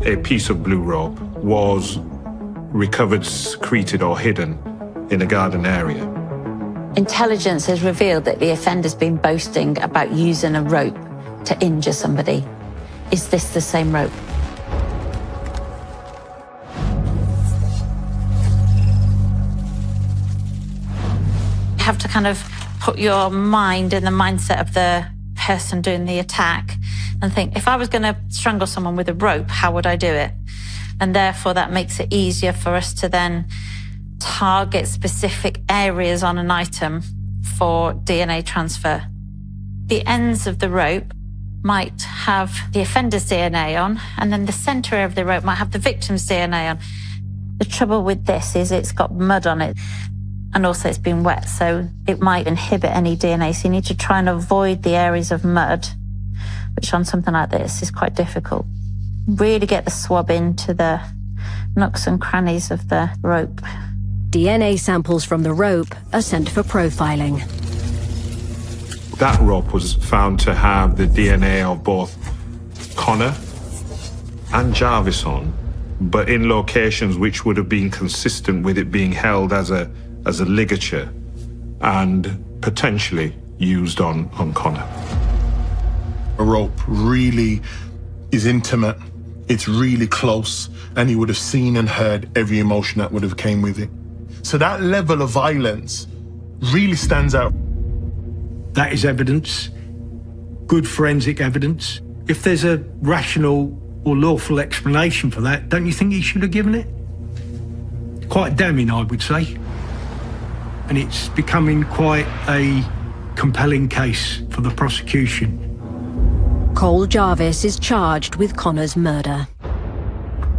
A piece of blue rope was recovered, secreted or hidden in a garden area. Intelligence has revealed that the offender's been boasting about using a rope to injure somebody. Is this the same rope? You have to kind of put your mind in the mindset of the person doing the attack and think, if I was going to strangle someone with a rope, how would I do it? And therefore that makes it easier for us to then target specific areas on an item for DNA transfer. The ends of the rope might have the offender's DNA on, and then the center of the rope might have the victim's DNA on. The trouble with this is it's got mud on it, and also it's been wet, so it might inhibit any DNA. So you need to try and avoid the areas of mud, which on something like this is quite difficult. Really get the swab into the nooks and crannies of the rope. DNA samples from the rope are sent for profiling. That rope was found to have the DNA of both Connor and Jarvis on, but in locations which would have been consistent with it being held as a ligature and potentially used on Connor. A rope really is intimate, it's really close, and you would have seen and heard every emotion that would have came with it. So that level of violence really stands out. That is evidence, good forensic evidence. If there's a rational or lawful explanation for that, don't you think he should have given it? Quite damning, I would say. And it's becoming quite a compelling case for the prosecution. Cole Jarvis is charged with Connor's murder.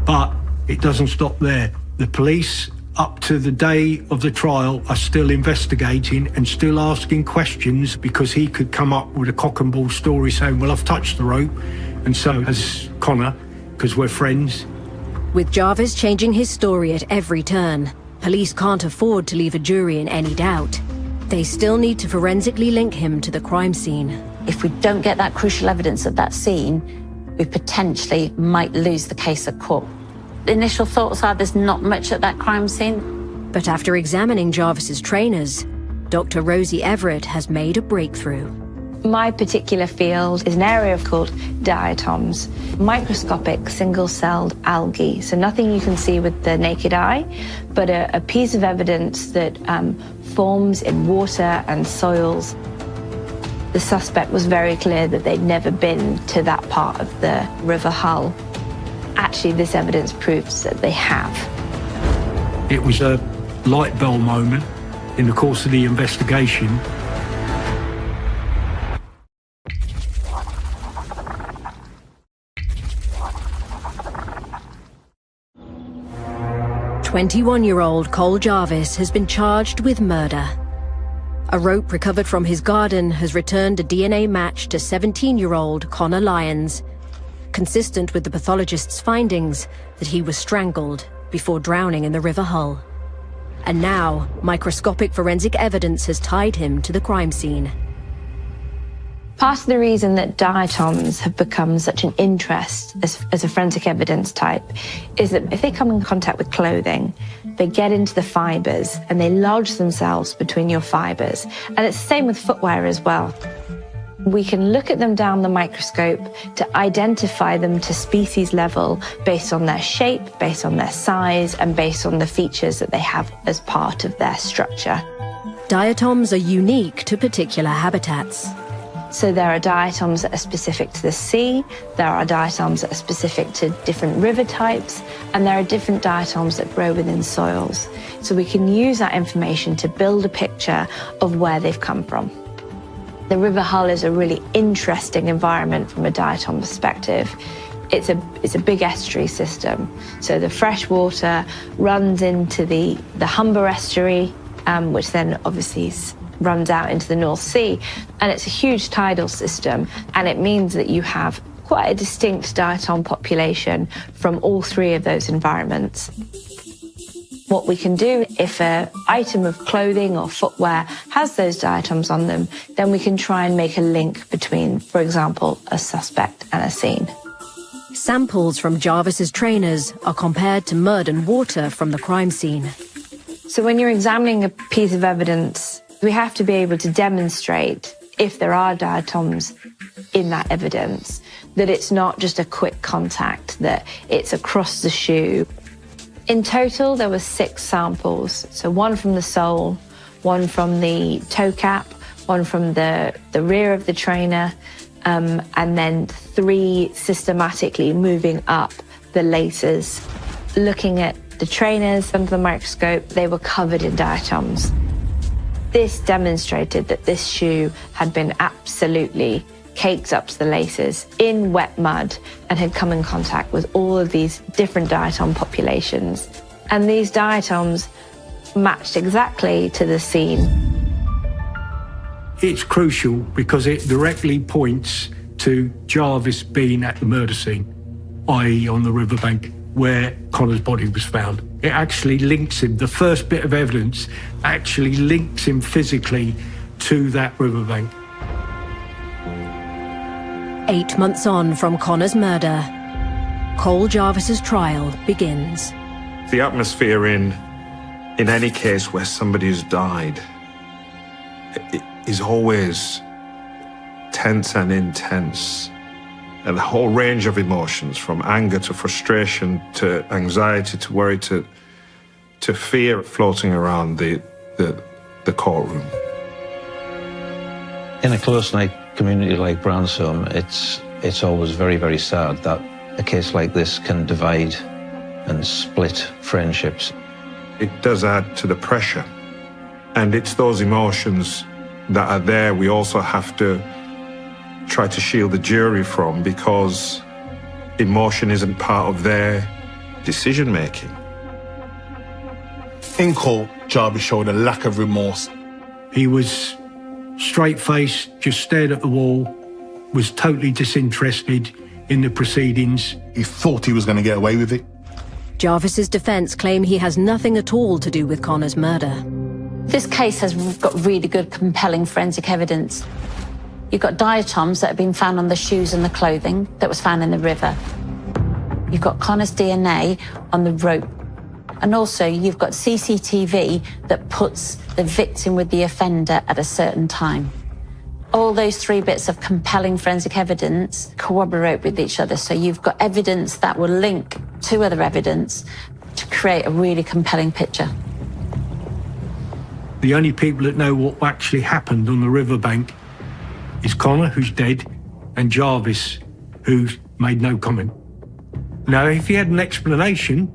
But it doesn't stop there. The police, up to the day of the trial, are still investigating and still asking questions, because he could come up with a cock and bull story saying, well, I've touched the rope, and so has Connor, because we're friends. With Jarvis changing his story at every turn, police can't afford to leave a jury in any doubt. They still need to forensically link him to the crime scene. If we don't get that crucial evidence at that scene, we potentially might lose the case at court. The initial thoughts are there's not much at that crime scene. But after examining Jarvis's trainers, Dr. Rosie Everett has made a breakthrough. My particular field is an area called diatoms, microscopic single-celled algae. So nothing you can see with the naked eye, but a piece of evidence that forms in water and soils. The suspect was very clear that they'd never been to that part of the River Hull. Actually, this evidence proves that they have. It was a light bulb moment in the course of the investigation. 21-year-old Cole Jarvis has been charged with murder. A rope recovered from his garden has returned a DNA match to 17-year-old Connor Lyons, consistent with the pathologist's findings that he was strangled before drowning in the River Hull. And now, microscopic forensic evidence has tied him to the crime scene. Part of the reason that diatoms have become such an interest as a forensic evidence type is that if they come in contact with clothing, they get into the fibers and they lodge themselves between your fibers. And it's the same with footwear as well. We can look at them down the microscope to identify them to species level based on their shape, based on their size, and based on the features that they have as part of their structure. Diatoms are unique to particular habitats. So there are diatoms that are specific to the sea, there are diatoms that are specific to different river types, and there are different diatoms that grow within soils. So we can use that information to build a picture of where they've come from. The River Hull is a really interesting environment from a diatom perspective. It's a big estuary system. So the fresh water runs into the Humber estuary, which then obviously runs out into the North Sea, and it's a huge tidal system, and it means that you have quite a distinct diatom population from all three of those environments. What we can do, if an item of clothing or footwear has those diatoms on them, then we can try and make a link between, for example, a suspect and a scene. Samples from Jarvis's trainers are compared to mud and water from the crime scene. So when you're examining a piece of evidence, we have to be able to demonstrate, if there are diatoms in that evidence, that it's not just a quick contact, that it's across the shoe. In total, there were 6 samples. So one from the sole, one from the toe cap, one from the rear of the trainer, and then 3 systematically moving up the laces. Looking at the trainers under the microscope, they were covered in diatoms. This demonstrated that this shoe had been absolutely caked up to the laces in wet mud and had come in contact with all of these different diatom populations. And these diatoms matched exactly to the scene. It's crucial because it directly points to Jarvis being at the murder scene, i.e. on the riverbank where Connor's body was found. It actually links him. The first bit of evidence actually links him physically to that riverbank. 8 months on from Connor's murder, Cole Jarvis's trial begins. The atmosphere in any case where somebody has died is always tense and intense. And the whole range of emotions, from anger to frustration to anxiety to worry to fear, floating around the courtroom. In a close-knit community like Bransholm, it's always very, very sad that a case like this can divide and split friendships. It does add to the pressure, and it's those emotions that are there, we also have to try to shield the jury from, because emotion isn't part of their decision making. In court, Jarvis showed a lack of remorse. He was straight-faced, just stared at the wall, was totally disinterested in the proceedings. He thought he was going to get away with it. Jarvis's defense claim he has nothing at all to do with Connor's murder. This case has got really good, compelling forensic evidence. You've got diatoms that have been found on the shoes and the clothing that was found in the river. You've got Connor's DNA on the rope. And also, you've got CCTV that puts the victim with the offender at a certain time. All those three bits of compelling forensic evidence corroborate with each other. So you've got evidence that will link to other evidence to create a really compelling picture. The only people that know what actually happened on the riverbank is Connor, who's dead, and Jarvis, who's made no comment. Now, if he had an explanation,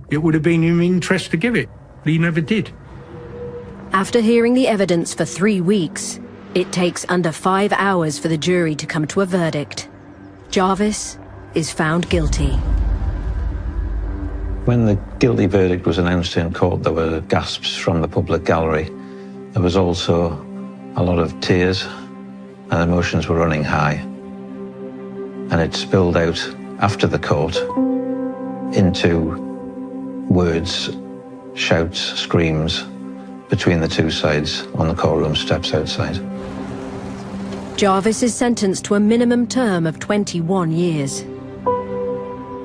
it would have been in his interest to give it, but he never did. After hearing the evidence for 3 weeks, it takes under 5 hours for the jury to come to a verdict. Jarvis is found guilty. When the guilty verdict was announced in court, there were gasps from the public gallery. There was also a lot of tears, and emotions were running high. And it spilled out after the court into words, shouts, screams between the two sides on the courtroom steps outside. Jarvis is sentenced to a minimum term of 21 years.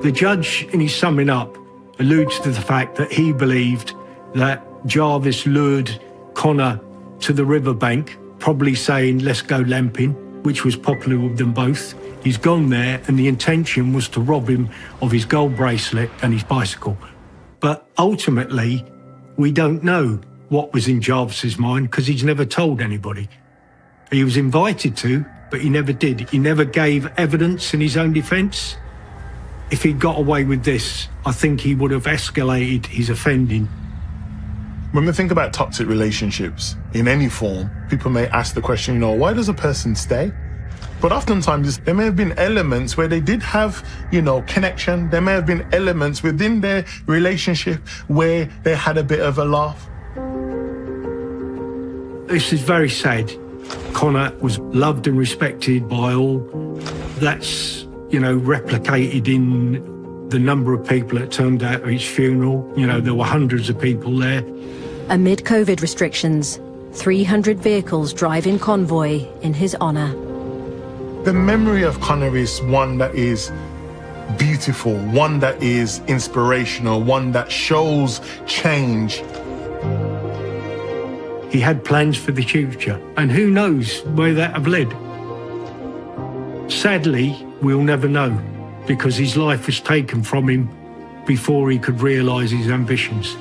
The judge, in his summing up, alludes to the fact that he believed that Jarvis lured Connor to the riverbank, probably saying, let's go lamping, which was popular with them both. He's gone there, and the intention was to rob him of his gold bracelet and his bicycle. But ultimately, we don't know what was in Jarvis's mind, because he's never told anybody. He was invited to, but he never did. He never gave evidence in his own defence. If he'd got away with this, I think he would have escalated his offending. When we think about toxic relationships in any form, people may ask the question, why does a person stay? But oftentimes there may have been elements where they did have, connection. There may have been elements within their relationship where they had a bit of a laugh. This is very sad. Connor was loved and respected by all. That's, replicated in the number of people that turned out at his funeral. There were hundreds of people there. Amid COVID restrictions, 300 vehicles drive in convoy in his honour. The memory of Connor is one that is beautiful, one that is inspirational, one that shows change. He had plans for the future, and who knows where that have led. Sadly, we'll never know, because his life was taken from him before he could realise his ambitions.